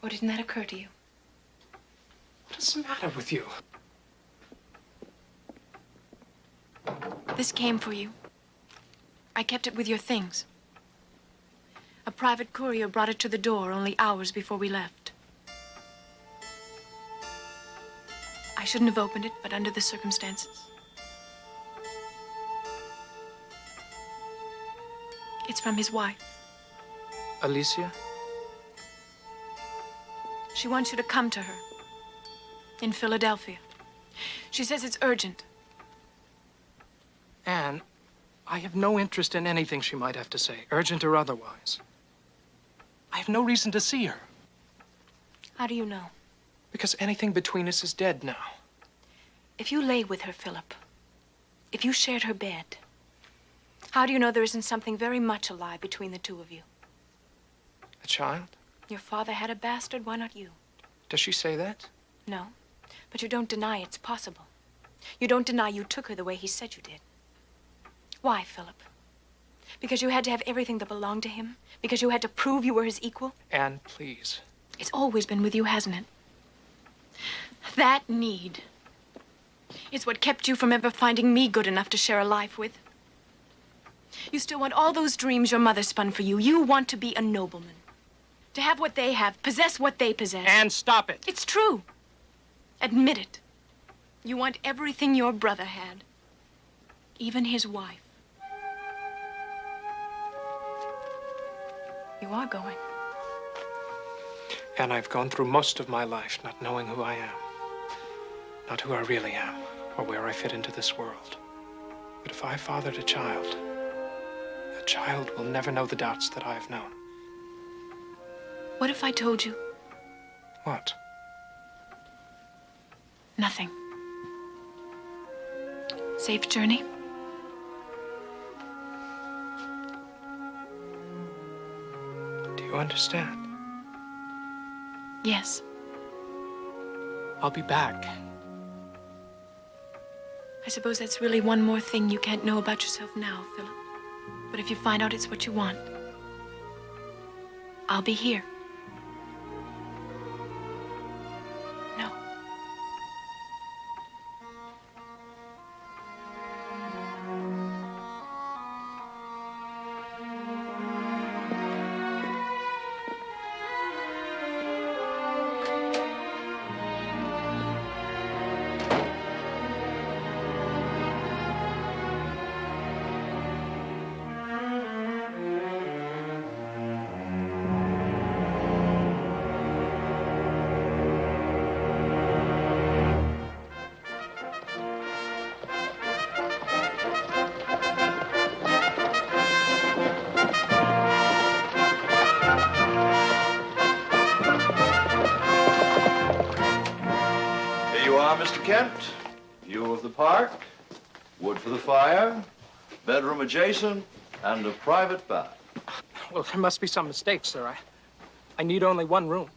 Or didn't that occur to you? What is the matter with you? This came for you. I kept it with your things. A private courier brought it to the door only hours before we left. I shouldn't have opened it, but under the circumstances. It's from his wife. Alicia? She wants you to come to her. In Philadelphia. She says it's urgent. Anne, I have no interest in anything she might have to say, urgent or otherwise. I have no reason to see her. How do you know? Because anything between us is dead now. If you lay with her, Philip, if you shared her bed, How do you know there isn't something very much alive between the two of you? A child? Your father had a bastard, why not you? Does she say that? No, but you don't deny it's possible. You don't deny you took her the way he said you did. Why, Philip? Because you had to have everything that belonged to him? Because you had to prove you were his equal? Anne, please. It's always been with you, hasn't it? That need is what kept you from ever finding me good enough to share a life with. You still want all those dreams your mother spun for you. You want to be a nobleman. To have what they have, possess what they possess. Anne, stop it. It's true. Admit it. You want everything your brother had. Even his wife. You are going. And I've gone through most of my life not knowing who I am. Not who I really am, or where I fit into this world. But if I fathered a child, that child will never know the doubts that I have known. What if I told you? What? Nothing. Safe journey? Do you understand? Yes. I'll be back. I suppose that's really one more thing you can't know about yourself now, Philip. But if you find out it's what you want, I'll be here. No. Mr. Kent, view of the park, wood for the fire, bedroom adjacent, and a private bath. Well, there must be some mistake, sir. I need only one room.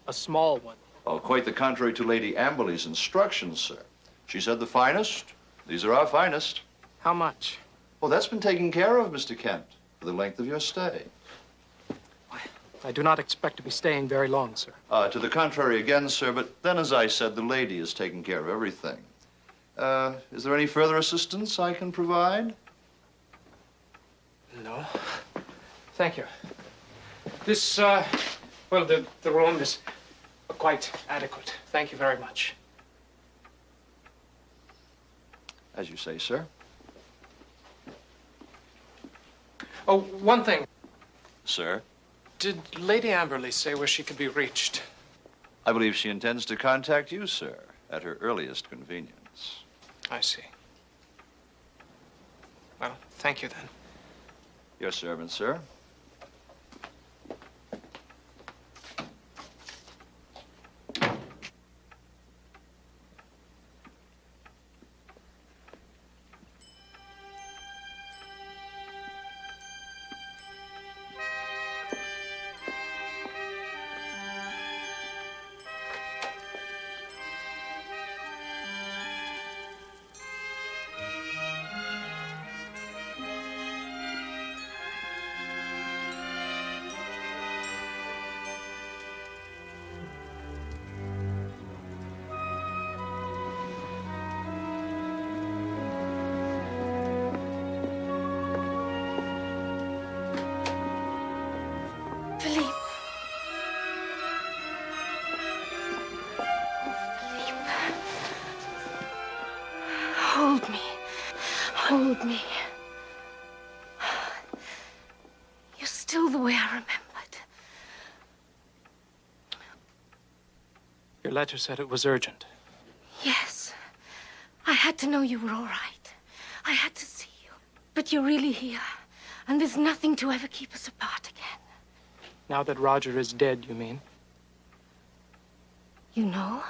A small one. Oh, quite the contrary to Lady Amberley's instructions, sir. She said the finest. These are our finest. How much? Well, that's been taken care of, Mr. Kent, for the length of your stay. I do not expect to be staying very long, sir. To the contrary again, sir, but then, as I said, the lady has taken care of everything. Is there any further assistance I can provide? No. Thank you. This, well, the room is quite adequate. Thank you very much. As you say, sir. Oh, one thing. Sir? Did Lady Amberley say where she could be reached? I believe she intends to contact you, sir, at her earliest convenience. I see. Well, thank you, then. Your servant, sir. Hold me. You're still the way I remembered. Your letter said it was urgent. Yes. I had to know you were all right. I had to see you. But you're really here. And there's nothing to ever keep us apart again. Now that Roger is dead, you mean? You know?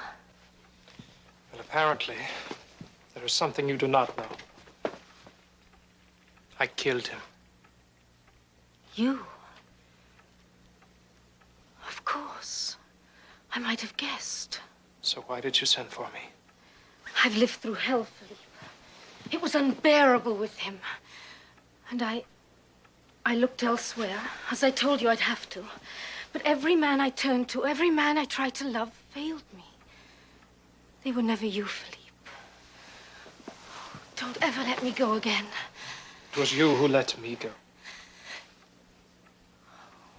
Well, apparently, there is something you do not know. I killed him. You? Of course. I might have guessed. So why did you send for me? I've lived through hell, Philippe. It was unbearable with him. And I looked elsewhere, as I told you I'd have to. But every man I turned to, every man I tried to love, failed me. They were never you, Philippe. Don't ever let me go again. It was you who let me go.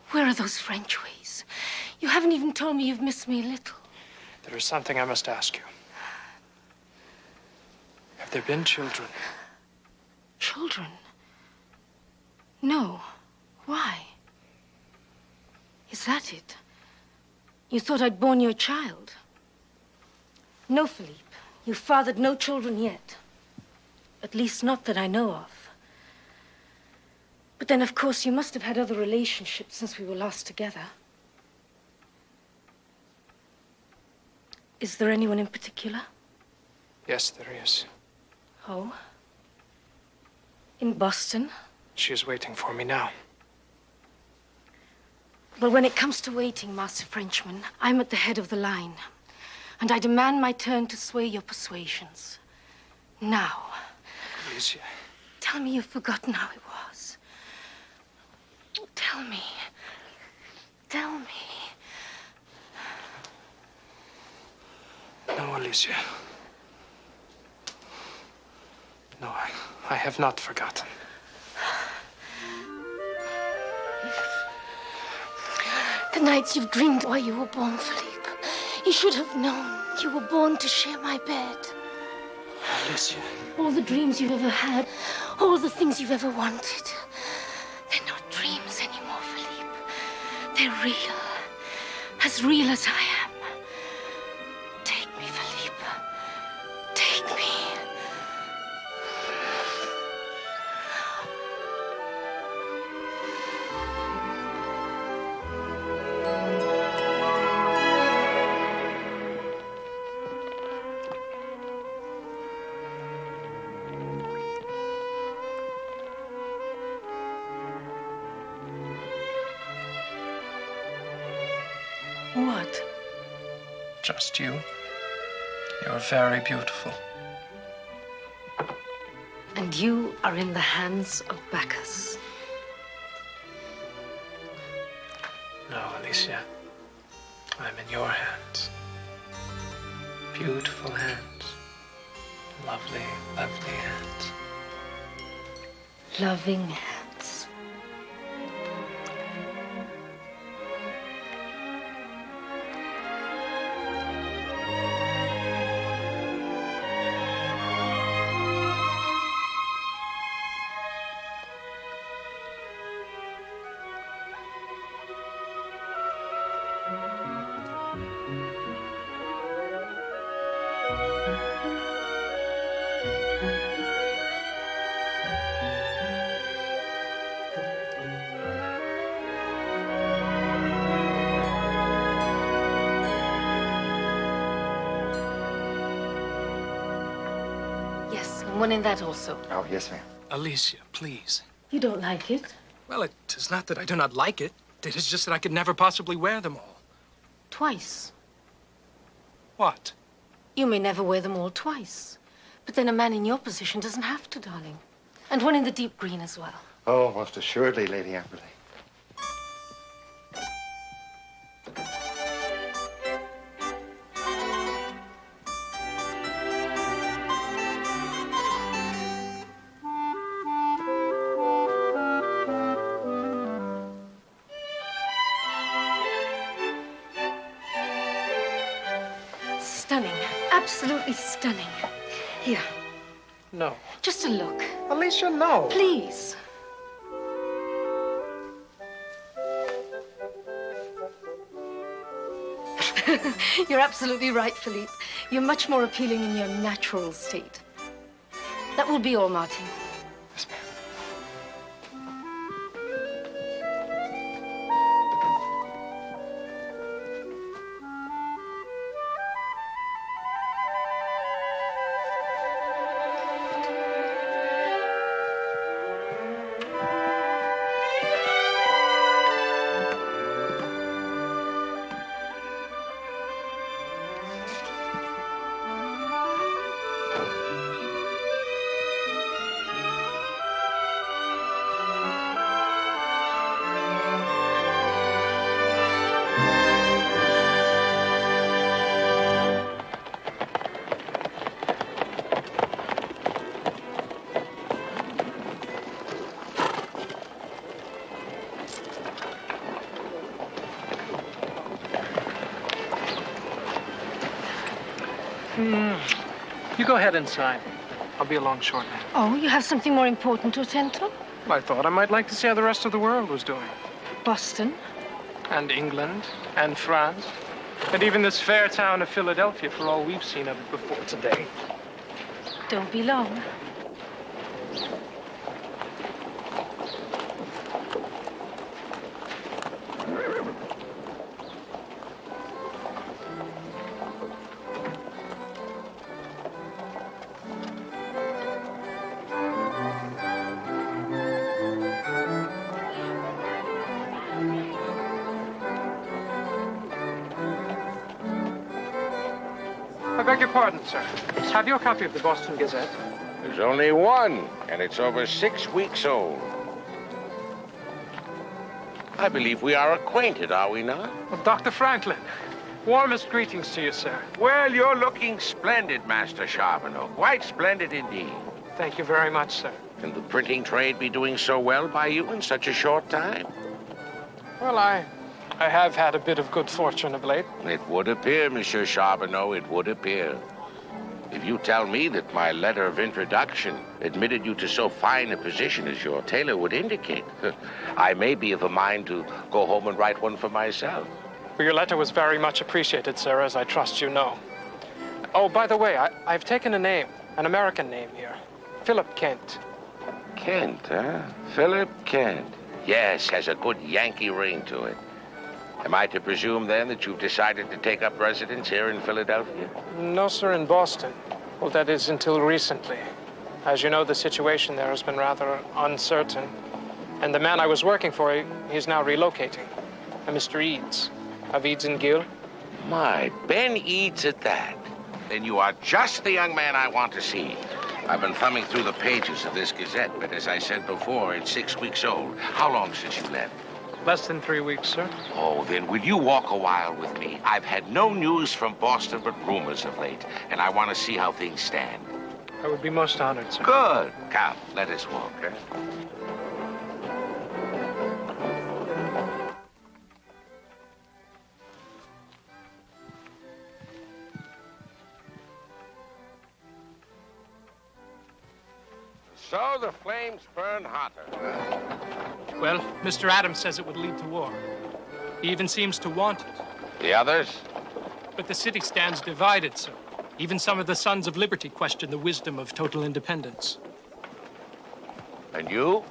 Where are those French ways? You haven't even told me you've missed me a little. There is something I must ask you. Have there been children? Children? No. Why? Is that it? You thought I'd borne you a child? No, Philippe. You fathered no children yet. At least not that I know of. But then, of course, you must have had other relationships since we were last together. Is there anyone in particular? Yes, there is. Oh? In Boston? She is waiting for me now. Well, when it comes to waiting, Master Frenchman, I'm at the head of the line. And I demand my turn to sway your persuasions. Now. Alicia. Tell me you've forgotten how it was. Tell me. Tell me. No, Alicia. No, I have not forgotten. The nights you've dreamed why you were born, Philippe. You should have known you were born to share my bed. Alicia. All the dreams you've ever had, all the things you've ever wanted. They're not dreams anymore, Philippe. They're real as I am. Take me, Philippe. Take me. What? Just you. You're very beautiful. And you are in the hands of Bacchus. No, Alicia. I'm in your hands. Beautiful hands. Lovely, lovely hands. Loving hands. Yes, and one in that also. Oh, yes, ma'am. Alicia, please. You don't like it? Well, it is not that I do not like it. It is just that I could never possibly wear them all. Twice. What? You may never wear them all twice. But then a man in your position doesn't have to, darling. And one in the deep green as well. Oh, most assuredly, Lady Amberley. Stunning. Absolutely stunning. Here. No. Just a look. Alicia, no. Please. You're absolutely right, Philippe. You're much more appealing in your natural state. That will be all, Martin. Yes, ma'am. You go ahead and sign. I'll be along shortly. Oh, you have something more important to attend to? I thought I might like to see how the rest of the world was doing. Boston? And England, and France, and even this fair town of Philadelphia, for all we've seen of it before today. Don't be long. I beg your pardon, sir. Have you a copy of the Boston Gazette? There's only one, and it's over 6 weeks old. I believe we are acquainted, are we not? Well, Dr. Franklin, warmest greetings to you, sir. Well, you're looking splendid, Master Charbonneau. Quite splendid indeed. Thank you very much, sir. Can the printing trade be doing so well by you in such a short time? Well, I have had a bit of good fortune of late. It would appear, Monsieur Charbonneau, it would appear. If you tell me that my letter of introduction admitted you to so fine a position as your tailor would indicate, I may be of a mind to go home and write one for myself. Well, your letter was very much appreciated, sir, as I trust you know. Oh, by the way, I've taken a name, an American name here. Philip Kent. Kent, huh? Philip Kent. Yes, has a good Yankee ring to it. Am I to presume, then, that you've decided to take up residence here in Philadelphia? No, sir, in Boston. Well, that is until recently. As you know, the situation there has been rather uncertain. And the man I was working for, he's now relocating. A Mr. Eads, of Eads and Gill. My, Ben Eads at that. Then you are just the young man I want to see. I've been thumbing through the pages of this Gazette, but as I said before, it's 6 weeks old. How long since you left? Less than 3 weeks, sir. Oh, then will you walk a while with me? I've had no news from Boston but rumors of late, and I want to see how things stand. I would be most honored, sir. Good. Come, let us walk, eh? So the flames burn hotter. Well, Mr. Adams says it would lead to war. He even seems to want it. The others? But the city stands divided, sir. Even some of the Sons of Liberty question the wisdom of total independence. And you?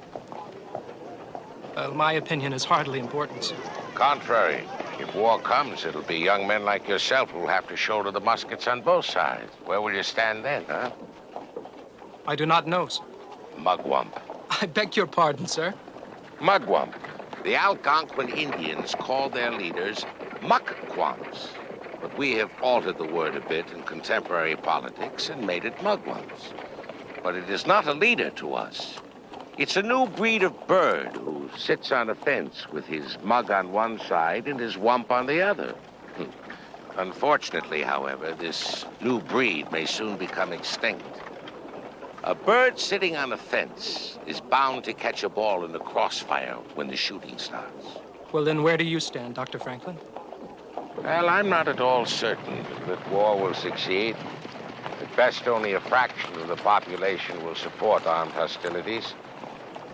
Well, my opinion is hardly important, sir. Contrary. If war comes, it'll be young men like yourself who'll have to shoulder the muskets on both sides. Where will you stand then, huh? I do not know, sir. Mugwump. I beg your pardon, sir. Mugwump. The Algonquin Indians called their leaders muckwumps. But we have altered the word a bit in contemporary politics and made it mugwumps. But it is not a leader to us. It's a new breed of bird who sits on a fence with his mug on one side and his wump on the other. Unfortunately, however, this new breed may soon become extinct. A bird sitting on a fence is bound to catch a ball in the crossfire when the shooting starts. Well, then where do you stand, Dr. Franklin? Well, I'm not at all certain that war will succeed. At best, only a fraction of the population will support armed hostilities.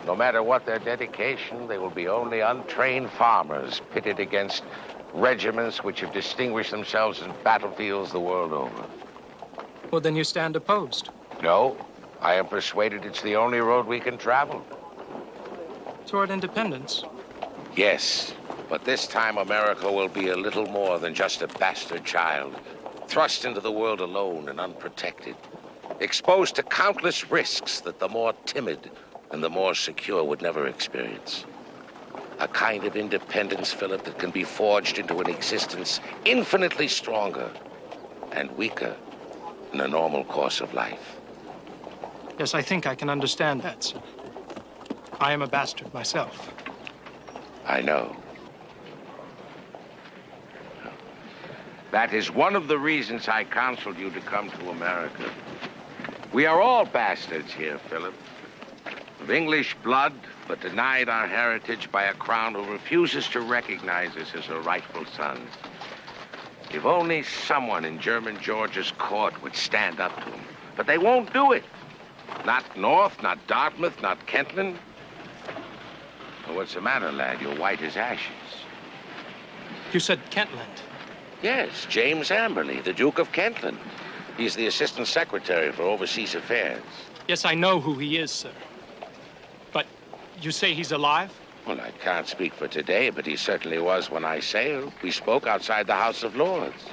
No matter what their dedication, they will be only untrained farmers pitted against regiments which have distinguished themselves in battlefields the world over. Well, then you stand opposed. No. I am persuaded it's the only road we can travel. Toward independence? Yes, but this time America will be a little more than just a bastard child, thrust into the world alone and unprotected, exposed to countless risks that the more timid and the more secure would never experience. A kind of independence, Philip, that can be forged into an existence infinitely stronger and weaker than a normal course of life. Yes, I think I can understand that, sir. I am a bastard myself. I know. That is one of the reasons I counseled you to come to America. We are all bastards here, Philip. Of English blood, but denied our heritage by a crown who refuses to recognize us as her rightful sons. If only someone in German George's court would stand up to him. But they won't do it. Not North, not Dartmouth, not Kentland. Well, what's the matter, lad? You're white as ashes. You said Kentland? Yes, James Amberley, the Duke of Kentland. He's the Assistant Secretary for Overseas Affairs. Yes, I know who he is, sir. But you say he's alive? Well, I can't speak for today, but he certainly was when I sailed. We spoke outside the House of Lords.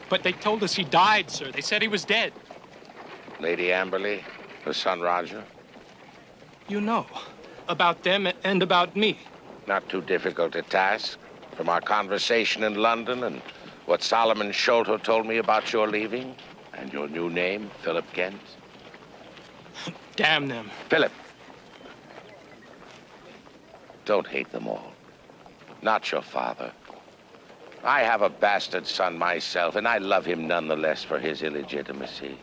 But they told us he died, sir. They said he was dead. Lady Amberley, her son Roger. You know about them and about me. Not too difficult a task. From our conversation in London and what Solomon Sholto told me about your leaving and your new name, Philip Kent. Damn them. Philip. Don't hate them all. Not your father. I have a bastard son myself, and I love him nonetheless for his illegitimacy.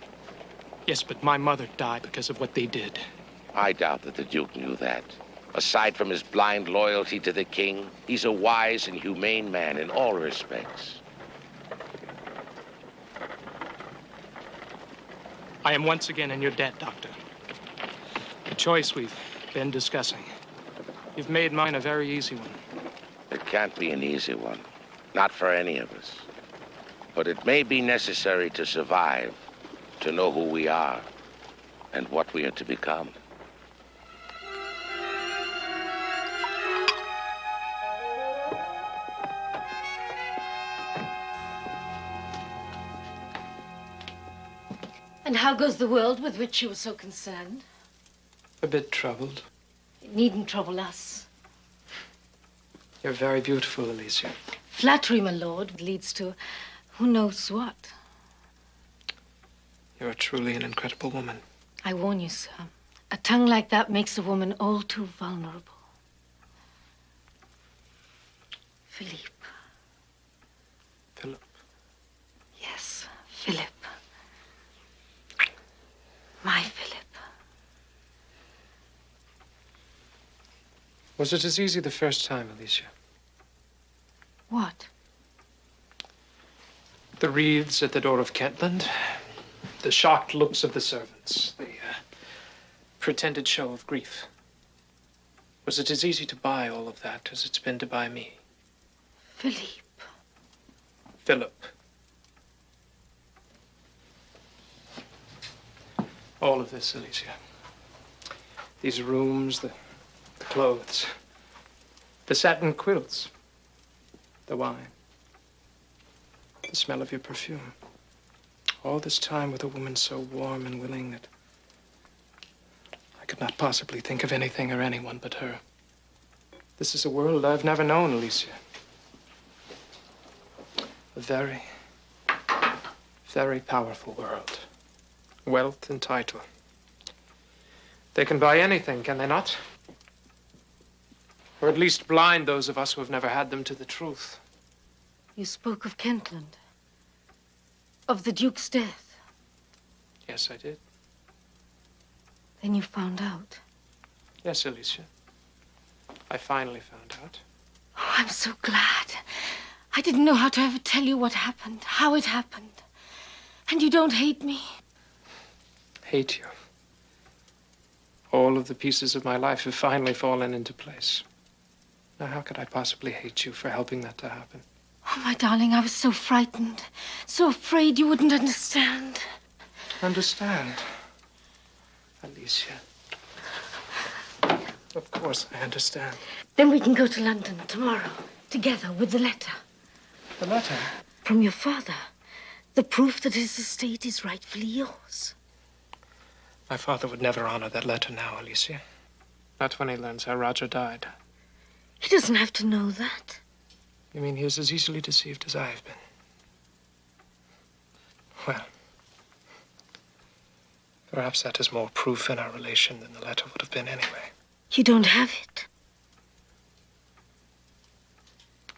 Yes, but my mother died because of what they did. I doubt that the Duke knew that. Aside from his blind loyalty to the king, he's a wise and humane man in all respects. I am once again in your debt, Doctor. The choice we've been discussing. You've made mine a very easy one. It can't be an easy one. Not for any of us. But it may be necessary to survive, to know who we are and what we are to become. And how goes the world with which you were so concerned? A bit troubled. It needn't trouble us. You're very beautiful, Alicia. Flattery, my lord, leads to who knows what. You're truly an incredible woman. I warn you, sir. A tongue like that makes a woman all too vulnerable. Philippe. Philip. Yes, Philip. My Philip. Was it as easy the first time, Alicia? What? The wreaths at the door of Kentland, the shocked looks of the servants, the pretended show of grief. Was it as easy to buy all of that as it's been to buy me? Philippe. Philip. All of this, Alicia. These rooms, the clothes, the satin quilts, the wine, the smell of your perfume. All this time with a woman so warm and willing that I could not possibly think of anything or anyone but her. This is a world I've never known, Alicia. A very, very powerful world. Wealth and title. They can buy anything, can they not? Or at least blind those of us who have never had them to the truth. You spoke of Kentland. Of the Duke's death. Yes, I did. Then you found out. Yes, Alicia. I finally found out. Oh, I'm so glad. I didn't know how to ever tell you what happened, how it happened. And you don't hate me. Hate you. All of the pieces of my life have finally fallen into place. Now, how could I possibly hate you for helping that to happen? Oh, my darling, I was so frightened, so afraid you wouldn't understand. Understand? Alicia. Of course I understand. Then we can go to London tomorrow, together with the letter. The letter? From your father. The proof that his estate is rightfully yours. My father would never honor that letter now, Alicia. Not when he learns how Roger died. He doesn't have to know that. You mean he is as easily deceived as I have been? Well, perhaps that is more proof in our relation than the letter would have been anyway. You don't have it.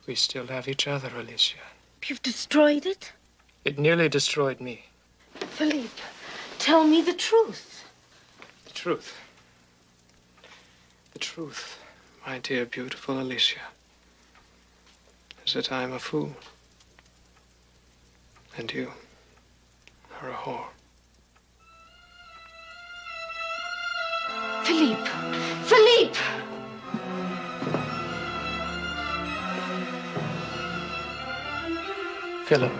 We still have each other, Alicia. You've destroyed it? It nearly destroyed me. Philippe, tell me the truth. The truth. The truth, my dear, beautiful Alicia, is that I am a fool. And you are a whore. Philippe! Philippe! Philip.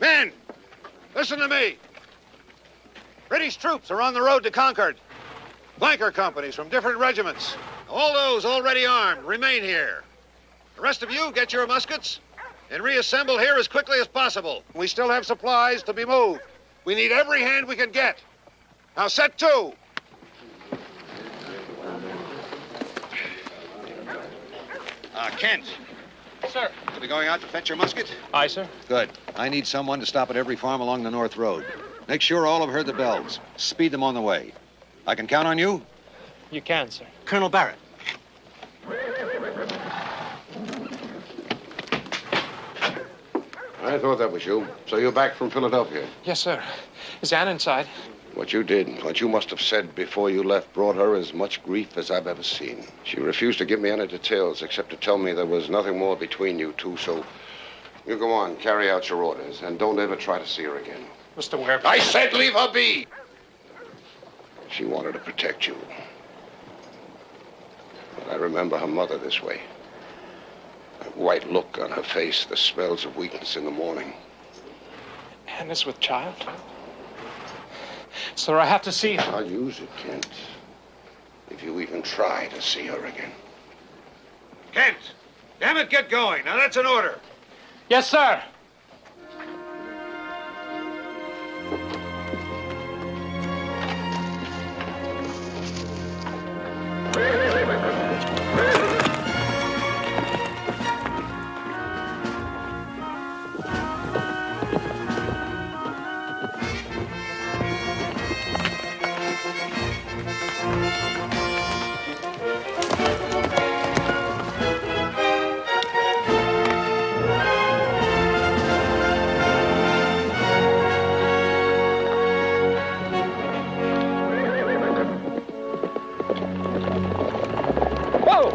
Men! Listen to me. British troops are on the road to Concord. Flanker companies from different regiments. All those already armed remain here. The rest of you get your muskets and reassemble here as quickly as possible. We still have supplies to be moved. We need every hand we can get. Now set to. Kent. Sir. You'll be going out to fetch your musket? Aye, sir. Good. I need someone to stop at every farm along the North Road. Make sure all have heard the bells. Speed them on the way. I can count on you? You can, sir. Colonel Barrett. I thought that was you. So you're back from Philadelphia? Yes, sir. Is Anne inside? What you did, what you must have said before you left, brought her as much grief as I've ever seen. She refused to give me any details except to tell me there was nothing more between you two, so you go on, carry out your orders, and don't ever try to see her again. Mr. Ware. I said leave her be! She wanted to protect you. But I remember her mother this way. That white look on her face, the spells of weakness in the morning. Anne is with child? Sir, I have to see her. I'll use it, Kent. If you even try to see her again. Kent! Damn it, get going. Now that's an order. Yes, sir.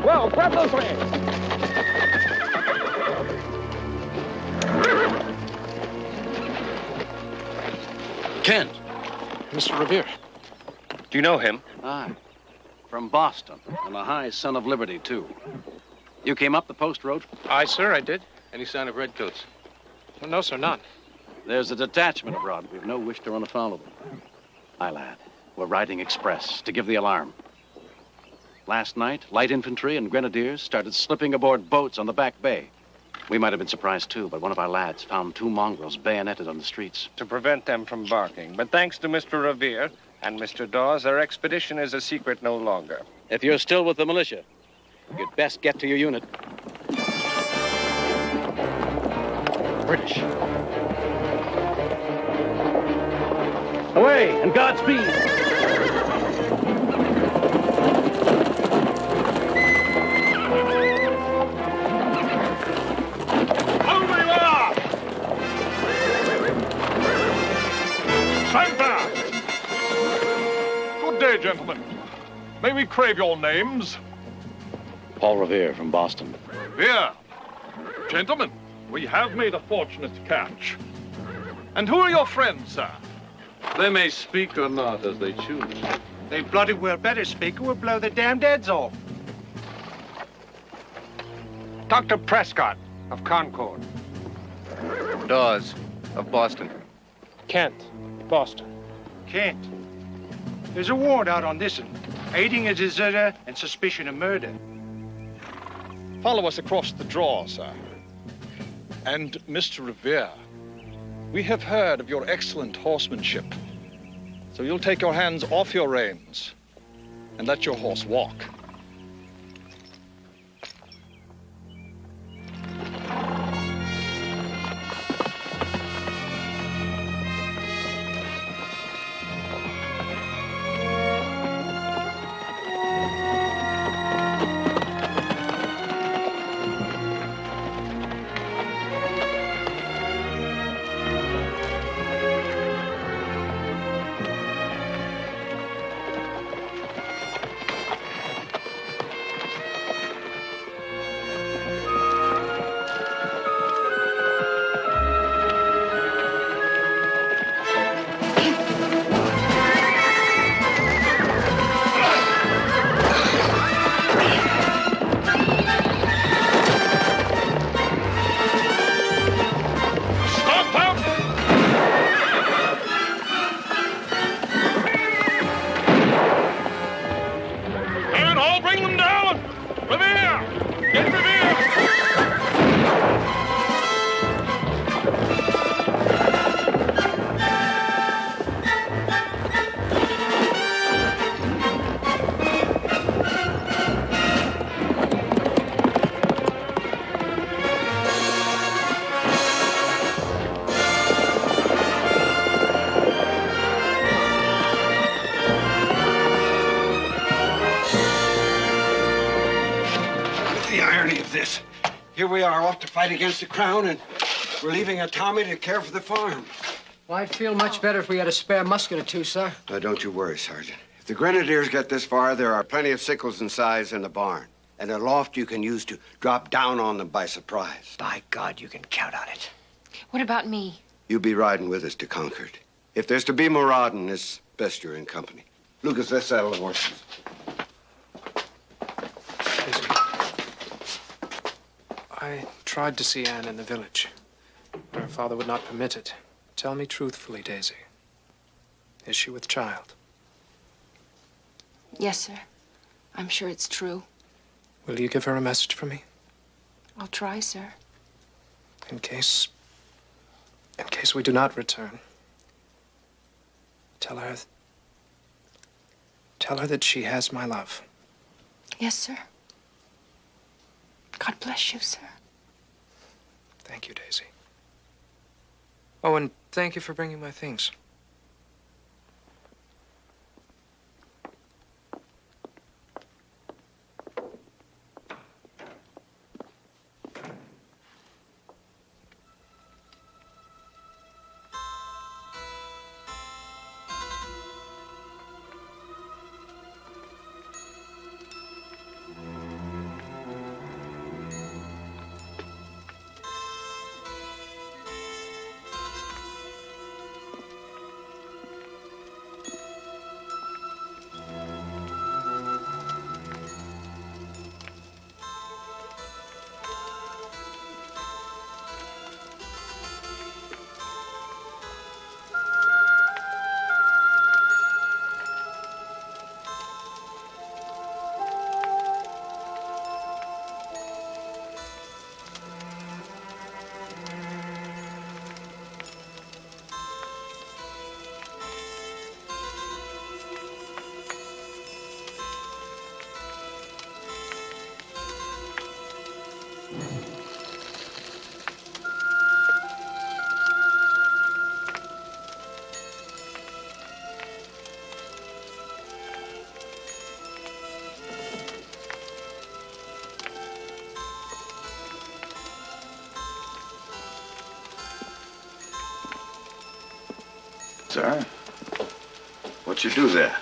Whoa, grab those reins. Kent. Mr. Revere. Do you know him? Aye. From Boston, and a high son of liberty, too. You came up the post road? Aye, sir, I did. Any sign of redcoats? Well, no, sir, none. There's a detachment abroad. We've no wish to run afoul of them. Aye, lad. We're riding express to give the alarm. Last night, light infantry and grenadiers started slipping aboard boats on the back bay. We might have been surprised, too, but one of our lads found two mongrels bayoneted on the streets. To prevent them from barking. But thanks to Mr. Revere and Mr. Dawes, our expedition is a secret no longer. If you're still with the militia, you'd best get to your unit. British. Away, and Godspeed. Stand fast! Good day, gentlemen. May we crave your names? Paul Revere from Boston. Here. Gentlemen, we have made a fortunate catch. And who are your friends, sir? They may speak or not as they choose. They bloody well better speak or we'll blow their damned heads off. Dr. Prescott of Concord. Dawes of Boston. Kent, Boston. Kent. There's a warrant out on this one. Aiding a deserter and suspicion of murder. Follow us across the draw, sir. And Mr. Revere, we have heard of your excellent horsemanship. So you'll take your hands off your reins and let your horse walk. Here we are off to fight against the Crown, and we're leaving a Tommy to care for the farm. Well, I'd feel much better if we had a spare musket or two, sir. Don't you worry, Sergeant. If the Grenadiers get this far, there are plenty of sickles and scythes in the barn, and a loft you can use to drop down on them by surprise. By God, you can count on it. What about me? You'll be riding with us to Concord. If there's to be marauding, it's best you're in company. Lucas, let's saddle the horses. I tried to see Anne in the village, but her father would not permit it. Tell me truthfully, Daisy. Is she with child? Yes, sir. I'm sure it's true. Will you give her a message for me? I'll try, sir. In case we do not return, tell her that she has my love. Yes, sir. God bless you, sir. Thank you, Daisy. Oh, and thank you for bringing my things. Sir, what you do there?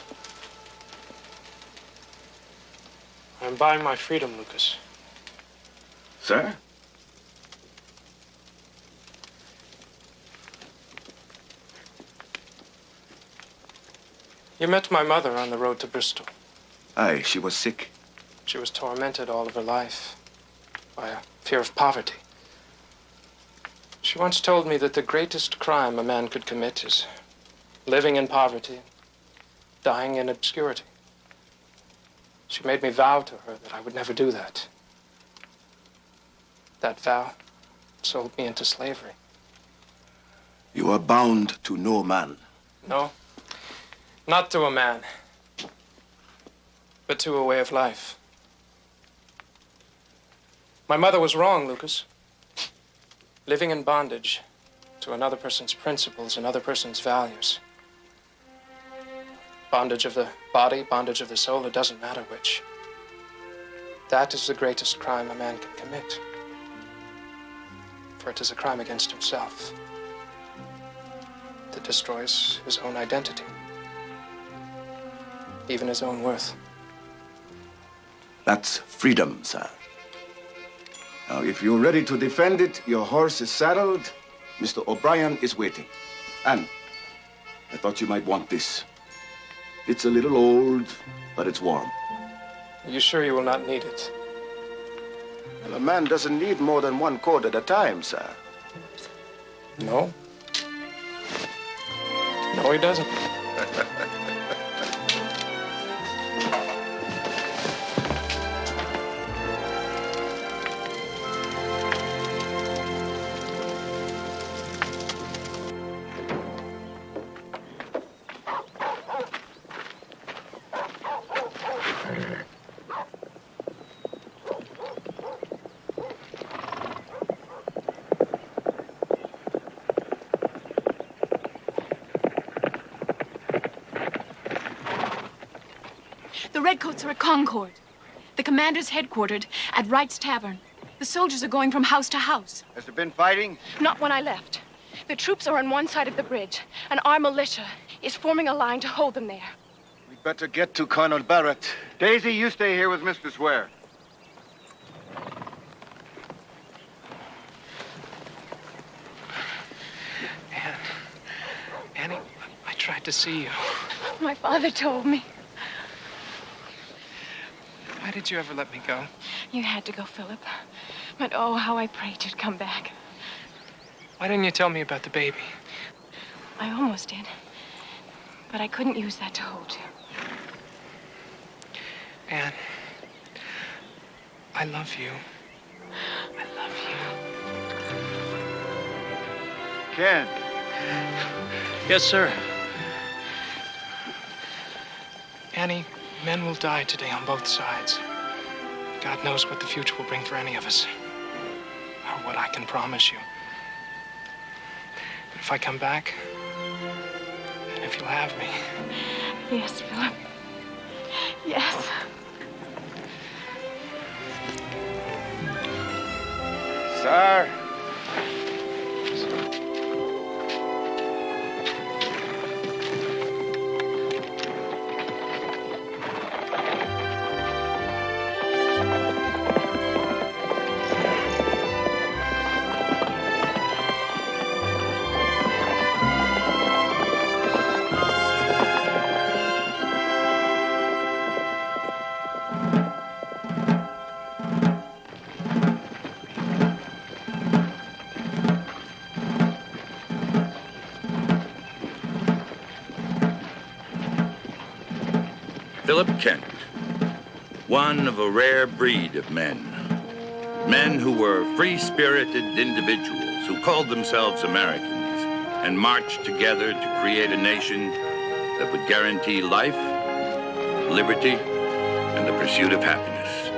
I'm buying my freedom, Lucas. Sir? You met my mother on the road to Bristol. Aye, she was sick. She was tormented all of her life by a fear of poverty. She once told me that the greatest crime a man could commit is living in poverty, dying in obscurity. She made me vow to her that I would never do that. That vow sold me into slavery. You are bound to no man. No, not to a man, but to a way of life. My mother was wrong, Lucas. Living in bondage to another person's principles, another person's values. Bondage of the body, bondage of the soul, it doesn't matter which. That is the greatest crime a man can commit. For it is a crime against himself that destroys his own identity, even his own worth. That's freedom, sir. Now, if you're ready to defend it, your horse is saddled. Mr. O'Brien is waiting. And I thought you might want this. It's a little old, but it's warm. Are you sure you will not need it? Well, a man doesn't need more than one coat at a time, sir. No. No, he doesn't. The Redcoats are at Concord. The commander's headquartered at Wright's Tavern. The soldiers are going from house to house. Has there been fighting? Not when I left. The troops are on one side of the bridge, and our militia is forming a line to hold them there. We'd better get to Colonel Barrett. Daisy, you stay here with Mr. Swear. Annie, I tried to see you. My father told me. Why did you ever let me go? You had to go, Philip. But oh, how I prayed you'd come back. Why didn't you tell me about the baby? I almost did. But I couldn't use that to hold you. Anne, I love you. I love you. Ken. Yes, sir. Annie, men will die today on both sides. God knows what the future will bring for any of us. Or what I can promise you. But if I come back, and if you'll have me. Yes, Philip. Yes. Sir. Philip Kent, one of a rare breed of men. Men who were free-spirited individuals who called themselves Americans and marched together to create a nation that would guarantee life, liberty, and the pursuit of happiness.